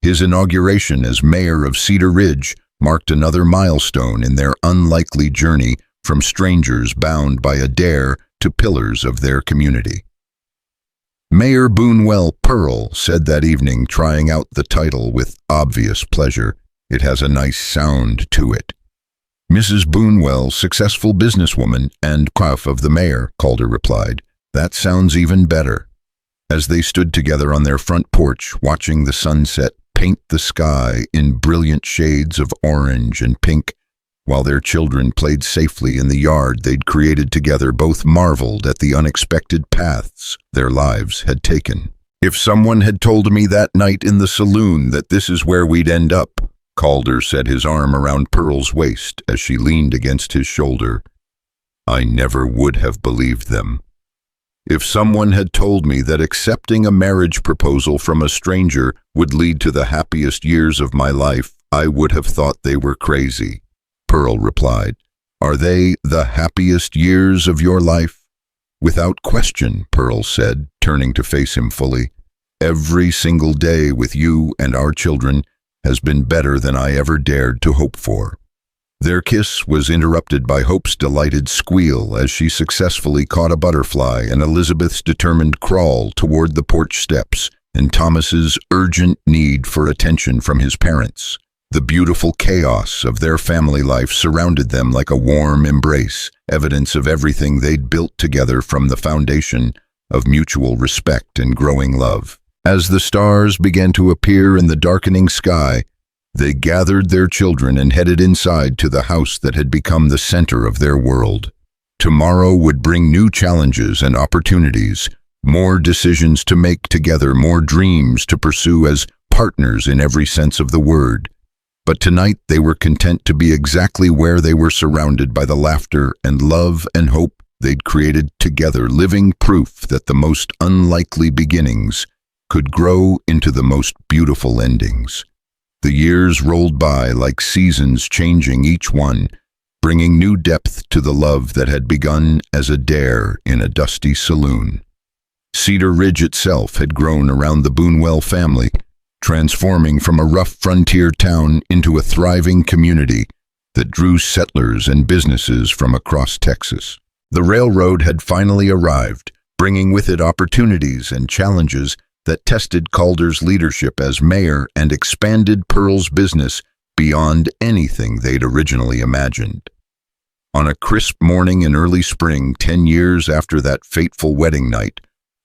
His inauguration as mayor of Cedar Ridge marked another milestone in their unlikely journey from strangers bound by a dare to pillars of their community. Mayor Boonwell Pearl said that evening, trying out the title with obvious pleasure. "It has a nice sound to it." "Mrs. Boonwell, successful businesswoman and wife of the mayor," Calder replied. "That sounds even better." As they stood together on their front porch, watching the sunset paint the sky in brilliant shades of orange and pink, While their children played safely in the yard they'd created together, both marveled at the unexpected paths their lives had taken. "If someone had told me that night in the saloon that this is where we'd end up," Calder set his arm around Pearl's waist as she leaned against his shoulder, "I never would have believed them. If someone had told me that accepting a marriage proposal from a stranger would lead to the happiest years of my life, I would have thought they were crazy." Pearl replied, "Are they the happiest years of your life?" "Without question," Pearl said, turning to face him fully. "Every single day with you and our children has been better than I ever dared to hope for." Their kiss was interrupted by Hope's delighted squeal as she successfully caught a butterfly and Elizabeth's determined crawl toward the porch steps and Thomas's urgent need for attention from his parents. The beautiful chaos of their family life surrounded them like a warm embrace, evidence of everything they'd built together from the foundation of mutual respect and growing love. As the stars began to appear in the darkening sky, they gathered their children and headed inside to the house that had become the center of their world. Tomorrow would bring new challenges and opportunities, more decisions to make together, more dreams to pursue as partners in every sense of the word. But tonight they were content to be exactly where they were, surrounded by the laughter and love and hope they'd created together, living proof that the most unlikely beginnings could grow into the most beautiful endings. The years rolled by like seasons, changing each one, bringing new depth to the love that had begun as a dare in a dusty saloon. Cedar Ridge itself had grown around the Boonwell family, transforming from a rough frontier town into a thriving community that drew settlers and businesses from across Texas. The railroad had finally arrived, bringing with it opportunities and challenges that tested Calder's leadership as mayor and expanded Pearl's business beyond anything they'd originally imagined. On a crisp morning in early spring, 10 years after that fateful wedding night,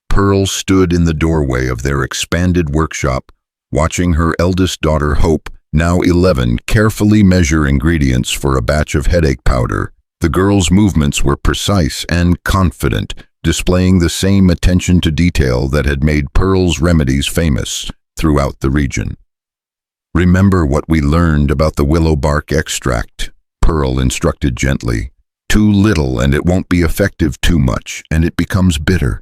Pearl stood in the doorway of their expanded workshop, watching her eldest daughter, Hope, now 11, carefully measure ingredients for a batch of headache powder. The girl's movements were precise and confident, displaying the same attention to detail that had made Pearl's remedies famous throughout the region. "Remember what we learned about the willow bark extract," Pearl instructed gently. "Too little and it won't be effective, too much and it becomes bitter."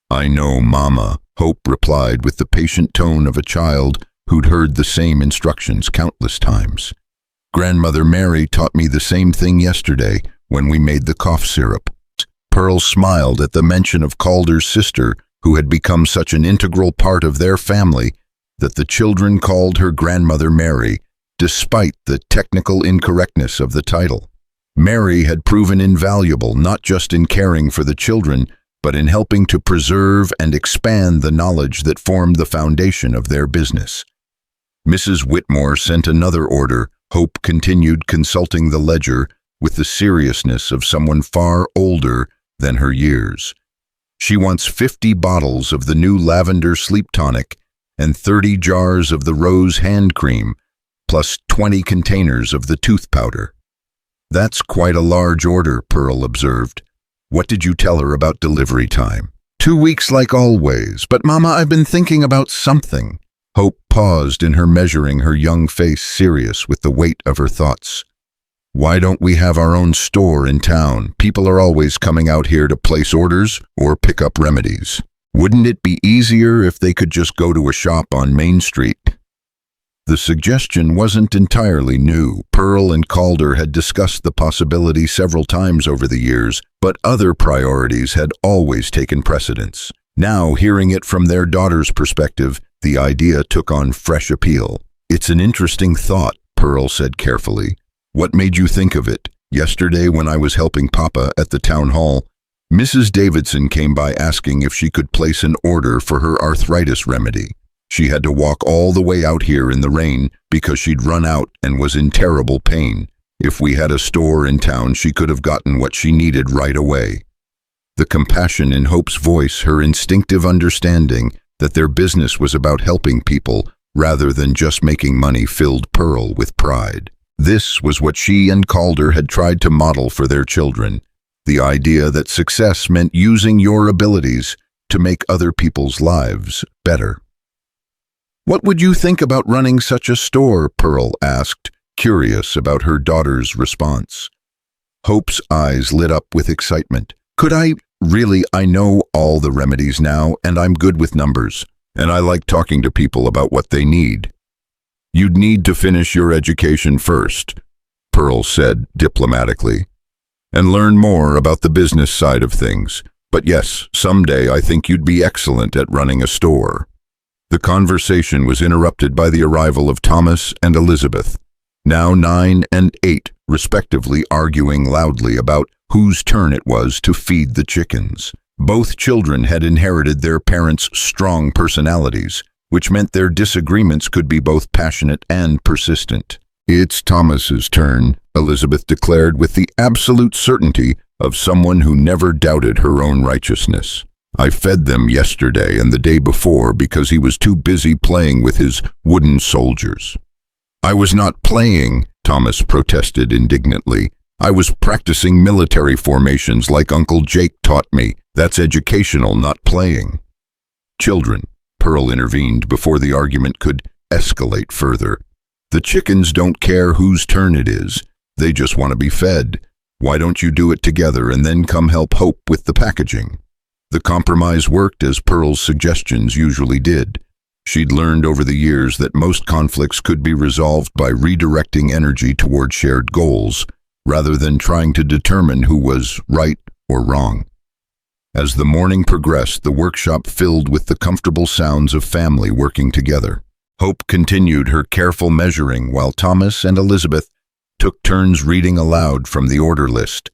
"I know, Mama," Hope replied with the patient tone of a child who'd heard the same instructions countless times. "Grandmother Mary taught me the same thing yesterday when we made the cough syrup." Pearl smiled at the mention of Calder's sister, who had become such an integral part of their family that the children called her Grandmother Mary, despite the technical incorrectness of the title. Mary had proven invaluable not just in caring for the children, but in helping to preserve and expand the knowledge that formed the foundation of their business. Mrs. Whitmore sent another order. Hope continued consulting the ledger with the seriousness of someone far older than her years. "She wants 50 bottles of the new lavender sleep tonic and 30 jars of the rose hand cream, plus 20 containers of the tooth powder." "That's quite a large order," Pearl observed. "What did you tell her about delivery time?" 2 weeks like always, but Mama, I've been thinking about something." Hope paused in her measuring, her young face serious with the weight of her thoughts. "Why don't we have our own store in town? People are always coming out here to place orders or pick up remedies. Wouldn't it be easier if they could just go to a shop on Main Street?" The suggestion wasn't entirely new. Pearl and Calder had discussed the possibility several times over the years, but other priorities had always taken precedence. Now, hearing it from their daughter's perspective, the idea took on fresh appeal. "It's an interesting thought," Pearl said carefully. "What made you think of it?" "Yesterday, when I was helping Papa at the town hall, Mrs. Davidson came by asking if she could place an order for her arthritis remedy. She had to walk all the way out here in the rain because she'd run out and was in terrible pain. If we had a store in town, she could have gotten what she needed right away." The compassion in Hope's voice, her instinctive understanding that their business was about helping people rather than just making money, filled Pearl with pride. This was what she and Calder had tried to model for their children, the idea that success meant using your abilities to make other people's lives better. "What would you think about running such a store?" Pearl asked, curious about her daughter's response. Hope's eyes lit up with excitement. "Could I? Really, I know all the remedies now, and I'm good with numbers, and I like talking to people about what they need." "You'd need to finish your education first," Pearl said diplomatically, "and learn more about the business side of things. But yes, someday I think you'd be excellent at running a store." The conversation was interrupted by the arrival of Thomas and Elizabeth, now 9 and 8, respectively, arguing loudly about whose turn it was to feed the chickens. Both children had inherited their parents' strong personalities, which meant their disagreements could be both passionate and persistent. "It's Thomas's turn," Elizabeth declared with the absolute certainty of someone who never doubted her own righteousness. "I fed them yesterday and the day before because he was too busy playing with his wooden soldiers." "I was not playing," Thomas protested indignantly. "I was practicing military formations like Uncle Jake taught me. That's educational, not playing." "Children," Pearl intervened before the argument could escalate further. "The chickens don't care whose turn it is. They just want to be fed. Why don't you do it together and then come help Hope with the packaging?" The compromise worked as Pearl's suggestions usually did. She'd learned over the years that most conflicts could be resolved by redirecting energy toward shared goals, rather than trying to determine who was right or wrong. As the morning progressed, the workshop filled with the comfortable sounds of family working together. Hope continued her careful measuring while Thomas and Elizabeth took turns reading aloud from the order list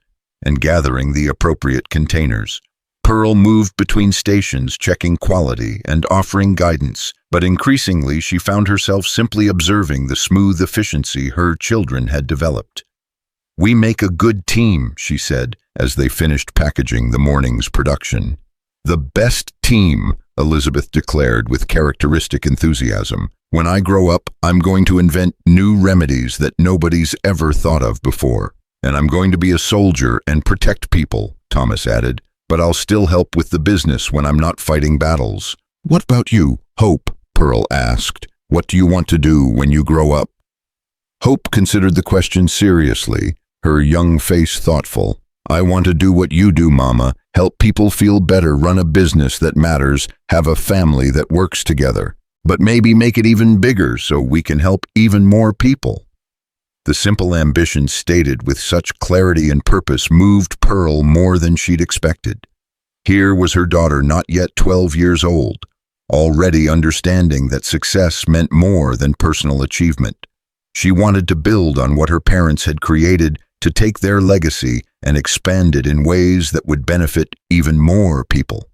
and gathering the appropriate containers. Pearl moved between stations, checking quality and offering guidance, but increasingly she found herself simply observing the smooth efficiency her children had developed. "We make a good team," she said, as they finished packaging the morning's production. "The best team," Elizabeth declared with characteristic enthusiasm. "When I grow up, I'm going to invent new remedies that nobody's ever thought of before. And I'm going to be a soldier and protect people," Thomas added. "But I'll still help with the business when I'm not fighting battles." "What about you, Hope?" Pearl asked. "What do you want to do when you grow up?" Hope considered the question seriously, her young face thoughtful. "I want to do what you do, Mama. Help people feel better, run a business that matters, have a family that works together. But maybe make it even bigger so we can help even more people." The simple ambition stated with such clarity and purpose moved Pearl more than she'd expected. Here was her daughter, not yet 12 years old, already understanding that success meant more than personal achievement. She wanted to build on what her parents had created, to take their legacy and expand it in ways that would benefit even more people.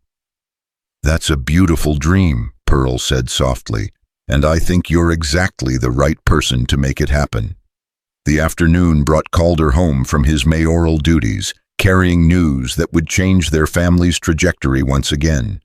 "That's a beautiful dream," Pearl said softly, "and I think you're exactly the right person to make it happen." The afternoon brought Calder home from his mayoral duties, carrying news that would change their family's trajectory once again.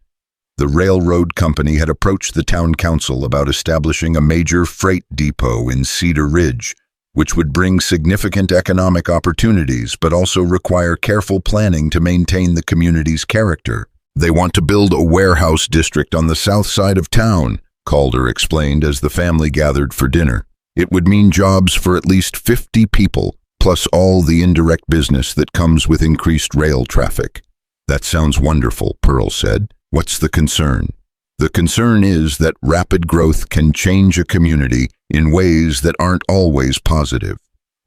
The railroad company had approached the town council about establishing a major freight depot in Cedar Ridge, which would bring significant economic opportunities but also require careful planning to maintain the community's character. "They want to build a warehouse district on the south side of town," Calder explained as the family gathered for dinner. "It would mean jobs for at least 50 people, plus all the indirect business that comes with increased rail traffic." "That sounds wonderful," Pearl said. "What's the concern?" "The concern is that rapid growth can change a community in ways that aren't always positive.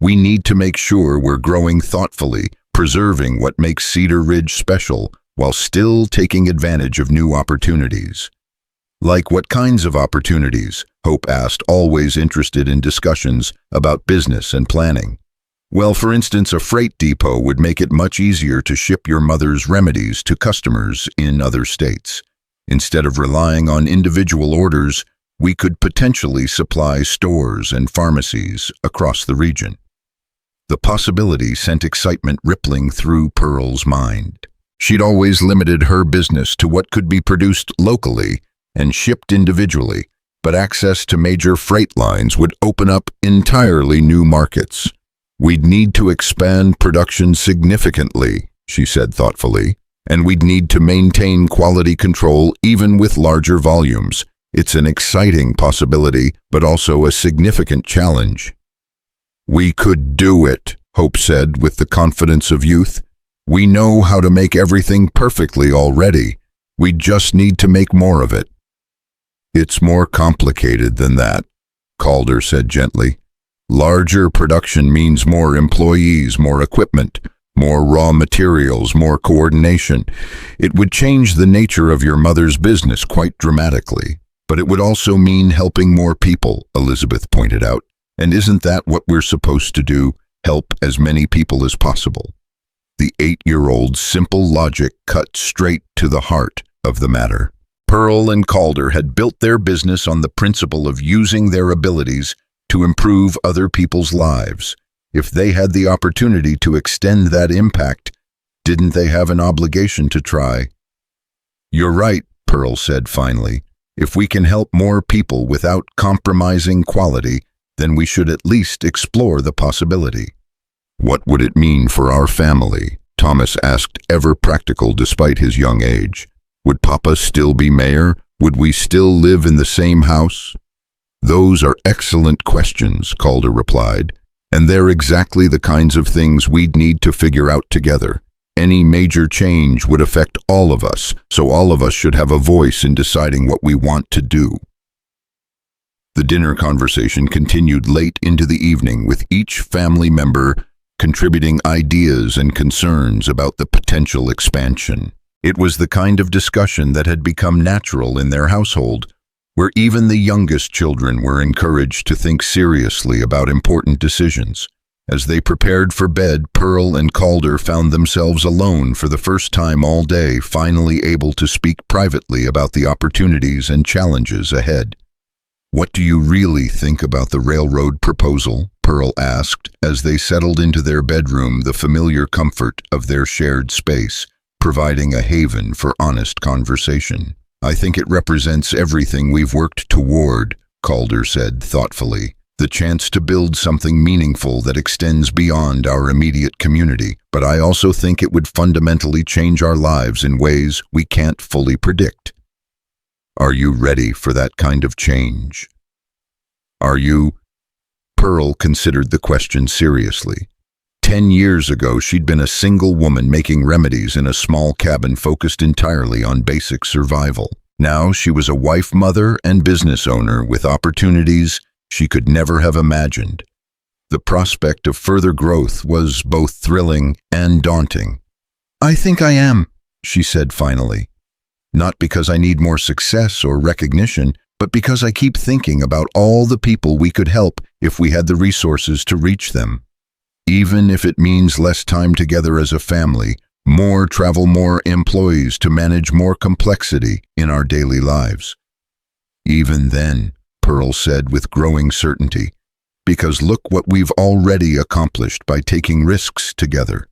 We need to make sure we're growing thoughtfully, preserving what makes Cedar Ridge special, while still taking advantage of new opportunities." "Like what kinds of opportunities?" Hope asked, always interested in discussions about business and planning. "Well, for instance, a freight depot would make it much easier to ship your mother's remedies to customers in other states. Instead of relying on individual orders, we could potentially supply stores and pharmacies across the region." The possibility sent excitement rippling through Pearl's mind. She'd always limited her business to what could be produced locally and shipped individually, but access to major freight lines would open up entirely new markets. We'd need to expand production significantly, she said thoughtfully, and we'd need to maintain quality control even with larger volumes. It's an exciting possibility, but also a significant challenge. We could do it, Hope said with the confidence of youth. We know how to make everything perfectly already. We just need to make more of it. It's more complicated than that, Calder said gently. Larger production means more employees, more equipment, more raw materials, more coordination. It would change the nature of your mother's business quite dramatically, but it would also mean helping more people, Elizabeth pointed out. And isn't that what we're supposed to do? Help as many people as possible. The 8-year-old's simple logic cut straight to the heart of the matter. Pearl and Calder had built their business on the principle of using their abilities to improve other people's lives. If they had the opportunity to extend that impact, didn't they have an obligation to try? You're right, Pearl said finally. If we can help more people without compromising quality, then we should at least explore the possibility. What would it mean for our family? Thomas asked, ever practical despite his young age. Would Papa still be mayor? Would we still live in the same house? Those are excellent questions, Calder replied, and they're exactly the kinds of things we'd need to figure out together. Any major change would affect all of us, so all of us should have a voice in deciding what we want to do. The dinner conversation continued late into the evening, with each family member contributing ideas and concerns about the potential expansion. It was the kind of discussion that had become natural in their household, where even the youngest children were encouraged to think seriously about important decisions. As they prepared for bed, Pearl and Calder found themselves alone for the first time all day, finally able to speak privately about the opportunities and challenges ahead. What do you really think about the railroad proposal? Pearl asked as they settled into their bedroom, the familiar comfort of their shared space, providing a haven for honest conversation. I think it represents everything we've worked toward, Calder said thoughtfully. The chance to build something meaningful that extends beyond our immediate community, but I also think it would fundamentally change our lives in ways we can't fully predict. Are you ready for that kind of change? Are you? Pearl considered the question seriously. 10 years ago, she'd been a single woman making remedies in a small cabin focused entirely on basic survival. Now she was a wife, mother, and business owner with opportunities she could never have imagined. The prospect of further growth was both thrilling and daunting. I think I am, she said finally. Not because I need more success or recognition, but because I keep thinking about all the people we could help if we had the resources to reach them. Even if it means less time together as a family, more travel, more employees to manage more complexity in our daily lives. Even then, Pearl said with growing certainty, because look what we've already accomplished by taking risks together.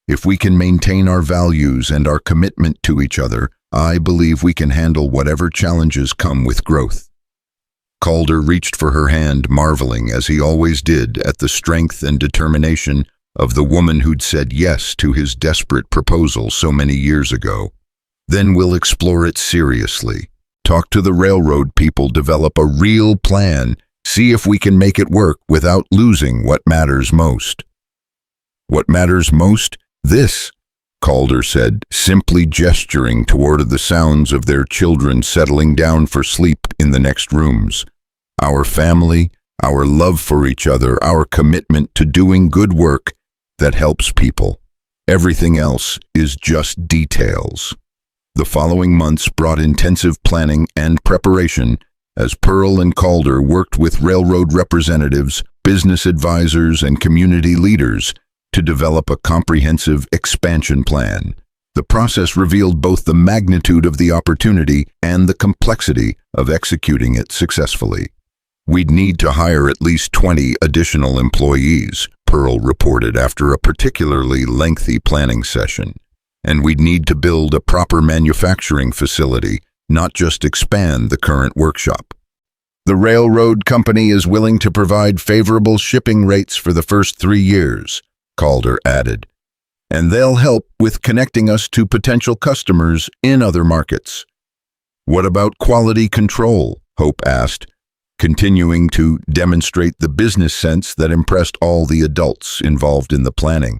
If we can maintain our values and our commitment to each other, I believe we can handle whatever challenges come with growth. Calder reached for her hand, marveling, as he always did, at the strength and determination of the woman who'd said yes to his desperate proposal so many years ago. Then we'll explore it seriously. Talk to the railroad people, develop a real plan, see if we can make it work without losing what matters most. What matters most? This, Calder said, simply gesturing toward the sounds of their children settling down for sleep in the next rooms. Our family, our love for each other, our commitment to doing good work that helps people. Everything else is just details. The following months brought intensive planning and preparation as Pearl and Calder worked with railroad representatives, business advisors, and community leaders to develop a comprehensive expansion plan. The process revealed both the magnitude of the opportunity and the complexity of executing it successfully. We'd need to hire at least 20 additional employees, Pearl reported after a particularly lengthy planning session. And we'd need to build a proper manufacturing facility, not just expand the current workshop. The railroad company is willing to provide favorable shipping rates for the first 3 years, Calder added, and they'll help with connecting us to potential customers in other markets. What about quality control? Hope asked, continuing to demonstrate the business sense that impressed all the adults involved in the planning.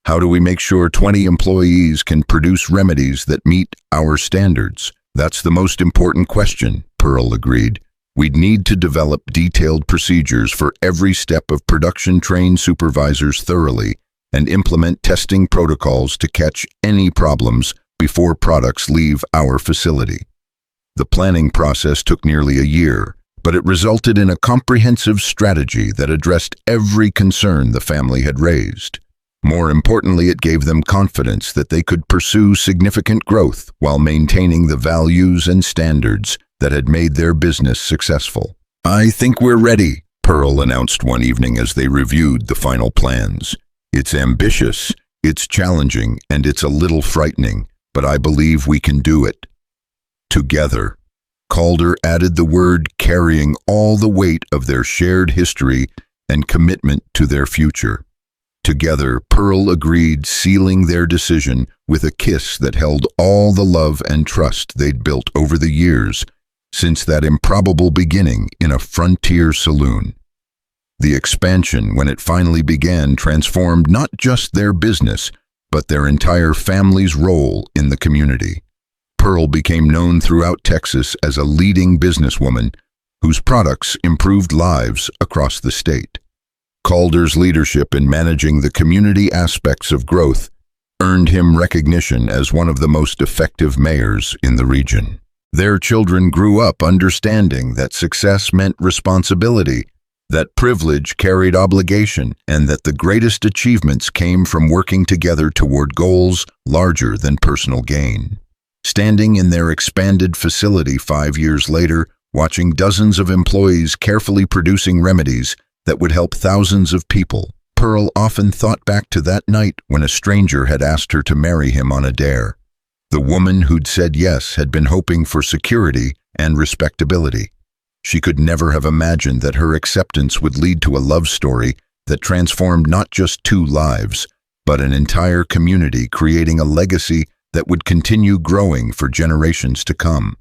How do we make sure 20 employees can produce remedies that meet our standards? That's the most important question, Pearl agreed. We'd need to develop detailed procedures for every step of production, train supervisors thoroughly, and implement testing protocols to catch any problems before products leave our facility. The planning process took nearly a year, but it resulted in a comprehensive strategy that addressed every concern the family had raised. More importantly, it gave them confidence that they could pursue significant growth while maintaining the values and standards that had made their business successful. I think we're ready, Pearl announced one evening as they reviewed the final plans. It's ambitious, it's challenging, and it's a little frightening, but I believe we can do it. Together. Calder added the word, carrying all the weight of their shared history and commitment to their future. Together, Pearl agreed, sealing their decision with a kiss that held all the love and trust they'd built over the years since that improbable beginning in a frontier saloon. The expansion, when it finally began, transformed not just their business, but their entire family's role in the community. Pearl became known throughout Texas as a leading businesswoman whose products improved lives across the state. Calder's leadership in managing the community aspects of growth earned him recognition as one of the most effective mayors in the region. Their children grew up understanding that success meant responsibility, that privilege carried obligation, and that the greatest achievements came from working together toward goals larger than personal gain. Standing in their expanded facility 5 years later, watching dozens of employees carefully producing remedies that would help thousands of people, Pearl often thought back to that night when a stranger had asked her to marry him on a dare. The woman who'd said yes had been hoping for security and respectability. She could never have imagined that her acceptance would lead to a love story that transformed not just 2 lives, but an entire community, creating a legacy that would continue growing for generations to come.